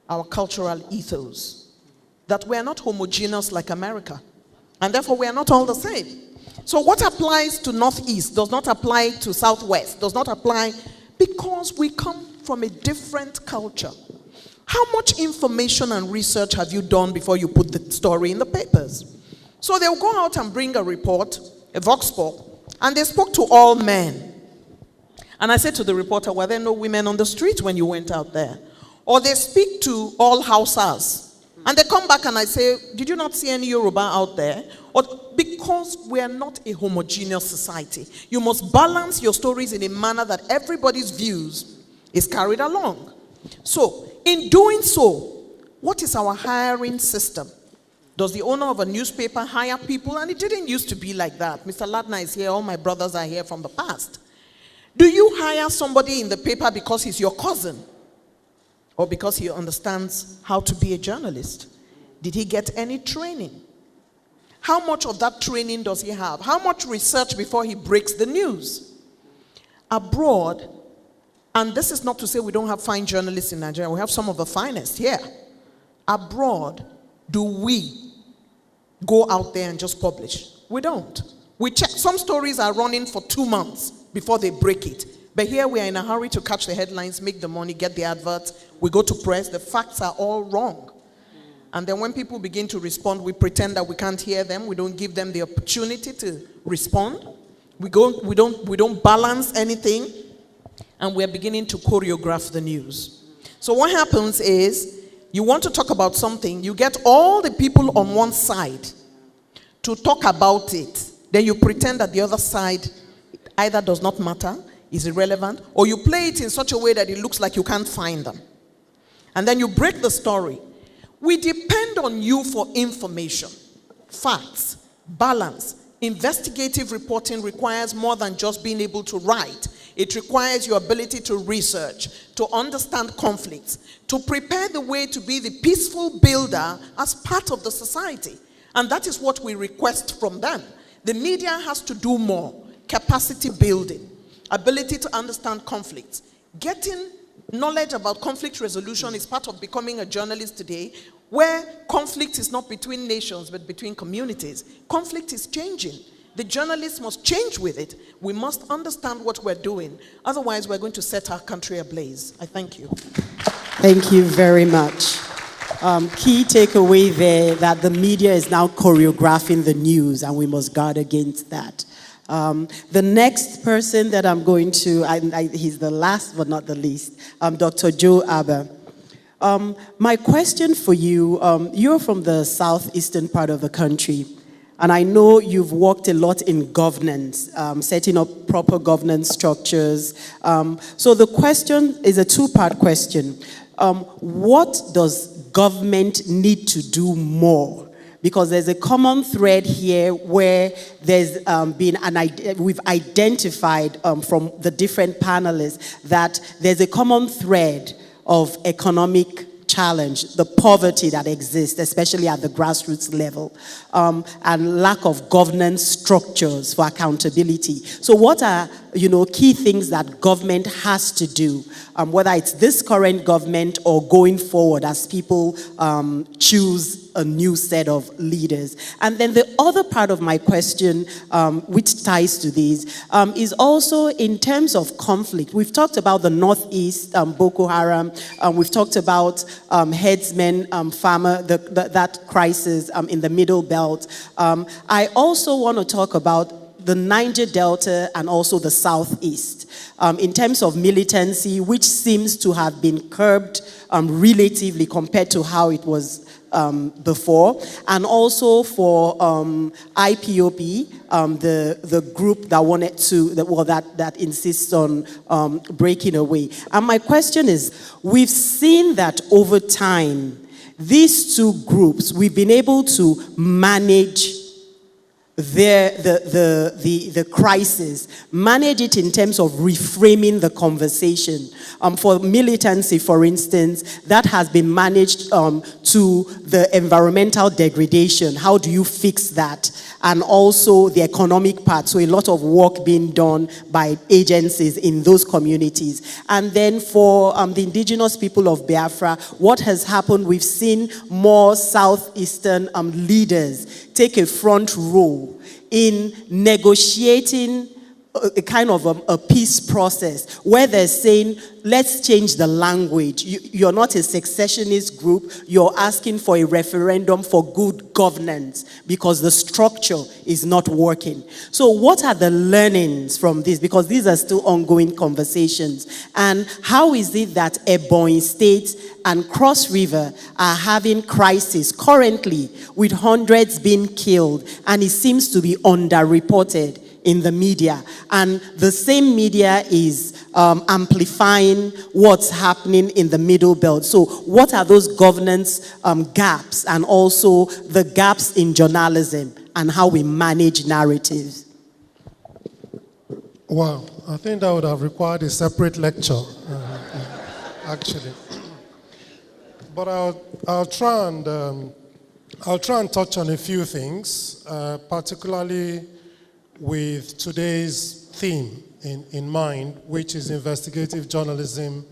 our cultural ethos, that we are not homogeneous like America, and therefore we are not all the same. So what applies to Northeast does not apply to Southwest, does not apply, because we come from a different culture. How much information and research have you done before you put the story in the papers? So they'll go out and bring a report, a Vox Pop, and they spoke to all men. And I said to the reporter, were there no women on the street when you went out there? Or they speak to all Hausas, and they come back and I say, did you not see any Yoruba out there? Or because we are not a homogeneous society, you must balance your stories in a manner that everybody's views is carried along. So, in doing so, what is our hiring system? Does the owner of a newspaper hire people? And it didn't used to be like that. Mr. Ladner is here, all my brothers are here from the past. Do you hire somebody in the paper because he's your cousin? Or because he understands how to be a journalist? Did he get any training? How much of that training does he have? How much research before he breaks the news? Abroad, and this is not to say we don't have fine journalists in Nigeria, we have some of the finest here. Abroad, do we go out there and just publish? We don't. We check. Some stories are running for 2 months before they break it. But here we are in a hurry to catch the headlines, make the money, get the adverts. We go to press. The facts are all wrong. And then when people begin to respond, we pretend that we can't hear them. We don't give them the opportunity to respond. We don't balance anything. And we're beginning to choreograph the news. So what happens is, you want to talk about something, you get all the people on one side to talk about it. Then you pretend that the other side either does not matter, is irrelevant, or you play it in such a way that it looks like you can't find them. And then you break the story. We depend on you for information, facts, balance. Investigative reporting requires more than just being able to write. It requires your ability to research, to understand conflicts, to prepare the way to be the peaceful builder as part of the society. And that is what we request from them. The media has to do more. Capacity building, ability to understand conflicts. Getting knowledge about conflict resolution is part of becoming a journalist today, where conflict is not between nations but between communities. Conflict is changing. The journalists must change with it. We must understand what we're doing. Otherwise, we're going to set our country ablaze. I thank you. Thank you very much. Key takeaway there, that the media is now choreographing the news, and we must guard against that. The next person that I'm going to, he's the last but not the least, Dr. Joe Aber. My question for you, you're from the southeastern part of the country, and I know you've worked a lot in governance, setting up proper governance structures. So the question is a two-part question. What does government need to do more? Because there's a common thread here where there's we've identified from the different panelists that there's a common thread of economic challenge, the poverty that exists, especially at the grassroots level, and lack of governance structures for accountability. So what are key things that government has to do, whether it's this current government or going forward as people choose a new set of leaders. And then the other part of my question, which ties to these, is also in terms of conflict. We've talked about the Northeast, Boko Haram. We've talked about headsmen, farmer, that crisis in the Middle Belt. I also want to talk about the Niger Delta and also the Southeast in terms of militancy, which seems to have been curbed relatively compared to how it was before, and also for IPOB, the group that wanted to, that insists on breaking away. And my question is, we've seen that over time, these two groups, we've been able to manage the crisis, manage it in terms of reframing the conversation. For militancy, for instance, that has been managed to the environmental degradation. How do you fix that? And also the economic part. So a lot of work being done by agencies in those communities. And then for the indigenous people of Biafra, what has happened, we've seen more Southeastern leaders take a front role in negotiating a kind of a peace process where they're saying, let's change the language. You're not a secessionist group. You're asking for a referendum for good governance because the structure is not working. So what are the learnings from this? Because these are still ongoing conversations. And how is it that Ebonyi State and Cross River are having crisis currently with hundreds being killed, and it seems to be underreported in the media, and the same media is amplifying what's happening in the Middle Belt? So what are those governance gaps, and also the gaps in journalism and how we manage narratives? Well, I think that would have required a separate lecture, actually. But I'll try and touch on a few things, particularly with today's theme in mind, which is investigative journalism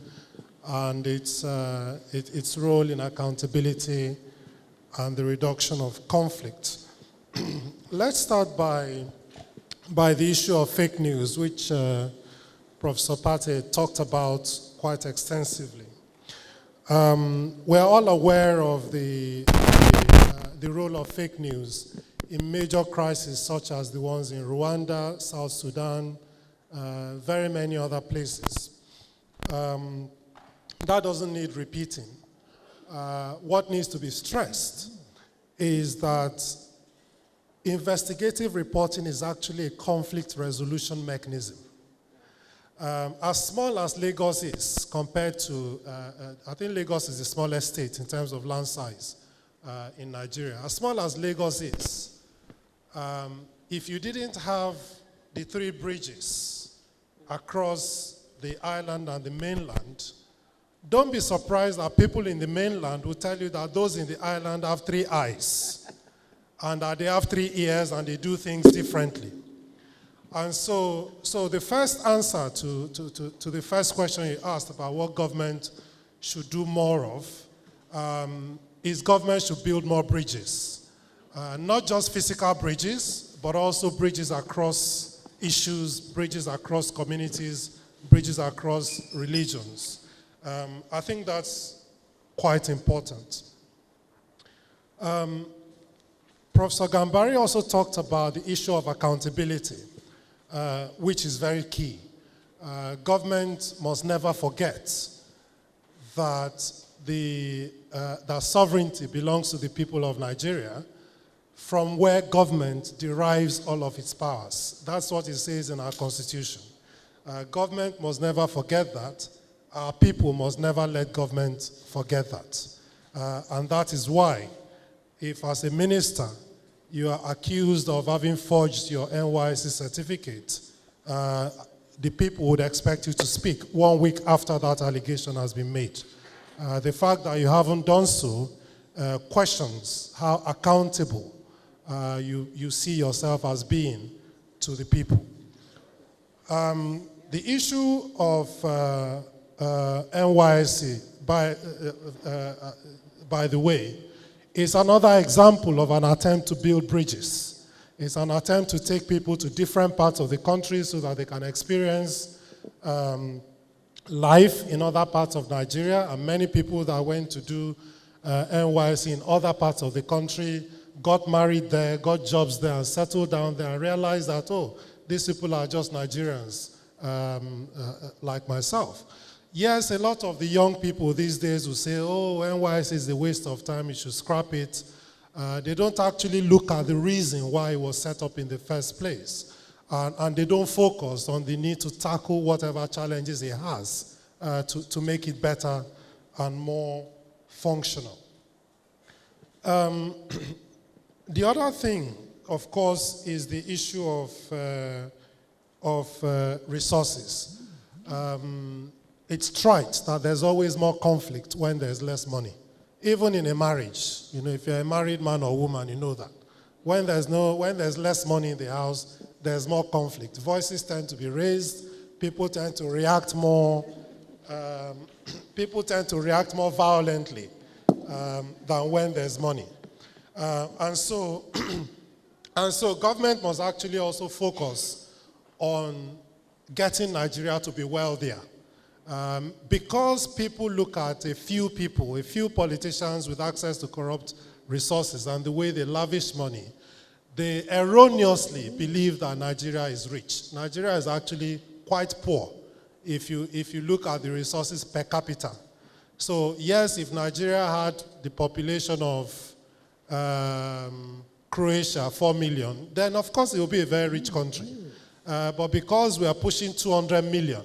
and its role in accountability and the reduction of conflict. Let's start by the issue of fake news, which Professor Pate talked about quite extensively. We're all aware of the role of fake news in major crises such as the ones in Rwanda, South Sudan, very many other places. That doesn't need repeating. What needs to be stressed is that investigative reporting is actually a conflict resolution mechanism. As small as Lagos is compared to, I think Lagos is the smallest state in terms of land size in Nigeria. As small as Lagos is, if you didn't have the 3 bridges across the island and the mainland, don't be surprised that people in the mainland will tell you that those in the island have 3 eyes, and that they have 3 ears and they do things differently. And so the first answer to the first question you asked about what government should do more of is government should build more bridges. Not just physical bridges, but also bridges across issues, bridges across communities, bridges across religions. I think that's quite important. Professor Gambari also talked about the issue of accountability, which is very key. Government must never forget that that sovereignty belongs to the people of Nigeria, from where government derives all of its powers. That's what it says in our constitution. Government must never forget that. Our people must never let government forget that. And that is why, if as a minister, you are accused of having forged your NYSC certificate, the people would expect you to speak 1 week after that allegation has been made. The fact that you haven't done so questions how accountable you see yourself as being to the people. The issue of NYSC, by the way, is another example of an attempt to build bridges. It's an attempt to take people to different parts of the country so that they can experience life in other parts of Nigeria. And many people that went to do NYSC in other parts of the country got married there, got jobs there, and settled down there and realized that, oh, these people are just Nigerians like myself. Yes, a lot of the young people these days will say, oh, NYSC is a waste of time, you should scrap it. They don't actually look at the reason why it was set up in the first place. And they don't focus on the need to tackle whatever challenges it has to make it better and more functional. The other thing, of course, is the issue of resources. It's trite that there's always more conflict when there's less money. Even in a marriage, you know, if you're a married man or woman, you know that. When there's less money in the house, there's more conflict. Voices tend to be raised. People tend to react more. People tend to react more violently than when there's money. And so government must actually also focus on getting Nigeria to be wealthier. Because people look at a few people, a few politicians with access to corrupt resources and the way they lavish money, they erroneously believe that Nigeria is rich. Nigeria is actually quite poor if you look at the resources per capita. So yes, if Nigeria had the population of Croatia, 4 million, then of course it will be a very rich country. But because we are pushing 200 million,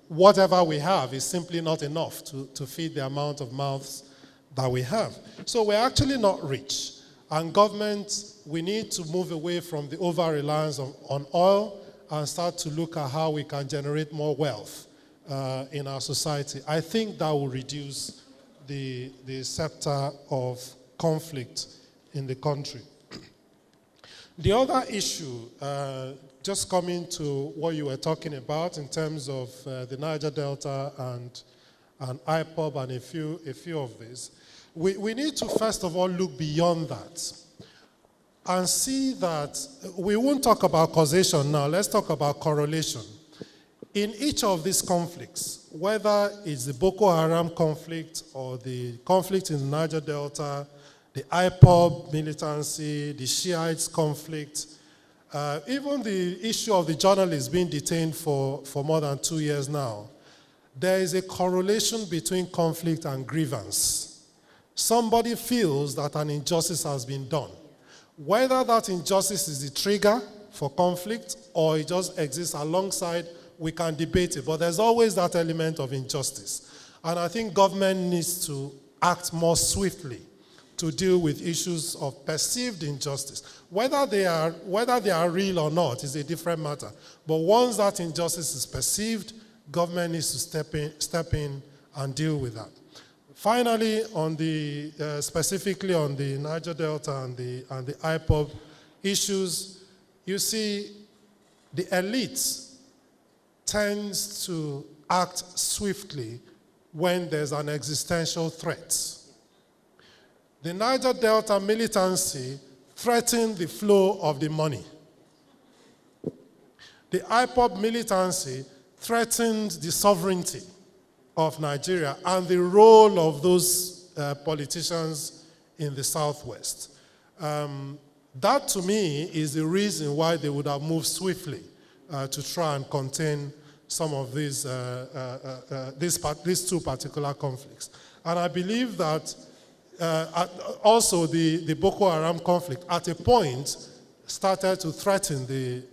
whatever we have is simply not enough to feed the amount of mouths that we have. So we're actually not rich. And government, we need to move away from the over-reliance on oil and start to look at how we can generate more wealth in our society. I think that will reduce the sector of conflict in the country. The other issue, just coming to what you were talking about in terms of the Niger Delta and IPOB and a few of these, we need to first of all look beyond that and see that we won't talk about causation now, let's talk about correlation. In each of these conflicts, whether it's the Boko Haram conflict or the conflict in the Niger Delta, the IPOB militancy, the Shiites conflict, even the issue of the journalists being detained for more than 2 years now, there is a correlation between conflict and grievance. Somebody feels that an injustice has been done. Whether that injustice is the trigger for conflict or it just exists alongside, we can debate it, but there's always that element of injustice. And I think government needs to act more swiftly to deal with issues of perceived injustice. Whether they are real or not is a different matter. But once that injustice is perceived, government needs to step in and deal with that. Finally, on the specifically on the Niger Delta and the IPOB issues, you see the elites tends to act swiftly when there's an existential threat. The Niger Delta militancy threatened the flow of the money. The IPOB militancy threatened the sovereignty of Nigeria and the role of those politicians in the Southwest. That, to me, is the reason why they would have moved swiftly to try and contain some of these two particular conflicts. And I believe that also the Boko Haram conflict, at a point, started to threaten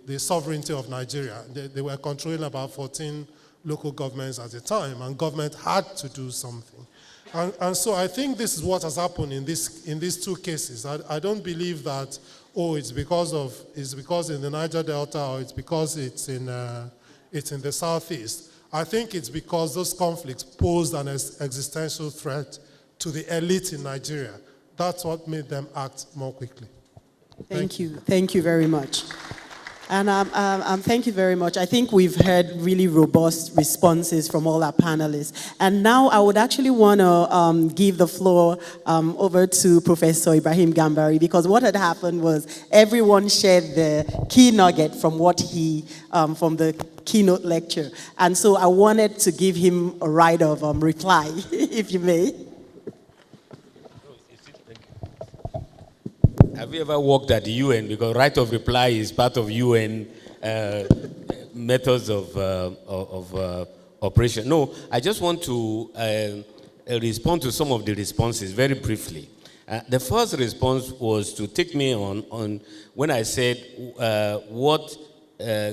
the sovereignty of Nigeria. They were controlling about 14 local governments at the time, and government had to do something. And so I think this is what has happened in these two cases. I don't believe that, oh, it's because in the Niger Delta or it's because it's in the Southeast. I think it's because those conflicts posed an existential threat to the elite in Nigeria. That's what made them act more quickly. Thank you. Thank you very much. And thank you very much. I think we've heard really robust responses from all our panelists. And now I would actually want to give the floor over to Professor Ibrahim Gambari, because what had happened was everyone shared the key nugget from what he, from the keynote lecture. And so I wanted to give him a right of reply, if you may. Have you ever worked at the UN? Because right of reply is part of UN methods of operation. No, I just want to respond to some of the responses very briefly. The first response was to take me on when I said what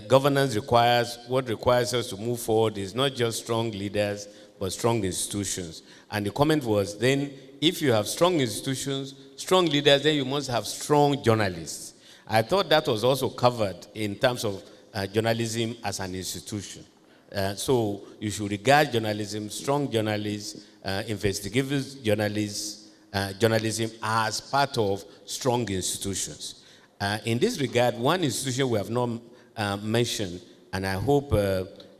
governance requires, what requires us to move forward is not just strong leaders, but strong institutions. And the comment was, then if you have strong institutions, strong leaders, then you must have strong journalists. I thought that was also covered in terms of journalism as an institution. So you should regard journalism, strong journalists, investigative journalists, journalism as part of strong institutions. In this regard, one institution we have not mentioned, and I hope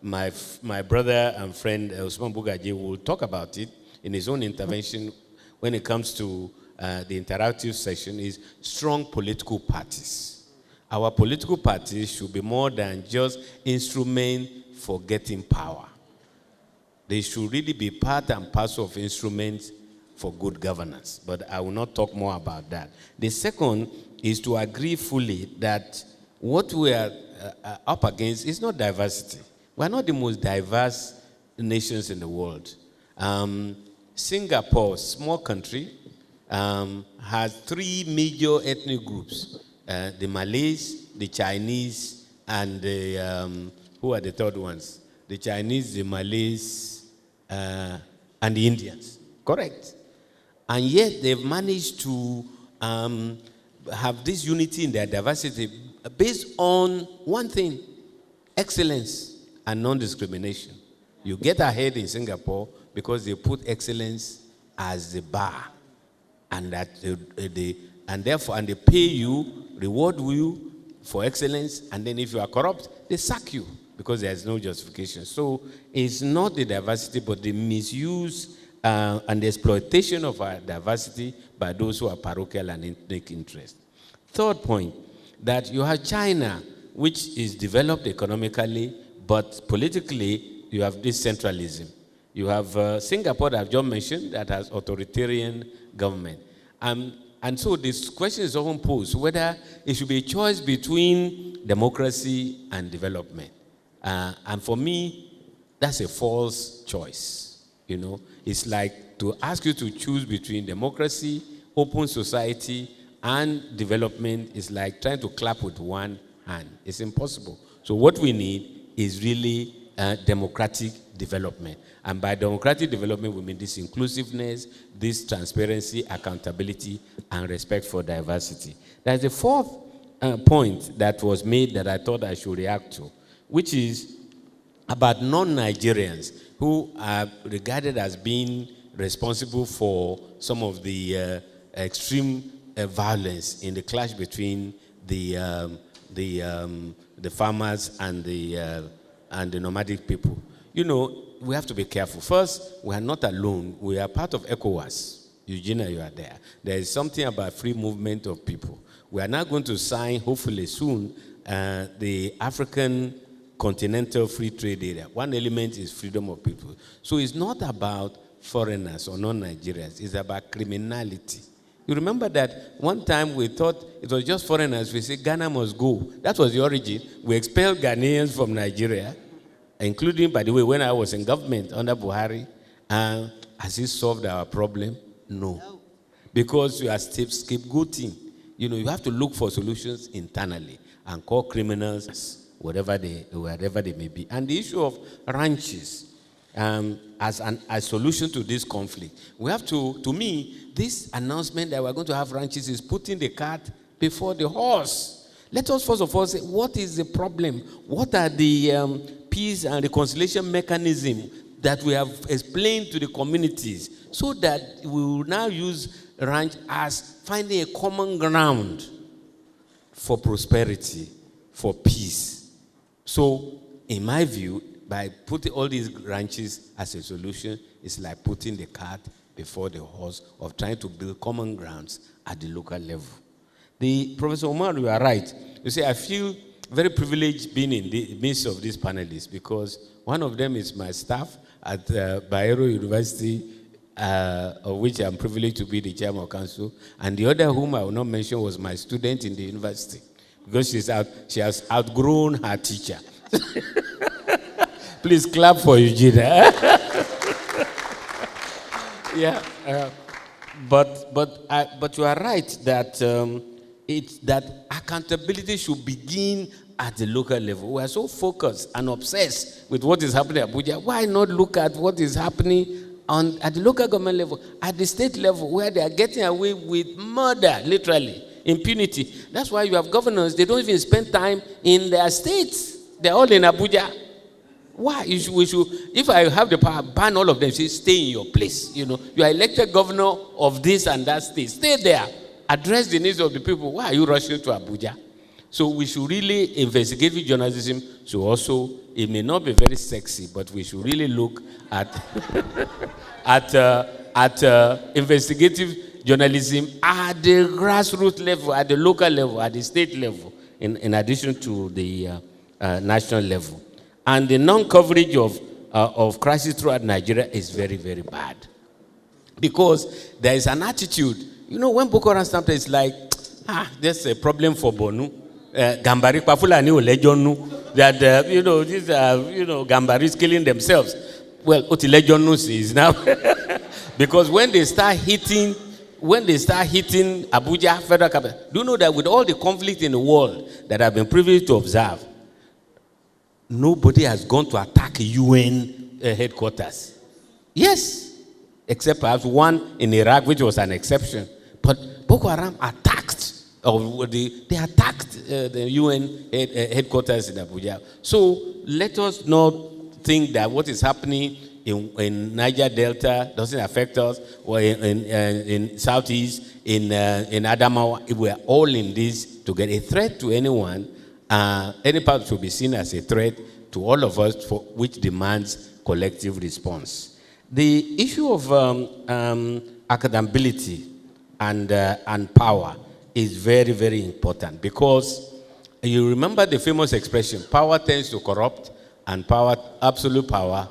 my brother and friend Usman Bugaji will talk about it in his own intervention when it comes to the interactive session, is strong political parties. Our political parties should be more than just instruments for getting power. They should really be part and parcel of instruments for good governance. But I will not talk more about that. The second is to agree fully that what we are up against is not diversity. We are not the most diverse nations in the world. Singapore, small country, has three major ethnic groups. The Malays, the Chinese, and the, who are the third ones? The Chinese, the Malays, and the Indians. Correct. And yet they've managed to have this unity in their diversity based on one thing: excellence and non-discrimination. You get ahead in Singapore because they put excellence as the bar, and that they pay you, reward you for excellence, and then if you are corrupt, they sack you because there is no justification. So it's not the diversity, but the misuse and the exploitation of our diversity by those who are parochial and ethnic interest. Third point, that you have China, which is developed economically, but politically you have this centralism. You have Singapore that I've just mentioned that has authoritarian government. And so this question is often posed whether it should be a choice between democracy and development. And for me, that's a false choice. You know, it's like to ask you to choose between democracy, open society, and development is like trying to clap with one hand. It's impossible. So what we need is really democratic development. And by democratic development, we mean this inclusiveness, this transparency, accountability, and respect for diversity. There's a fourth point that was made that I thought I should react to, which is about non-Nigerians who are regarded as being responsible for some of the extreme violence in the clash between the farmers and the nomadic people. You know, we have to be careful. First, we are not alone. We are part of ECOWAS. Eugenia, you are there. There is something about free movement of people. We are now going to sign, hopefully soon, the African Continental Free Trade Area. One element is freedom of people. So it's not about foreigners or non-Nigerians. It's about criminality. You remember that one time we thought it was just foreigners. We said Ghana must go. That was the origin. We expelled Ghanaians from Nigeria, including, by the way, when I was in government under Buhari. Has it solved our problem? No. Because you are scapegoating. You know, you have to look for solutions internally and call criminals wherever they may be. And the issue of ranches as a solution to this conflict. We have to me, this announcement that we're going to have ranches is putting the cart before the horse. Let us first of all say, what is the problem? What are the peace and reconciliation mechanism that we have explained to the communities so that we will now use ranch as finding a common ground for prosperity, for peace. So, in my view, by putting all these ranches as a solution, it's like putting the cart before the horse of trying to build common grounds at the local level. Professor Omar, you are right. You see, I feel very privileged being in the midst of these panelists because one of them is my staff at Bayero University, of which I'm privileged to be the chairman of council, and the other whom I will not mention was my student in the university because she has outgrown her teacher. Please clap for Eugenia. Yeah, but you are right that that accountability should begin at the local level. We are so focused and obsessed with what is happening in Abuja. Why not look at what is happening at the local government level, at the state level, where they are getting away with murder, literally, impunity. That's why you have governors, they don't even spend time in their states. They're all in Abuja. Why? We should, if I have the power, ban all of them, say, stay in your place. You know, you are elected governor of this and that state. Stay there. Address the needs of the people. Why are you rushing to Abuja? So we should really, investigative journalism should also, it may not be very sexy, but we should really look at at investigative journalism at the grassroots level, at the local level, at the state level, in addition to the national level. And the non-coverage of crisis throughout Nigeria is very, very bad. Because there is an attitude. You know, when Boko Haram started, it's like, there's a problem for Bonu. Gambari Pafulani Olejonu. That, these Gambaris killing themselves. Well, Otilejonu is now. Because when they start hitting Abuja, federal capital, do you know that with all the conflict in the world that I've been privileged to observe, nobody has gone to attack UN headquarters. Yes, except perhaps one in Iraq, which was an exception. But Boko Haram attacked, they attacked the UN headquarters in Abuja. So let us not think that what is happening in Niger Delta doesn't affect us, or in Southeast, in Adamawa. If we are all in this to get a threat to anyone, any part should be seen as a threat to all of us, for which demands collective response. The issue of accountability and power is very, very important, because you remember the famous expression, power tends to corrupt, and absolute power,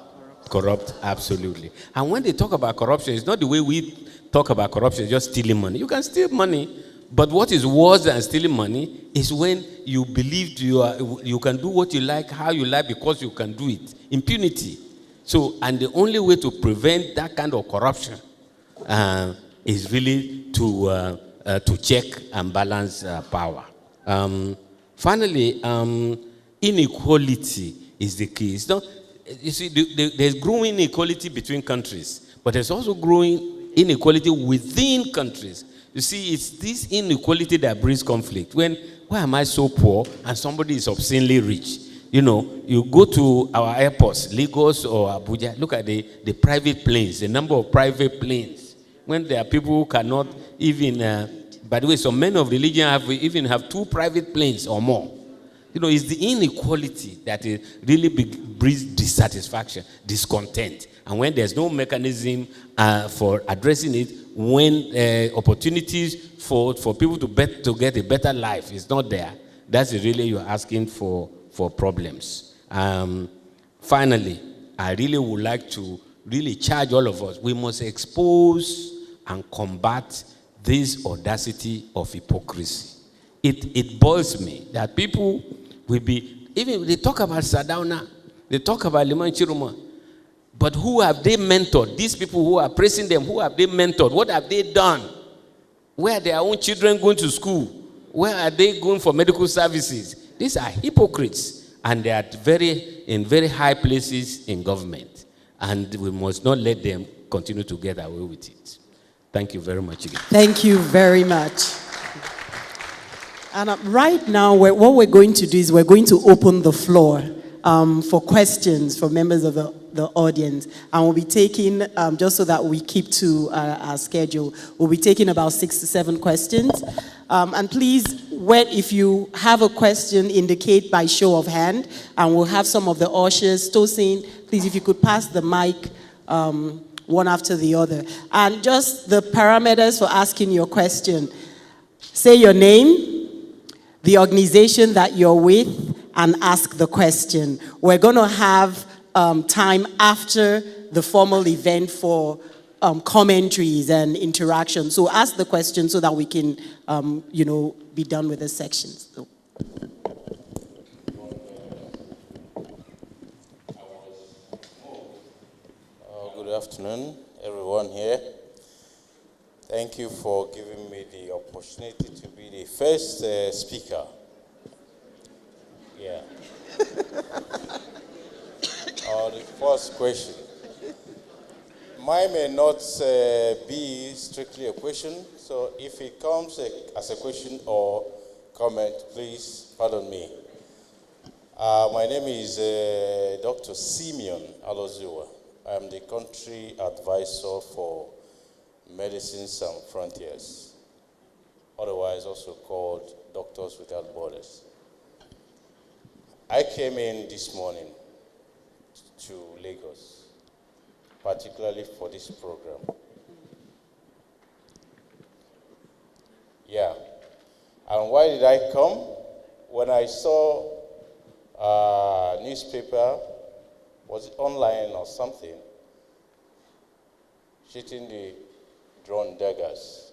corrupt absolutely. And when they talk about corruption, it's not the way we talk about corruption, just stealing money. You can steal money, but what is worse than stealing money is when you believe you can do what you like, how you like, because you can do it. Impunity. So, and the only way to prevent that kind of corruption is really to check and balance power. Finally, inequality is the key. It's not, you see, there's growing inequality between countries, but there's also growing inequality within countries. You see, it's this inequality that brings conflict. Why am I so poor and somebody is obscenely rich? You know, you go to our airports, Lagos or Abuja, look at the private planes, the number of private planes. When there are people who cannot even, by the way, some men of religion have 2 private planes or more. You know, it's the inequality that really brings dissatisfaction, discontent. And when there's no mechanism for addressing it, when opportunities for people to get a better life is not there, that's really you're asking for problems. Finally, I really would like to really charge all of us. We must expose and combat this audacity of hypocrisy. It boils me that people will be, even they talk about Sadauna, they talk about Liman Chiruma, but who have they mentored? These people who are praising them, who have they mentored? What have they done? Where are their own children going to school? Where are they going for medical services? These are hypocrites, and they are in very high places in government, and we must not let them continue to get away with it. Thank you very much again. Thank you very much. And right now, what we're going to do is we're going to open the floor for questions from members of the audience. And we'll be taking, just so that we keep to our schedule, we'll be taking about 6 to 7 questions. And please, if you have a question, indicate by show of hand, and we'll have some of the ushers. Tosin, please, if you could pass the mic one after the other. And just the parameters for asking your question. Say your name, the organization that you're with, and ask the question. We're going to have time after the formal event for commentaries and interaction. So ask the question so that we can, be done with the sections. So. Good afternoon, everyone here. Thank you for giving me the opportunity to be the first speaker. Yeah. The first question. Mine may not be strictly a question, so if it comes as a question or comment, please pardon me. My name is Dr. Simeon Aloziwa. I am the country advisor for Medicine Sans Frontiers, otherwise also called Doctors Without Borders. I came in this morning to Lagos, particularly for this program. Yeah. And why did I come? When I saw a newspaper, was it online or something, Sheathing the drone daggers,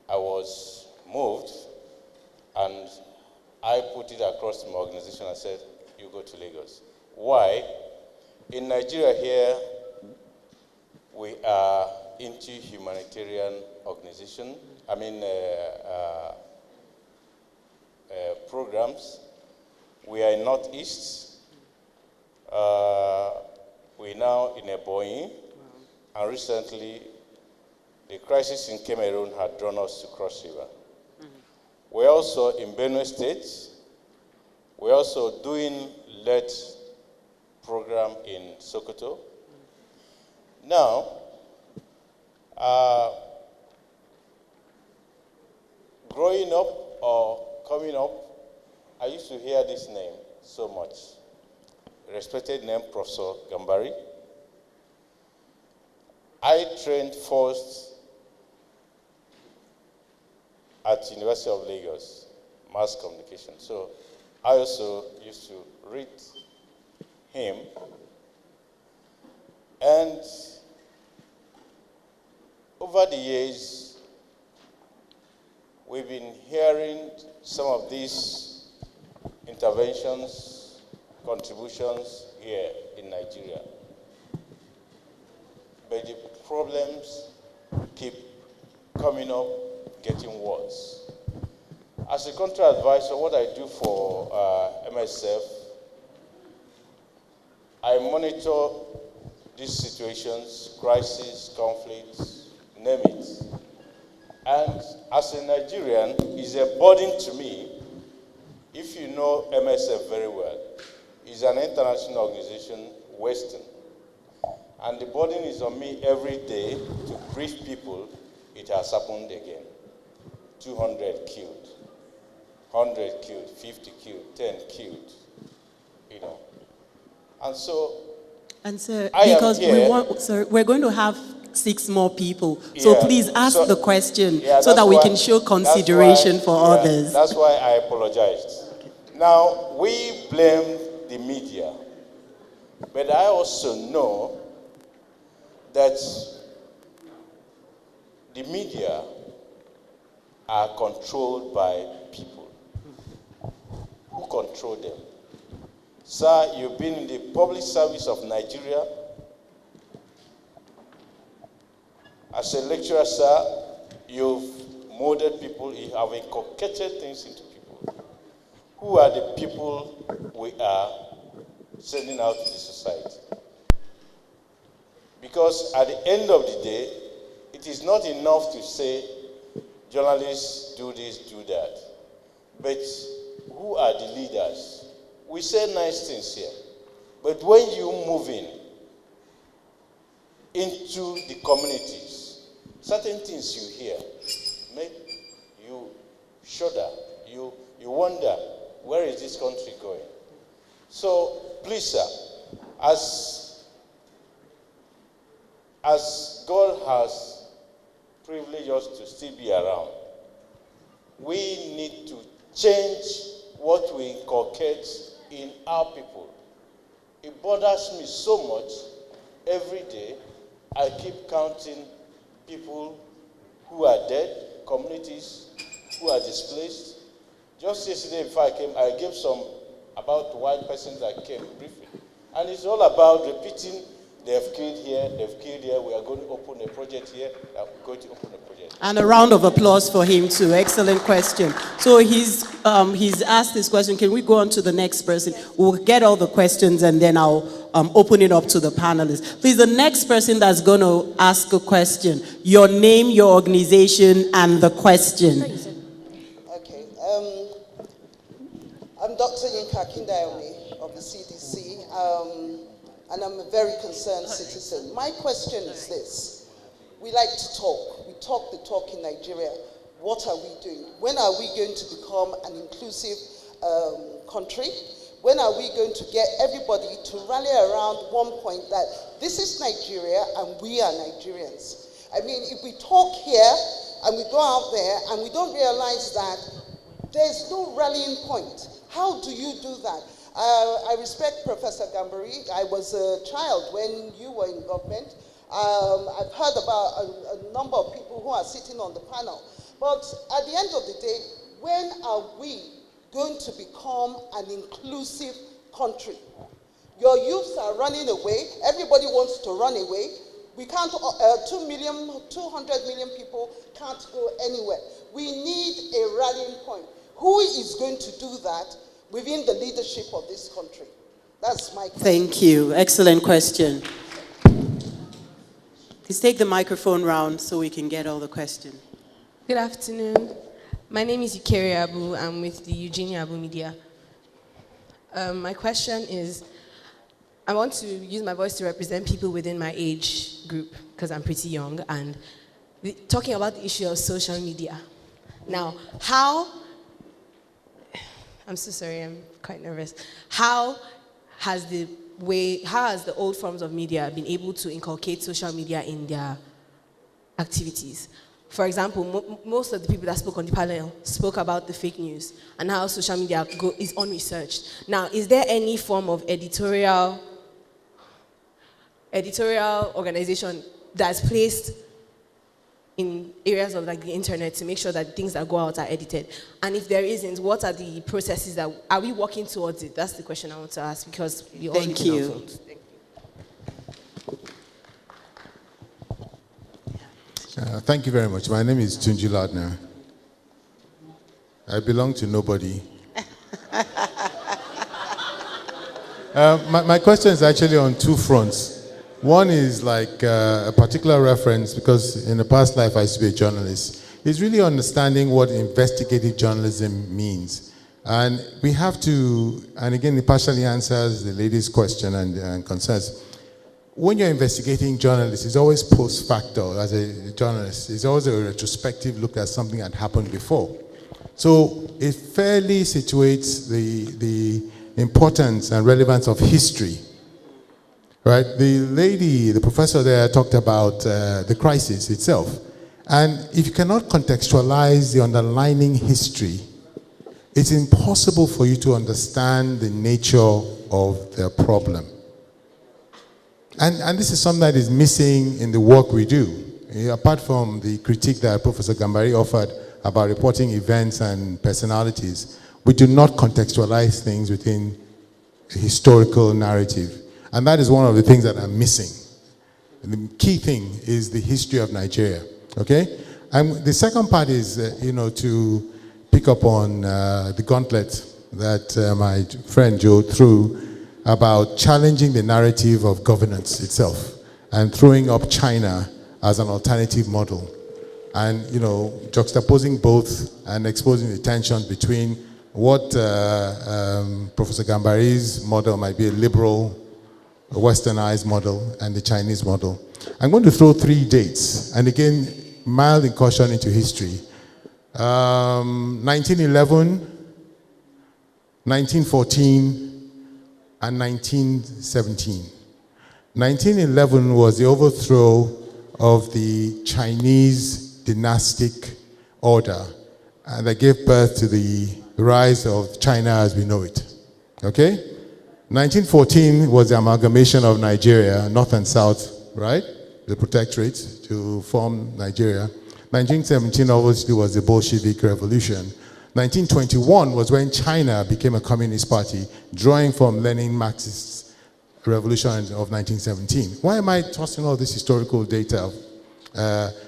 I was moved, and I put it across to my organization and said, you go to Lagos. Why? In Nigeria here, we are into humanitarian organization, programs. We are in Northeast. We're now in Ebonyi, and recently, the crisis in Cameroon had drawn us to Cross River. We're also in Benue State. We're also doing LED program in Sokoto. Now, growing up or coming up, I used to hear this name so much. Respected name, Professor Gambari. I trained first at University of Lagos, mass communication. So I also used to read him. And over the years, we've been hearing some of these interventions, contributions here in Nigeria. But the problems keep coming up, getting worse. As a country advisor, what I do for MSF, I monitor these situations, crises, conflicts, name it. And as a Nigerian, it's a burden to me. If you know MSF very well, it's an international organization, Western. And the burden is on me every day to brief people it has happened again. 200 killed, 100 killed, 50 killed, 10 killed, And so, sir, because we're going to have 6 more people. So please ask the question so that we can show consideration for others. That's why I apologized. Now, we blame the media, but I also know that the media are controlled by people. Who control them? Sir, you've been in the public service of Nigeria. As a lecturer, sir, you've molded people, you have inculcated things into people. Who are the people we are sending out to the society? Because at the end of the day, it is not enough to say, journalists do this, do that. But who are the leaders? We say nice things here. But when you move into the communities, certain things you hear make you shudder. You wonder, where is this country going? So, please, sir, as God has privileged us to still be around, we need to change what we inculcate in our people. It bothers me so much. Every day, I keep counting people who are dead, communities who are displaced. Just yesterday, before I came, I gave some about the white persons that came briefly. And it's all about repeating, they've killed here, we are going to open a project here, we're going to open a project. And a round of applause for him too. Excellent question. So he's asked this question. Can we go on to the next person? We'll get all the questions and then I'll open it up to the panelists. Please, the next person that's going to ask a question, your name, your organization, and the question. Okay. I'm Dr. Soyinka of the CDC, and I'm a very concerned citizen. My question is this. We like to talk. We talk the talk in Nigeria. What are we doing? When are we going to become an inclusive country? When are we going to get everybody to rally around one point that this is Nigeria and we are Nigerians? I mean, if we talk here and we go out there and we don't realize that there's no rallying point, how do you do that? I respect Professor Gambari. I was a child when you were in government. I've heard about a number of people who are sitting on the panel. But at the end of the day, when are we going to become an inclusive country? Your youths are running away. Everybody wants to run away. We can't, 200 million people can't go anywhere. We need a rallying point. Who is going to do that within the leadership of this country? That's my question. Thank you. Excellent question. Please take the microphone round so we can get all the questions. Good afternoon. My name is Yukeri Abu. I'm with the Eugenia Abu Media. My question is, I want to use my voice to represent people within my age group because I'm pretty young, and talking about the issue of social media. Now, I'm so sorry, I'm quite nervous. How has the old forms of media been able to inculcate social media in their activities? For example, most of the people that spoke on the panel spoke about the fake news and how social media is unresearched. Now, is there any form of editorial organization that's placed in areas of like the internet to make sure that things that go out are edited? And if there isn't, what are the processes that are we working towards it? That's the question I want to ask because we all Thank live in our you. phones. Thank you. Thank you very much. My name is Tunji Lardner. I belong to nobody. My question is actually on two fronts. One is like a particular reference, because in the past life I used to be a journalist. It's really understanding what investigative journalism means. And we have to, and again it partially answers the lady's question and concerns. When you're investigating journalists, it's always post facto as a journalist. It's always a retrospective look at something that happened before. So it fairly situates the importance and relevance of history. Right? The professor there talked about the crisis itself. And if you cannot contextualize the underlying history, it's impossible for you to understand the nature of the problem. And this is something that is missing in the work we do. Apart from the critique that Professor Gambari offered about reporting events and personalities, we do not contextualize things within a historical narrative. And that is one of the things that are missing. And the key thing is the history of Nigeria, okay? And the second part is, to pick up on the gauntlet that my friend Joe threw about challenging the narrative of governance itself and throwing up China as an alternative model. And, juxtaposing both and exposing the tensions between what Professor Gambari's model might be a liberal, a westernized model, and the Chinese model. I'm going to throw 3 dates, and again, mild incursion into history. 1911, 1914, and 1917. 1911 was the overthrow of the Chinese dynastic order that gave birth to the rise of China as we know it. Okay? 1914 was the amalgamation of Nigeria, North and South, right? The protectorate to form Nigeria. 1917 obviously was the Bolshevik Revolution. 1921 was when China became a communist party, drawing from Lenin-Marxist revolution of 1917. Why am I tossing all this historical data?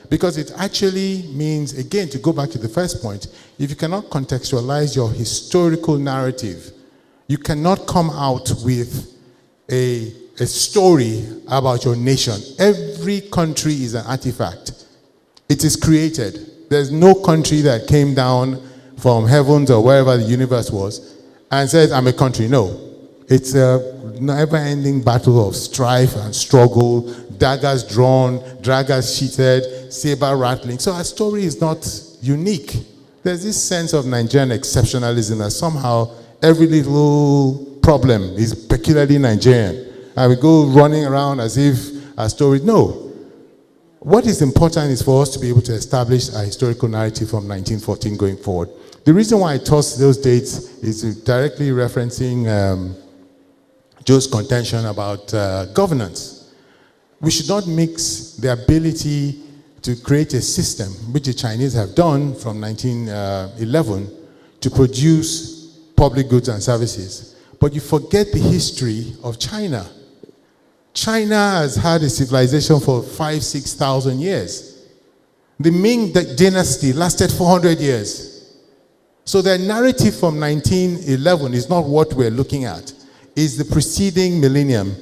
Because it actually means, again, to go back to the first point, if you cannot contextualize your historical narrative, you cannot come out with a story about your nation. Every country is an artifact. It is created. There's no country that came down from heavens or wherever the universe was and says, I'm a country. No. It's a never-ending battle of strife and struggle, daggers drawn, daggers sheathed, saber rattling. So our story is not unique. There's this sense of Nigerian exceptionalism that somehow every little problem is peculiarly Nigerian. And we go running around as if our story, no. What is important is for us to be able to establish a historical narrative from 1914 going forward. The reason why I toss those dates is directly referencing Joe's contention about governance. We should not mix the ability to create a system, which the Chinese have done from 1911, to produce public goods and services. But you forget the history of China. China has had a civilization for 5,000 to 6,000 years. The Ming dynasty lasted 400 years. So their narrative from 1911 is not what we're looking at. It's the preceding millennium,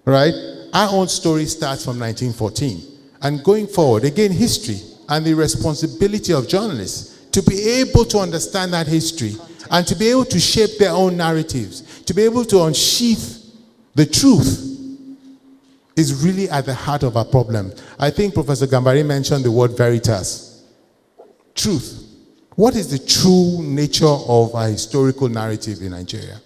right? Our own story starts from 1914. And going forward, again, history and the responsibility of journalists to be able to understand that history and to be able to shape their own narratives, to be able to unsheath the truth is really at the heart of our problem. I think Professor Gambari mentioned the word veritas. Truth. What is the true nature of our historical narrative in Nigeria?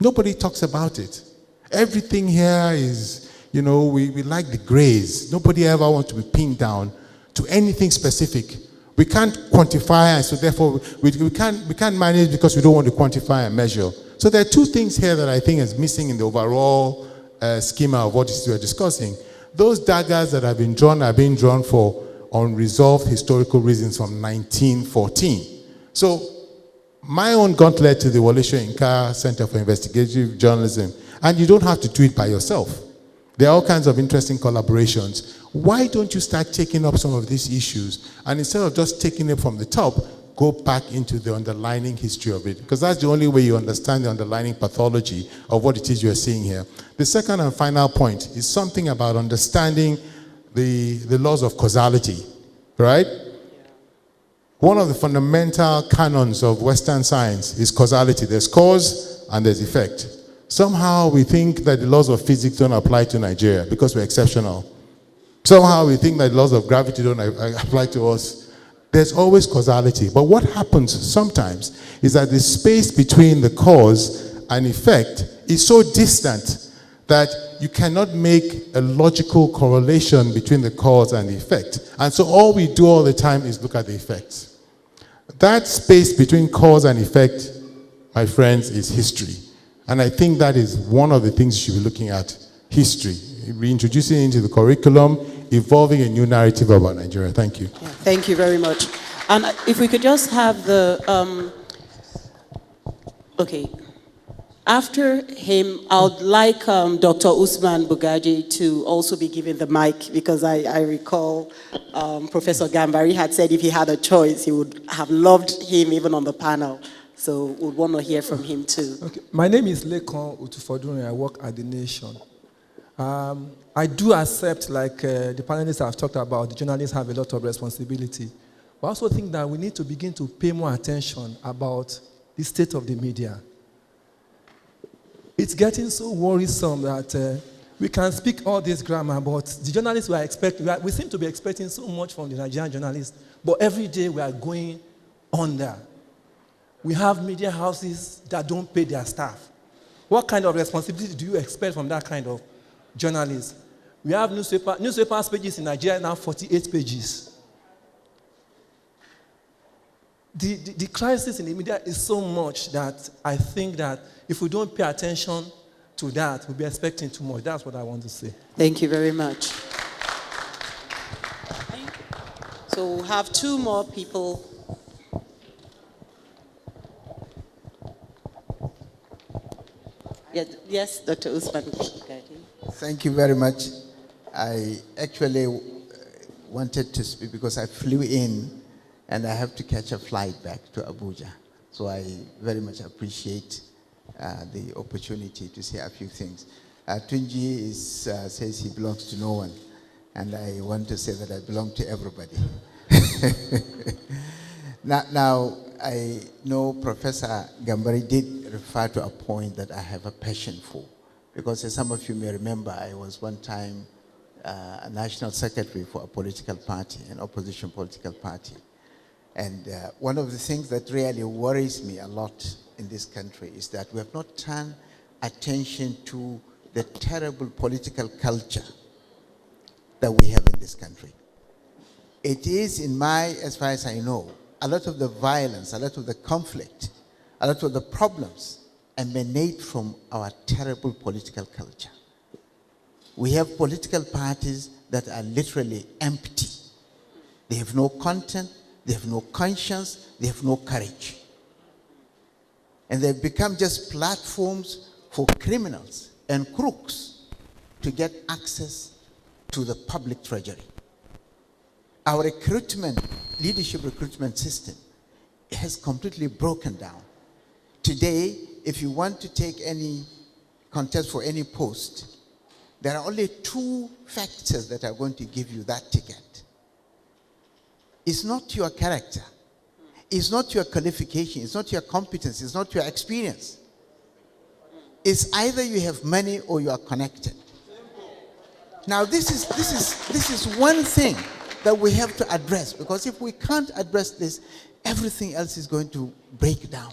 Nobody talks about it. Everything here is, we like the grays. Nobody ever wants to be pinned down to anything specific. We can't quantify, and so therefore we can't manage because we don't want to quantify and measure. So there are two things here that I think is missing in the overall schema of what we're discussing. Those daggers that have been drawn are being drawn for unresolved historical reasons from 1914. So my own gauntlet to the Wole Soyinka Center for Investigative Journalism, and you don't have to do it by yourself. There are all kinds of interesting collaborations. Why don't you start taking up some of these issues, and instead of just taking it from the top, go back into the underlying history of it? Because that's the only way you understand the underlying pathology of what it is you're seeing here. The second and final point is something about understanding the laws of causality, right? One of the fundamental canons of Western science is causality. There's cause and there's effect. Somehow we think that the laws of physics don't apply to Nigeria because we're exceptional. Somehow we think that the laws of gravity don't apply to us. There's always causality. But what happens sometimes is that the space between the cause and effect is so distant that you cannot make a logical correlation between the cause and the effect. And so all we do all the time is look at the effects. That space between cause and effect, my friends, is history. And I think that is one of the things you should be looking at, history. Reintroducing it into the curriculum, evolving a new narrative about Nigeria. Thank you. Yeah, thank you very much. And if we could just have the, okay. After him, I would like Dr. Usman Bugaji to also be given the mic, because I recall Professor Gambari had said if he had a choice, he would have loved him even on the panel. So we'd want to hear from him too. Okay. My name is Lekon Utufodun. I work at The Nation. I do accept, like the panelists have talked about, the journalists have a lot of responsibility. But I also think that we need to begin to pay more attention about the state of the media. It's getting so worrisome that we can speak all this grammar, but the journalists we seem to be expecting so much from the Nigerian journalists, but every day we are going under. We have media houses that don't pay their staff. What kind of responsibility do you expect from that kind of journalist? We have newspapers pages in Nigeria now 48 pages. The crisis in the media is so much that I think that if we don't pay attention to that, we'll be expecting too much. That's what I want to say. Thank you very much. So we'll have two more people. Yes, Dr. Usman. Thank you very much. I actually wanted to speak because I flew in and I have to catch a flight back to Abuja. So I very much appreciate the opportunity to say a few things. Tunji says he belongs to no one, and I want to say that I belong to everybody. Now, I know Professor Gambari did refer to a point that I have a passion for, because as some of you may remember, I was one time a national secretary for a political party, an opposition political party. And one of the things that really worries me a lot in this country is that we have not turned attention to the terrible political culture that we have in this country. It is, as far as I know, a lot of the violence, a lot of the conflict, a lot of the problems emanate from our terrible political culture. We have political parties that are literally empty. They have no content, they have no conscience, they have no courage. And they've become just platforms for criminals and crooks to get access to the public treasury. Our leadership recruitment system has completely broken down. Today, if you want to take any contest for any post, there are only two factors that are going to give you that ticket. It's not your character. It's not your qualification. It's not your competence. It's not your experience. It's either you have money or you are connected. Now, this is one thing that we have to address, because if we can't address this, everything else is going to break down.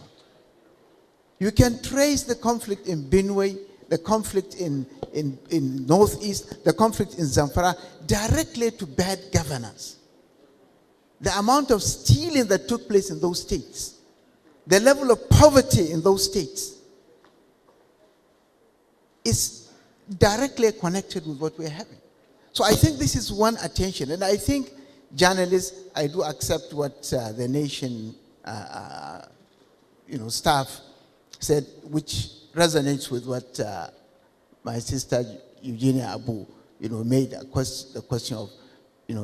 You can trace the conflict in Benue, the conflict in Northeast, the conflict in Zamfara, directly to bad governance. The amount of stealing that took place in those states, the level of poverty in those states, is directly connected with what we're having. So I think this is one attention. And I think journalists, I do accept what the Nation staff said, which resonates with what my sister Eugenia Abu made the question of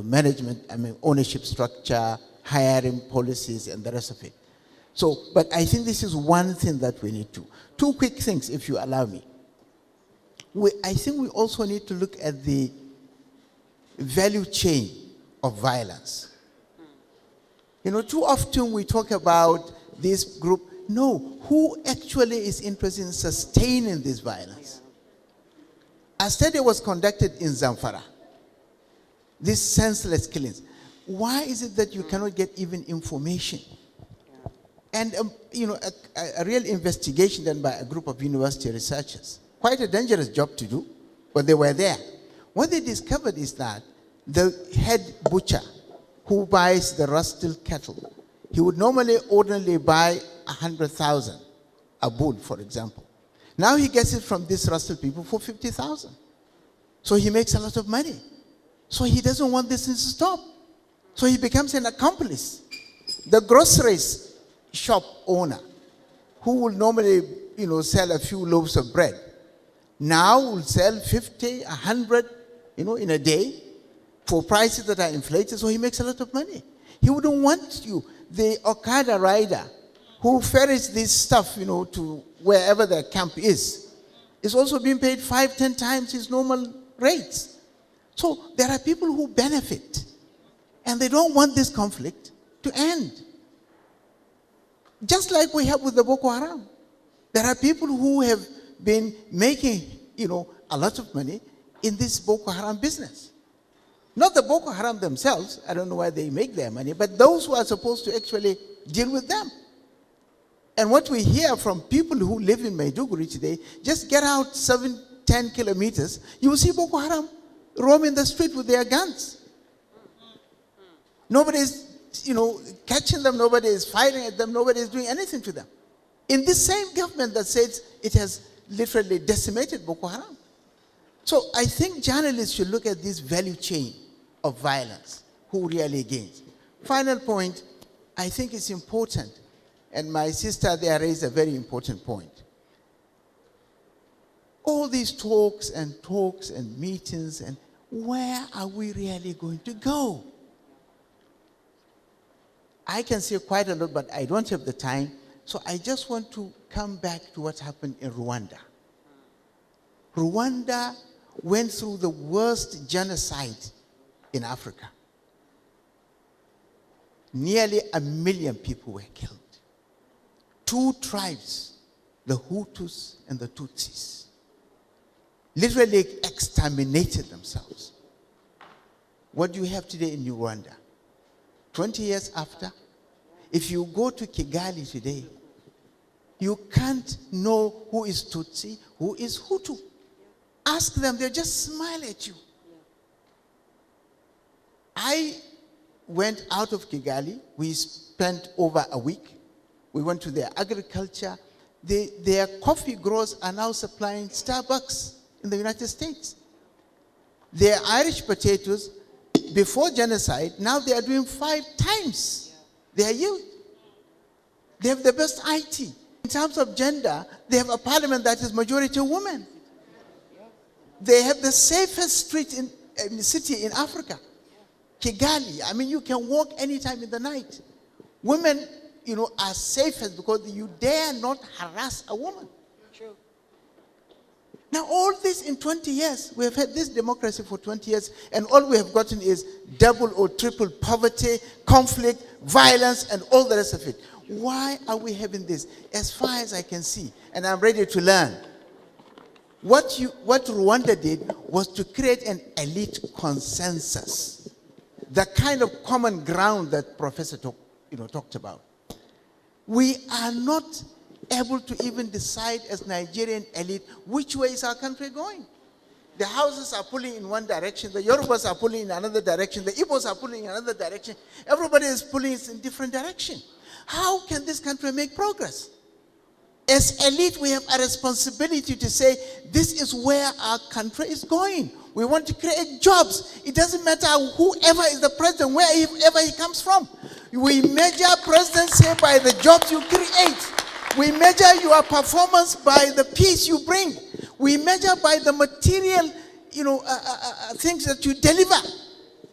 management, ownership structure, hiring policies, and the rest of it. So, but I think this is one thing that we need to. Two quick things, if you allow me. I think we also need to look at the value chain of violence. Too often we talk about this group. No, who actually is interested in sustaining this violence? A study was conducted in Zamfara. These senseless killings. Why is it that you cannot get even information? And a real investigation done by a group of university researchers. Quite a dangerous job to do, but they were there. What they discovered is that the head butcher who buys the rustle cattle, he would ordinarily buy 100,000, a bull, for example. Now he gets it from these rustle people for 50,000. So he makes a lot of money. So he doesn't want this to stop. So he becomes an accomplice. The groceries shop owner, who will normally, sell a few loaves of bread, now will sell 50, 100, in a day for prices that are inflated, so he makes a lot of money. He wouldn't want you. The Okada rider who ferries this stuff, to wherever their camp is also being paid 5-10 times his normal rates. So there are people who benefit, and they don't want this conflict to end. Just like we have with the Boko Haram. There are people who have been making, a lot of money in this Boko Haram business. Not the Boko Haram themselves, I don't know why they make their money, but those who are supposed to actually deal with them. And what we hear from people who live in Maiduguri today, just get out 7-10 kilometers, you will see Boko Haram roaming the street with their guns. Nobody is, catching them, nobody is fighting at them, nobody is doing anything to them. In this same government that says it has literally decimated Boko Haram. So I think journalists should look at this value chain of violence, who really gains. Final point, I think it's important, and my sister there raised a very important point. All these talks and meetings, and where are we really going to go? I can say quite a lot, but I don't have the time, so I just want to come back to what happened in Rwanda. Rwanda went through the worst genocide in Africa. Nearly 1 million people were killed. 2 tribes, the Hutus and the Tutsis, literally exterminated themselves. What do you have today in Rwanda? 20 years after, if you go to Kigali today, you can't know who is Tutsi, who is Hutu. Ask them, they'll just smile at you. I went out of Kigali. We spent over a week. We went to their agriculture. Their coffee growers are now supplying Starbucks in the United States. Their Irish potatoes, before genocide, now they are doing 5 times their yield. They have the best IT. In terms of gender, they have a parliament that is majority women. They have the safest street in city in Africa. Kigali, I mean, you can walk anytime in the night. Women, are safest because you dare not harass a woman. True. Now, all this in 20 years, we have had this democracy for 20 years, and all we have gotten is double or triple poverty, conflict, violence, and all the rest of it. Why are we having this? As far as I can see, and I'm ready to learn, what Rwanda did was to create an elite consensus, the kind of common ground that Professor talked about. We are not able to even decide as Nigerian elite which way is our country going. The Hausas are pulling in one direction, the Yorubas are pulling in another direction, the Igbos are pulling in another direction. Everybody is pulling in different direction. How can this country make progress? As elite, we have a responsibility to say, this is where our country is going. We want to create jobs. It doesn't matter whoever is the president, wherever he comes from. We measure presidency by the jobs you create. We measure your performance by the peace you bring. We measure by the material, things that you deliver.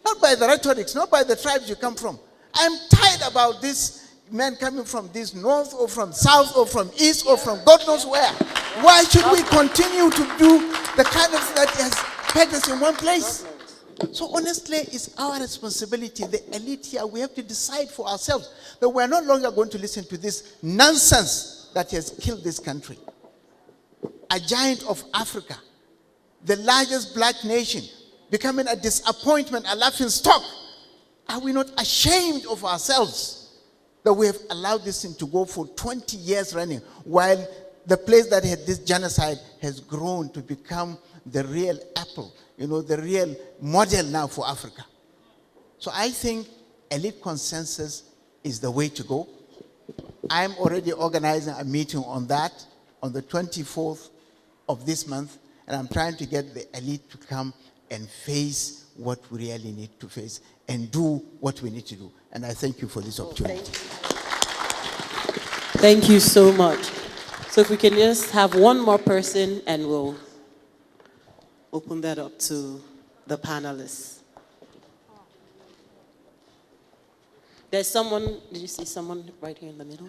Not by the rhetorics, not by the tribes you come from. I'm tired about this men coming from this north or from south or from east or from God knows where. Why should we continue to do the kind of thing that has pegged us in one place? So honestly, it's our responsibility, the elite here, we have to decide for ourselves that we're no longer going to listen to this nonsense that has killed this country. A giant of Africa, the largest black nation, becoming a disappointment, a laughing stock. Are we not ashamed of ourselves that we have allowed this thing to go for 20 years running, while the place that had this genocide has grown to become the real apple, the real model now for Africa? So I think elite consensus is the way to go. I'm already organizing a meeting on that on the 24th of this month, and I'm trying to get the elite to come and face what we really need to face and do what we need to do. And I thank you for this opportunity. Thank you so much. So if we can just have one more person and we'll open that up to the panelists. There's someone, did you see someone right here in the middle?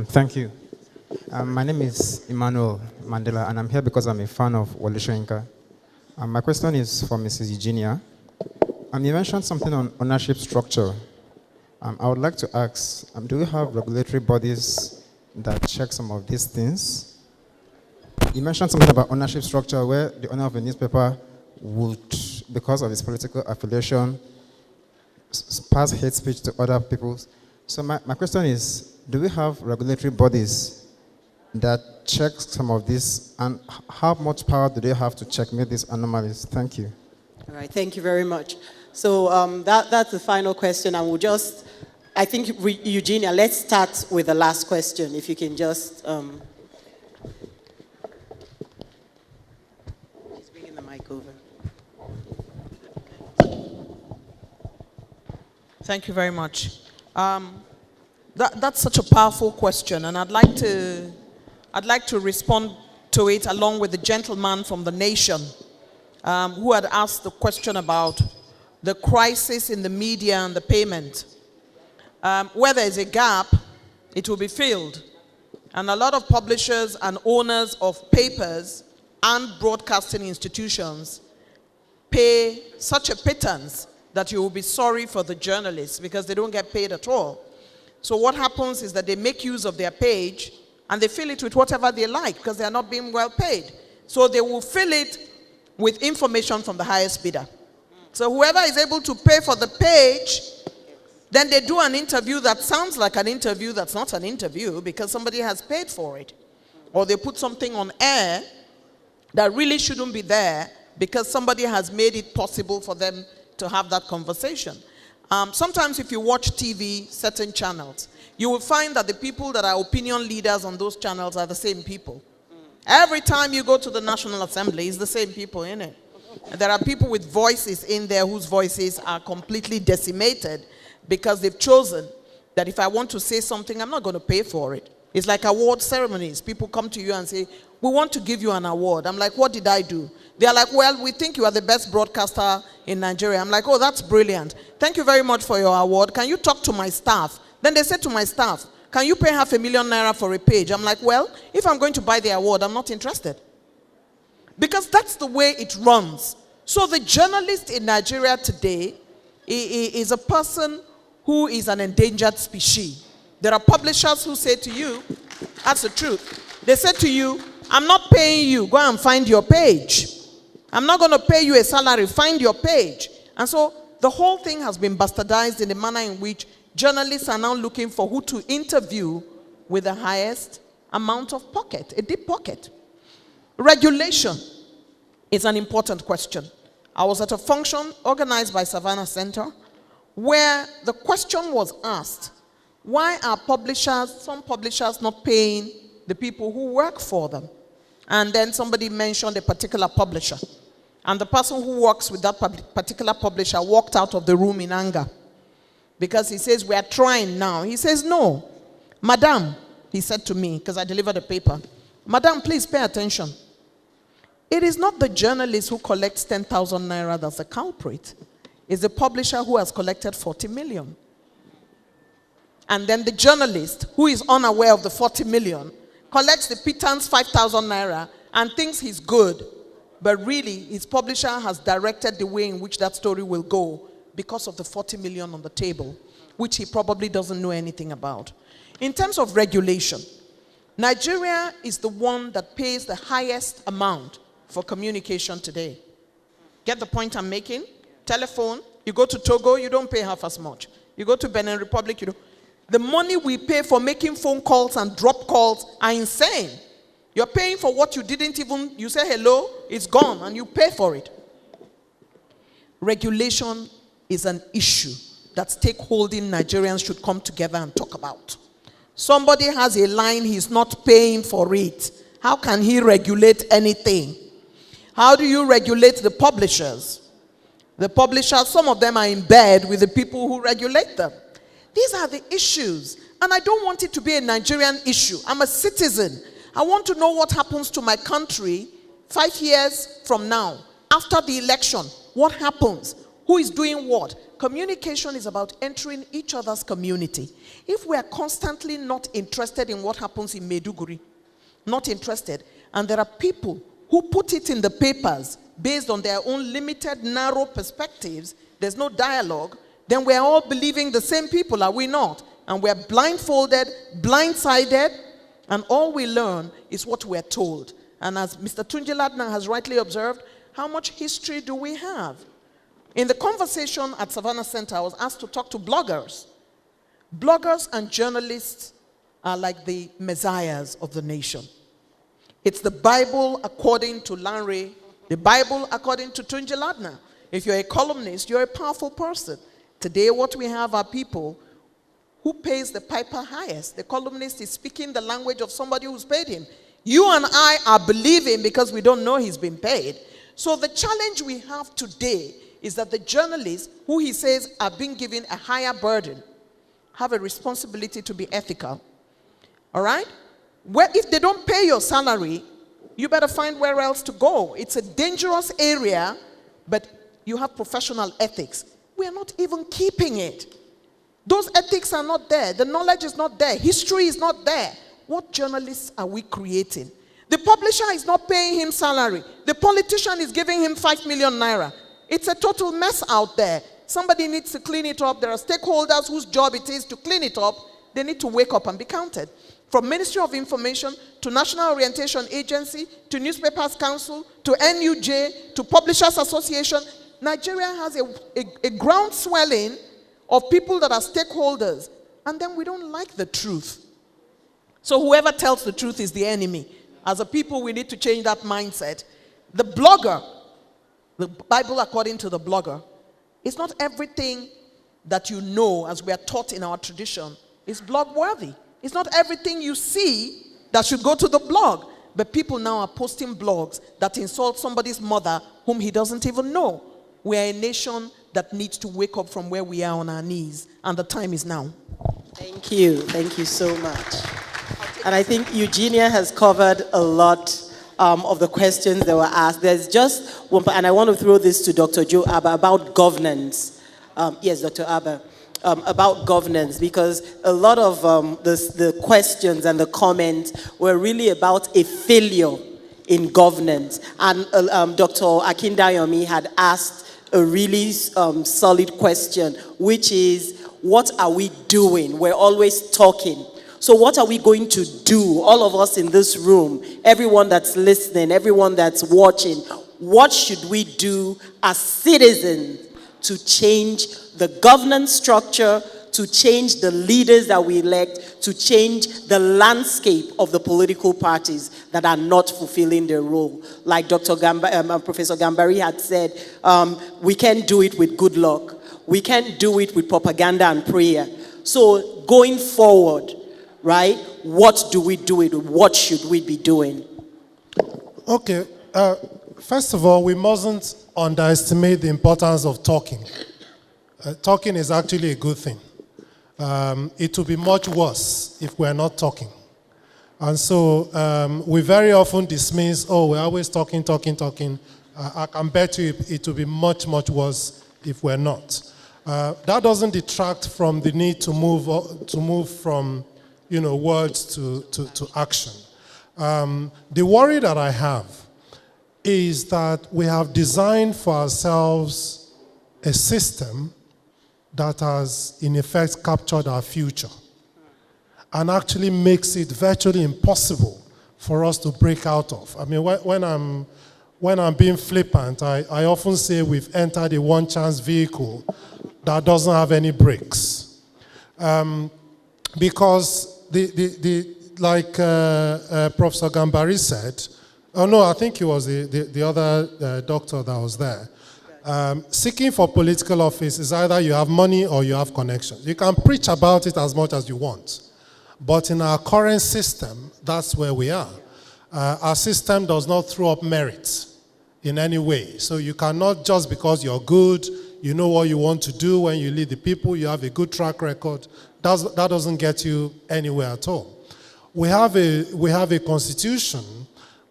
Thank you. My name is Emmanuel Mandela, and I'm here because I'm a fan of Wole Soyinka. My question is for Mrs. Eugenia. You mentioned something on ownership structure. I would like to ask, do we have regulatory bodies that check some of these things? You mentioned something about ownership structure where the owner of a newspaper would, because of his political affiliation, pass hate speech to other people. So my question is, do we have regulatory bodies that check some of this, and how much power do they have to checkmate these anomalies? Thank you. All right, thank you very much. So that's the final question, and we'll just, I think, Eugenia, let's start with the last question, if you can just... He's bringing the mic over. Thank you very much. That's such a powerful question, and I'd like to respond to it along with the gentleman from the Nation who had asked the question about the crisis in the media and the payment. Where there is a gap, it will be filled. And a lot of publishers and owners of papers and broadcasting institutions pay such a pittance that you will be sorry for the journalists because they don't get paid at all. So what happens is that they make use of their page and they fill it with whatever they like because they are not being well paid. So they will fill it with information from the highest bidder. So whoever is able to pay for the page, then they do an interview that sounds like an interview that's not an interview because somebody has paid for it. Or they put something on air that really shouldn't be there because somebody has made it possible for them to have that conversation. Sometimes if you watch TV, certain channels, you will find that the people that are opinion leaders on those channels are the same people. Every time you go to the National Assembly, it's the same people in it. And there are people with voices in there whose voices are completely decimated because they've chosen that if I want to say something, I'm not going to pay for it. It's like award ceremonies. People come to you and say, we want to give you an award. I'm like, what did I do? They're like, well, we think you are the best broadcaster in Nigeria. I'm like, oh, that's brilliant. Thank you very much for your award. Can you talk to my staff? Then they said to my staff, can you pay $500,000 for a page? I'm like, well, if I'm going to buy the award, I'm not interested. Because that's the way it runs. So the journalist in Nigeria today is a person who is an endangered species. There are publishers who say to you, that's the truth. They say to you, I'm not paying you, go and find your page. I'm not going to pay you a salary, find your page. And so the whole thing has been bastardized in the manner in which journalists are now looking for who to interview with the highest amount of pocket, a deep pocket. Regulation is an important question. I was at a function organized by Savannah Center where the question was asked, why are some publishers not paying the people who work for them? And then somebody mentioned a particular publisher. And the person who works with that particular publisher walked out of the room in anger. Because he says, we are trying now. He says, no. Madam, he said to me, because I delivered a paper. Madam, please pay attention. It is not the journalist who collects 10,000 naira that's the culprit. It's the publisher who has collected 40 million. And then the journalist, who is unaware of the 40 million, collects the pittance 5,000 naira and thinks he's good. But really, his publisher has directed the way in which that story will go because of the 40 million on the table, which he probably doesn't know anything about. In terms of regulation, Nigeria is the one that pays the highest amount for communication today. Get the point I'm making? Telephone, you go to Togo, you don't pay half as much. You go to Benin Republic, you don't. The money we pay for making phone calls and drop calls are insane. You're paying for what you didn't even, you say hello, it's gone, and you pay for it. Regulation is an issue that stakeholding Nigerians should come together and talk about. Somebody has a line, he's not paying for it. How can he regulate anything? How do you regulate the publishers? The publishers, some of them are in bed with the people who regulate them. These are the issues. And I don't want it to be a Nigerian issue. I'm a citizen. I want to know what happens to my country 5 years from now. After the election, what happens? Who is doing what? Communication is about entering each other's community. If we are constantly not interested in what happens in Maiduguri, not interested, and there are people who put it in the papers based on their own limited, narrow perspectives, there's no dialogue, then we're all believing the same people, are we not? And we're blindfolded, blindsided, And all we learn is what we're told. And as Mr. Tunji Ladna has rightly observed, how much history do we have? In the conversation at Savannah Center, I was asked to talk to bloggers. Bloggers and journalists are like the messiahs of the nation. It's the Bible according to Lanre, the Bible according to Tunji Ladna. If you're a columnist, you're a powerful person. Today, what we have are people who pays the piper highest. The columnist is speaking the language of somebody who's paid him. You and I are believing because we don't know he's been paid. So the challenge we have today is that the journalists, who he says are being given a higher burden, have a responsibility to be ethical. All right? Well, if they don't pay your salary, you better find where else to go. It's a dangerous area, but you have professional ethics. We are not even keeping it. Those ethics are not there. The knowledge is not there. History is not there. What journalists are we creating? The publisher is not paying him salary. The politician is giving him 5 million naira. It's a total mess out there. Somebody needs to clean it up. There are stakeholders whose job it is to clean it up. They need to wake up and be counted. From Ministry of Information to National Orientation Agency to Newspapers Council to NUJ to Publishers Association, Nigeria has a ground swelling of people that are stakeholders, and then we don't like the truth. So whoever tells the truth is the enemy. As a people, we need to change that mindset. The blogger, the Bible according to the blogger, it's not everything that you know, as we are taught in our tradition, is blog worthy. It's not everything you see that should go to the blog. But people now are posting blogs that insult somebody's mother whom he doesn't even know. We are a nation that needs to wake up from where we are on our knees, and the time is now. Thank you. Thank you so much. And I think Eugenia has covered a lot of the questions that were asked. There's just one, and I want to throw this to Dr. Joe Abba about governance. Yes, Dr. Abba, about governance, because a lot of the questions and the comments were really about a failure in governance. And Dr. Akindayomi had asked a really solid question, which is, what are we doing? We're always talking. So what are we going to do, all of us in this room, everyone that's listening, everyone that's watching, what should we do as citizens to change the governance structure, to change the leaders that we elect, to change the landscape of the political parties that are not fulfilling their role? Like Professor Gambari had said, we can't do it with good luck. We can't do it with propaganda and prayer. So going forward, right, what do we do it? What should we be doing? Okay. First of all, we mustn't underestimate the importance of talking. Talking is actually a good thing. It will be much worse if we're not talking. And so we very often dismiss, oh, we're always talking. I can bet you it will be much, much worse if we're not. That doesn't detract from the need to move from, words to action. The worry that I have is that we have designed for ourselves a system that has, in effect, captured our future and actually makes it virtually impossible for us to break out of. I mean, when I'm being flippant, I often say we've entered a one-chance vehicle that doesn't have any brakes. Because like Professor Gambari said, oh no, I think it was the other doctor that was there. Seeking for political office is either you have money or you have connections. You can preach about it as much as you want. But in our current system, that's where we are. Our system does not throw up merit in any way. So you cannot, just because you're good, you know what you want to do when you lead the people, you have a good track record, that doesn't get you anywhere at all. We have a constitution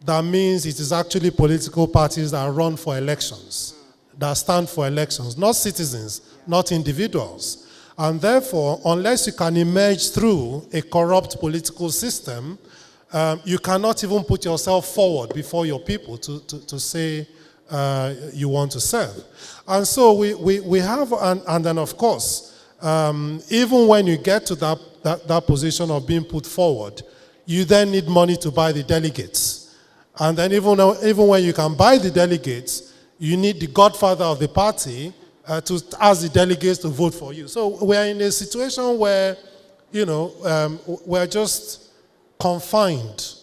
that means it is actually political parties that run for elections, that stand for elections, not citizens, not individuals. And therefore, unless you can emerge through a corrupt political system, you cannot even put yourself forward before your people to say you want to serve. And so we have, and then of course, even when you get to that position of being put forward, you then need money to buy the delegates. And then even when you can buy the delegates, you need the godfather of the party to ask the delegates to vote for you. So we're in a situation where, we're just confined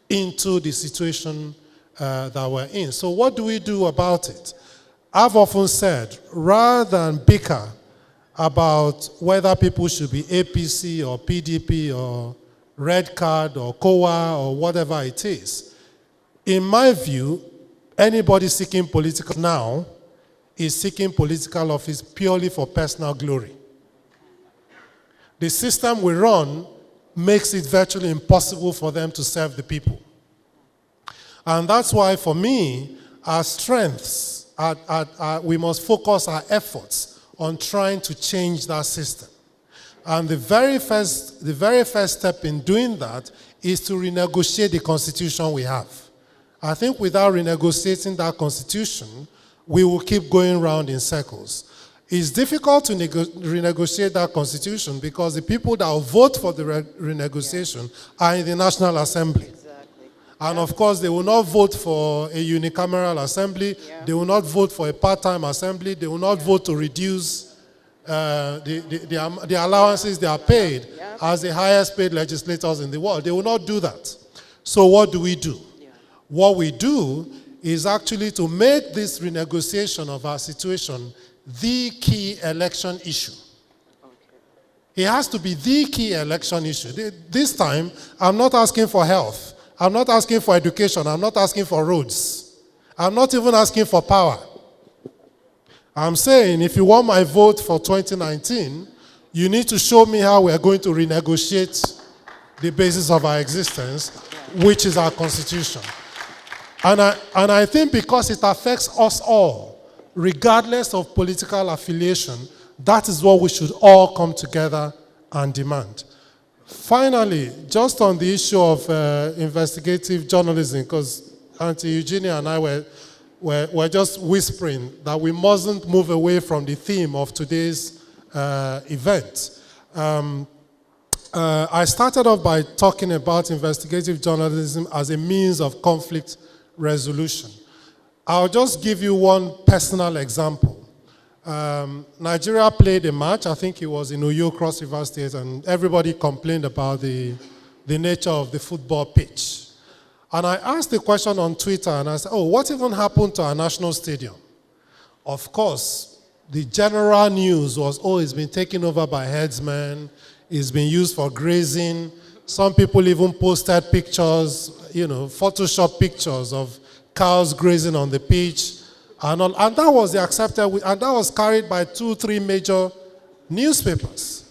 into the situation that we're in. So what do we do about it? I've often said, rather than bicker about whether people should be APC or PDP or Red Card or COA or whatever it is, in my view, anybody seeking political now is seeking political office purely for personal glory. The system we run makes it virtually impossible for them to serve the people. And that's why, for me, our strengths, we must focus our efforts on trying to change that system. And the very first step in doing that is to renegotiate the constitution we have. I think without renegotiating that constitution, we will keep going round in circles. It's difficult to renegotiate that constitution because the people that will vote for the renegotiation are in the National Assembly. Exactly. And of course, they will not vote for a unicameral assembly. Yeah. They will not vote for a part-time assembly. They will not vote to reduce the allowances they are paid as the highest paid legislators in the world. They will not do that. So what do we do? Yeah. What we do is actually to make this renegotiation of our situation the key election issue. Okay. It has to be the key election issue. This time, I'm not asking for health. I'm not asking for education. I'm not asking for roads. I'm not even asking for power. I'm saying if you want my vote for 2019, you need to show me how we're going to renegotiate the basis of our existence, which is our constitution. And I think because it affects us all, regardless of political affiliation, that is what we should all come together and demand. Finally, just on the issue of investigative journalism, because Auntie Eugenia and I were just whispering that we mustn't move away from the theme of today's event. I started off by talking about investigative journalism as a means of conflict resolution. I'll just give you one personal example. Nigeria played a match, I think it was in Uyo, Cross River State, and everybody complained about the nature of the football pitch. And I asked the question on Twitter, and I said, what even happened to our national stadium? Of course, the general news was, it's been taken over by herdsmen, it's been used for grazing. Some people even posted pictures, Photoshop pictures of cows grazing on the pitch, and that was and that was carried by 2-3 major newspapers.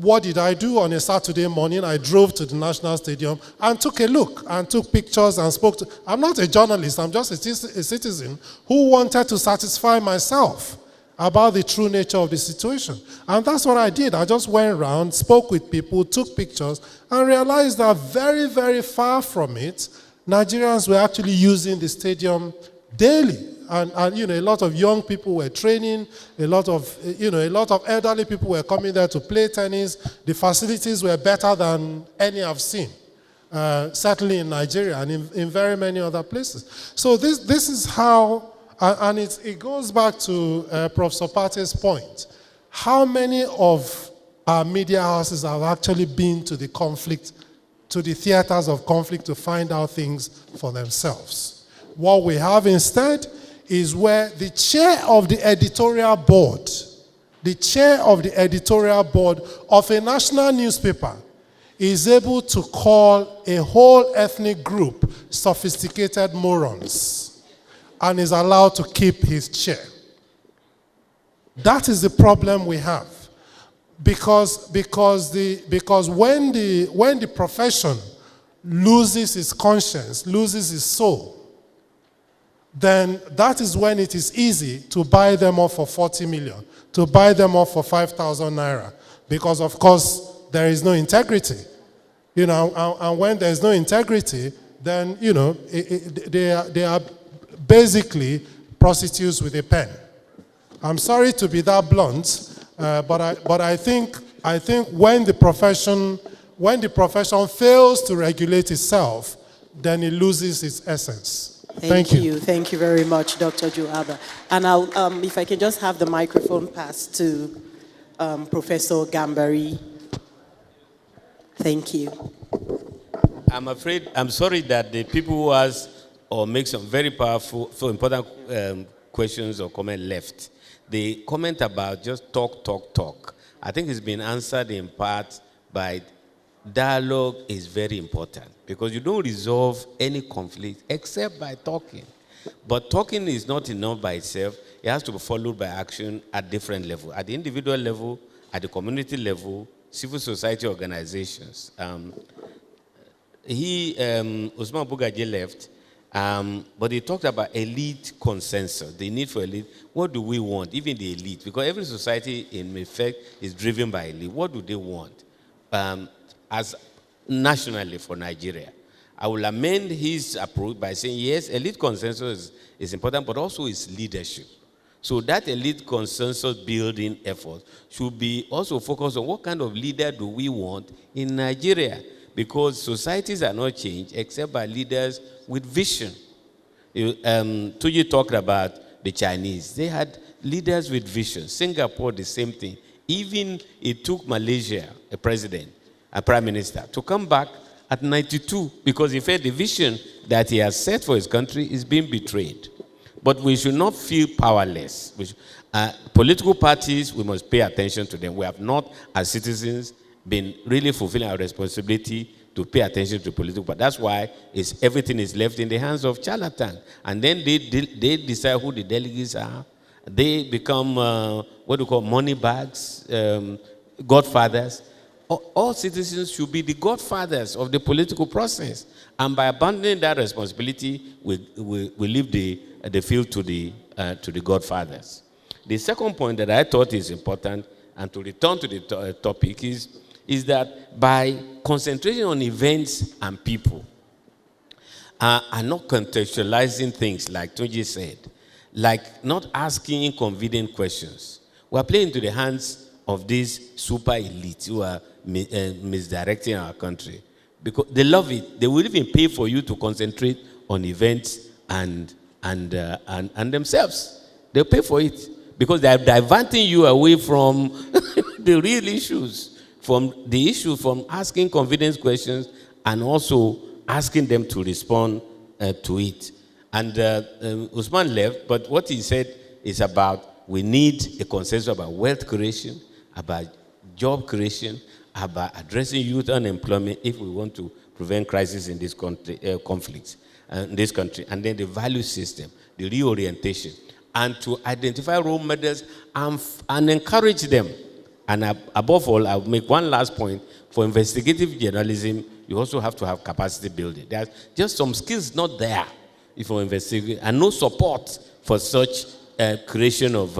What did I do on a Saturday morning? I drove to the National Stadium and took a look and took pictures and spoke to. I'm not a journalist, I'm just a citizen who wanted to satisfy myself about the true nature of the situation. And that's what I did. I just went around, spoke with people, took pictures, and realized that very, very far from it, Nigerians were actually using the stadium daily. And a lot of young people were training, a lot of elderly people were coming there to play tennis. The facilities were better than any I've seen, certainly in Nigeria and in very many other places. So this is how, and it goes back to Professor Pate's point. How many of our media houses have actually been to the conflict, to the theaters of conflict to find out things for themselves? What we have instead is where the chair of the editorial board of a national newspaper is able to call a whole ethnic group sophisticated morons and is allowed to keep his chair. That is the problem we have. Because when the profession loses its conscience, loses its soul, then that is when it is easy to buy them off for 40 million, to buy them off for 5,000 naira. Because, of course, there is no integrity. And when there is no integrity, then, they are basically prostitutes with a pen. I'm sorry to be that blunt, but I think when the profession when the profession fails to regulate itself, then it loses its essence. Thank you. Thank you very much, Dr. Joaba. And I'll, if I can just have the microphone passed to Professor Gambari. Thank you. I'm sorry that the people who ask or make some very powerful, so important questions or comment left. The comment about just talk. I think it's been answered in part by dialogue is very important because you don't resolve any conflict except by talking. But talking is not enough by itself. It has to be followed by action at different levels. At the individual level, at the community level, civil society organizations. Usman Bugaje left, but he talked about elite consensus, the need for elite. What do we want, even the elite? Because every society, in effect, is driven by elite. What do they want as nationally for Nigeria? I will amend his approach by saying, yes, elite consensus is important, but also its leadership. So that elite consensus building effort should be also focused on what kind of leader do we want in Nigeria? Because societies are not changed except by leaders with vision. Tuji talked about the Chinese. They had leaders with vision. Singapore, the same thing. Even it took Malaysia, a president, a prime minister, to come back at 92 because he felt the vision that he has set for his country is being betrayed. But we should not feel powerless. Political parties, we must pay attention to them. We have not, as citizens, been really fulfilling our responsibility to pay attention to political parties. That's why everything is left in the hands of charlatans. And then they decide who the delegates are. They become, what do you call, money bags, godfathers. All citizens should be the godfathers of the political process. And by abandoning that responsibility, we leave the field to the godfathers. The second point that I thought is important, and to return to the topic, is that by concentrating on events and people, and not contextualizing things like Tunji said, like not asking inconvenient questions, we are playing into the hands of these super elites who are misdirecting our country. Because they love it. They will even pay for you to concentrate on events and themselves. They'll pay for it. Because they are diverting you away from the real issues. From asking confidence questions and also asking them to respond to it. And Usman left, but what he said is about we need a consensus about wealth creation, about job creation, about addressing youth unemployment if we want to prevent crisis in this country, conflicts in this country. And then the value system, the reorientation, and to identify role models and encourage them. And above all, I'll make one last point. For investigative journalism, you also have to have capacity building. There's just some skills not there if you're investigating, and no support for such creation of,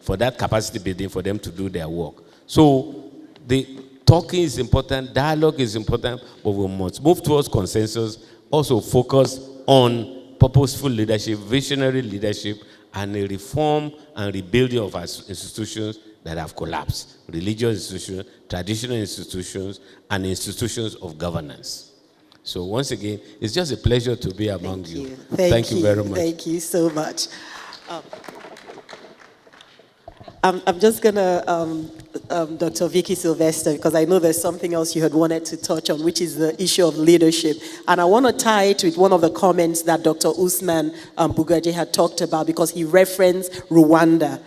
for that capacity building for them to do their work. So the talking is important, dialogue is important, but we must move towards consensus, also focus on purposeful leadership, visionary leadership, and a reform and rebuilding of our institutions that have collapsed. Religious institutions, traditional institutions, and institutions of governance. So once again, it's just a pleasure to be among you. Thank you very much. Thank you so much. I'm just going to, Dr. Vicky Sylvester, because I know there's something else you had wanted to touch on, which is the issue of leadership. And I want to tie it with one of the comments that Dr. Usman Bugaje had talked about, because he referenced Rwanda.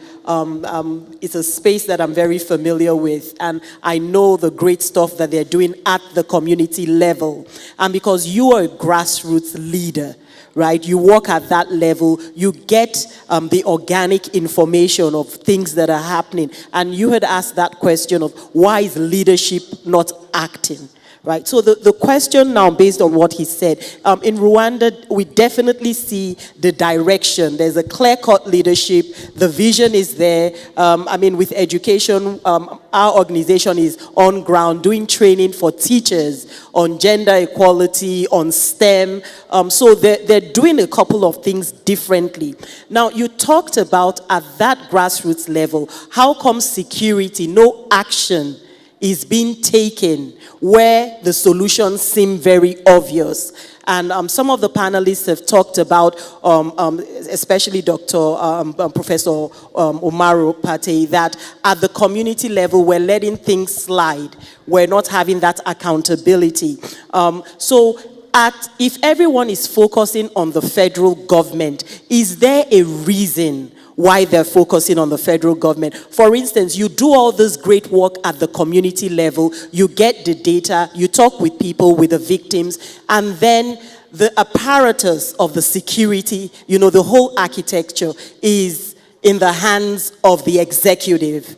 It's a space that I'm very familiar with, and I know the great stuff that they're doing at the community level. And because you are a grassroots leader, right? You work at that level, you get the organic information of things that are happening. And you had asked that question of why is leadership not acting? Right, so the question now, based on what he said, in Rwanda, we definitely see the direction. There's a clear-cut leadership. The vision is there. I mean, with education, our organization is on ground doing training for teachers on gender equality, on STEM. So they're doing a couple of things differently. Now, you talked about at that grassroots level, how come security, no action is being taken where the solutions seem very obvious. And some of the panelists have talked about, especially Professor Umaru Pate, that at the community level, we're letting things slide. We're not having that accountability. If everyone is focusing on the federal government, is there a reason why they're focusing on the federal government? For instance, you do all this great work at the community level, you get the data, you talk with people, with the victims, and then the apparatus of the security, the whole architecture is in the hands of the executive.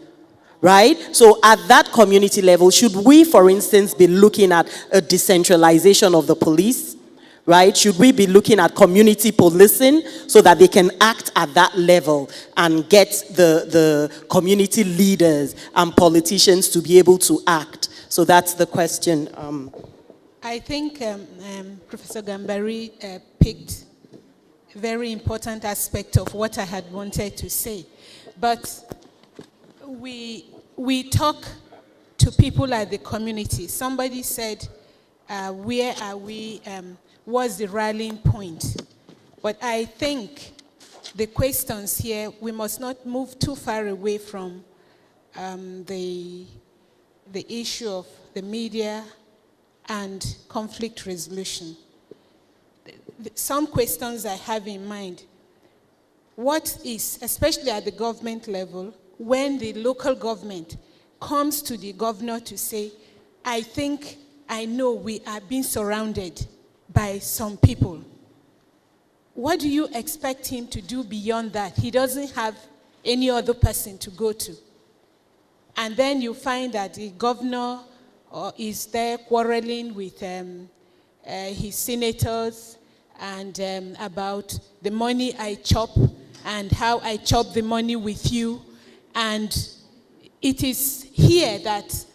Right? So at that community level, should we, for instance, be looking at a decentralization of the police? Right? Should we be looking at community policing so that they can act at that level and get the community leaders and politicians to be able to act? So that's the question. I think Professor Gambari picked a very important aspect of what I had wanted to say. But we talk to people at the community. Somebody said, where are we, what's the rallying point? But I think the questions here, we must not move too far away from the issue of the media and conflict resolution. Some questions I have in mind. What is, especially at the government level, when the local government comes to the governor to say, I know we are being surrounded by some people. What do you expect him to do beyond that? He doesn't have any other person to go to. And then you find that the governor is there quarreling with his senators and about the money I chop and how I chop the money with you. And it is here that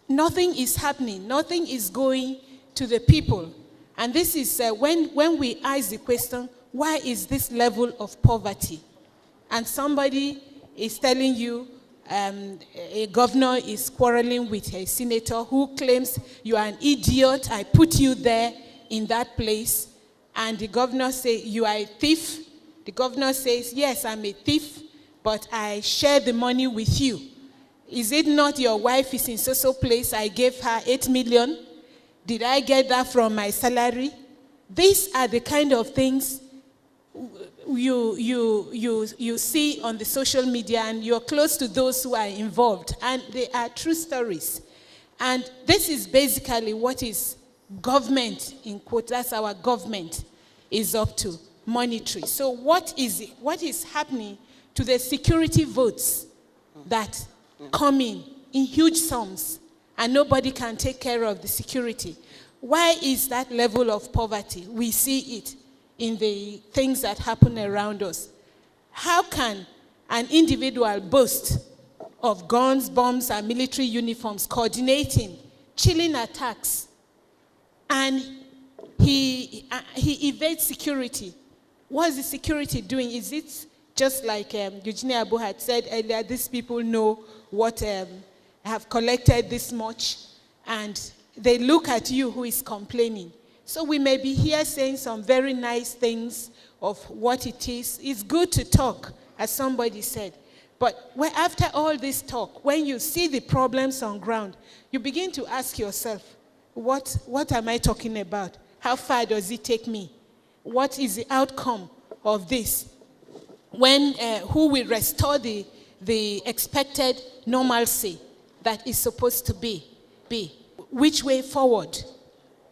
nothing is happening, nothing is going to the people. And this is when we ask the question, why is this level of poverty? And somebody is telling you, a governor is quarreling with a senator who claims you are an idiot, I put you there in that place. And the governor says, you are a thief. The governor says, yes, I'm a thief, but I share the money with you. Is it not your wife is in so place, I gave her 8 million? Did I get that from my salary? These are the kind of things you see on the social media, and you're close to those who are involved, and they are true stories. And this is basically what is government, in quotes, that's our government, is up to, monetary. So what is happening to the security votes that come in huge sums, and nobody can take care of the security? Why is that level of poverty? We see it in the things that happen around us. How can an individual boast of guns, bombs, and military uniforms, coordinating, chilling attacks, and he evades security? What is the security doing? Is it just like Eugenia Abu had said earlier, these people know what have collected this much, and they look at you who is complaining. So we may be here saying some very nice things of what it is. It's good to talk, as somebody said. But after all this talk, when you see the problems on ground, you begin to ask yourself, what am I talking about? How far does it take me? What is the outcome of this? Who will restore the expected normalcy that is supposed to be? Which way forward?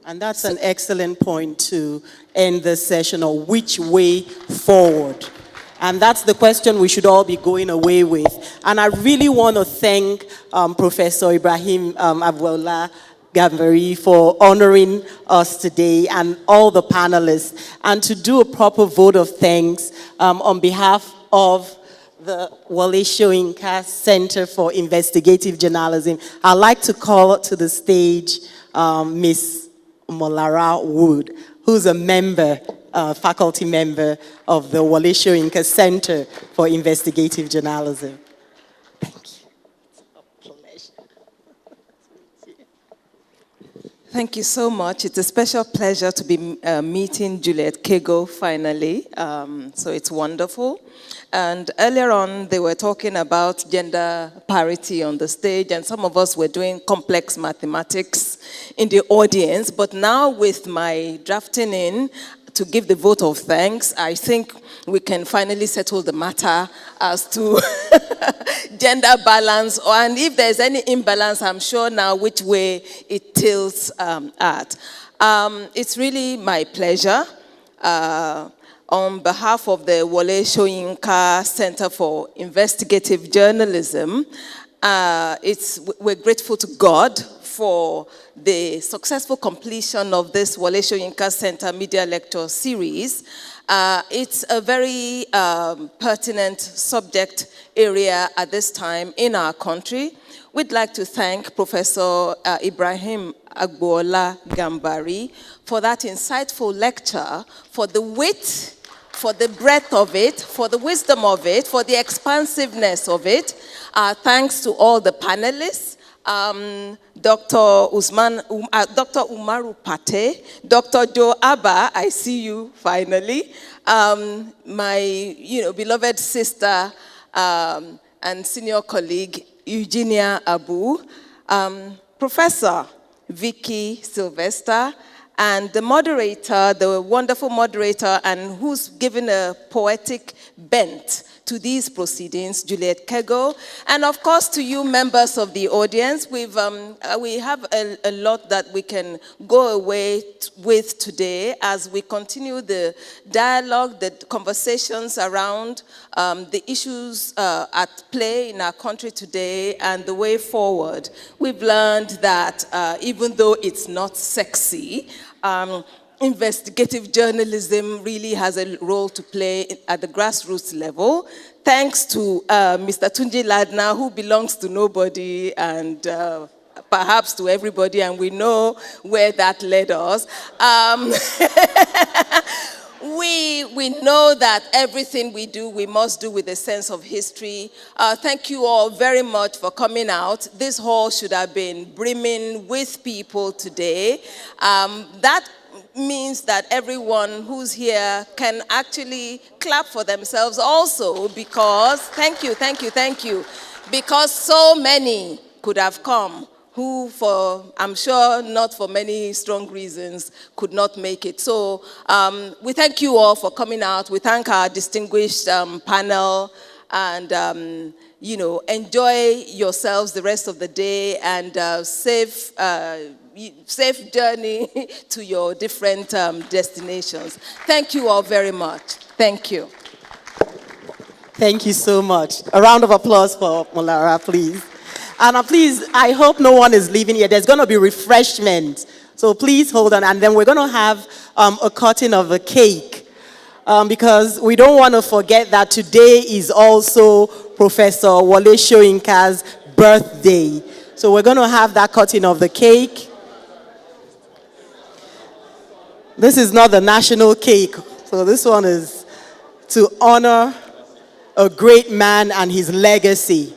And that's an excellent point to end the session, or which way forward. And that's the question we should all be going away with. And I really want to thank Professor Ibrahim Abwala Gambari for honoring us today, and all the panelists, and to do a proper vote of thanks on behalf of the Wole Soyinka Center for Investigative Journalism. I'd like to call to the stage Ms. Molara Wood, who's a member, faculty member of the Wole Soyinka Center for Investigative Journalism. Thank you. It's a pleasure. Thank you so much. It's a special pleasure to be meeting Juliet Kego finally. So it's wonderful. And earlier on, they were talking about gender parity on the stage, and some of us were doing complex mathematics in the audience. But now with my drafting in to give the vote of thanks, I think we can finally settle the matter as to gender balance, and if there's any imbalance, I'm sure now which way it tilts at. It's really my pleasure on behalf of the Wole Soyinka Center for Investigative Journalism. We're grateful to God for the successful completion of this Wole Soyinka Center Media Lecture Series. It's a very pertinent subject area at this time in our country. We'd like to thank Professor Ibrahim Agboola Gambari for that insightful lecture, for the width, for the breadth of it, for the wisdom of it, for the expansiveness of it. Thanks to all the panelists. Dr. Umaru Pate, Dr. Joe Abba, I see you finally. My beloved sister and senior colleague, Eugenia Abu, Professor Vicky Sylvester, and the moderator, the wonderful moderator, and who's given a poetic bent to these proceedings, Juliet Kego, and of course to you members of the audience. We have a lot that we can go away with today as we continue the dialogue, the conversations around the issues at play in our country today and the way forward. We've learned that even though it's not sexy, investigative journalism really has a role to play at the grassroots level. Thanks to Mr. Tunji Ladna, who belongs to nobody and perhaps to everybody, and we know where that led us. We know that everything we do, we must do with a sense of history. Thank you all very much for coming out. This hall should have been brimming with people today. That means that everyone who's here can actually clap for themselves also, because, thank you, because so many could have come who, I'm sure not for many strong reasons, could not make it. So we thank you all for coming out. We thank our distinguished panel, and enjoy yourselves the rest of the day, and safe journey to your different destinations. Thank you all very much. Thank you. Thank you so much. A round of applause for Molara, please. And please, I hope no one is leaving here. There's going to be refreshment. So please hold on. And then we're going to have a cutting of a cake. Because we don't want to forget that today is also Professor Wole Soyinka's birthday. So we're going to have that cutting of the cake. This is not the national cake. So this one is to honor a great man and his legacy.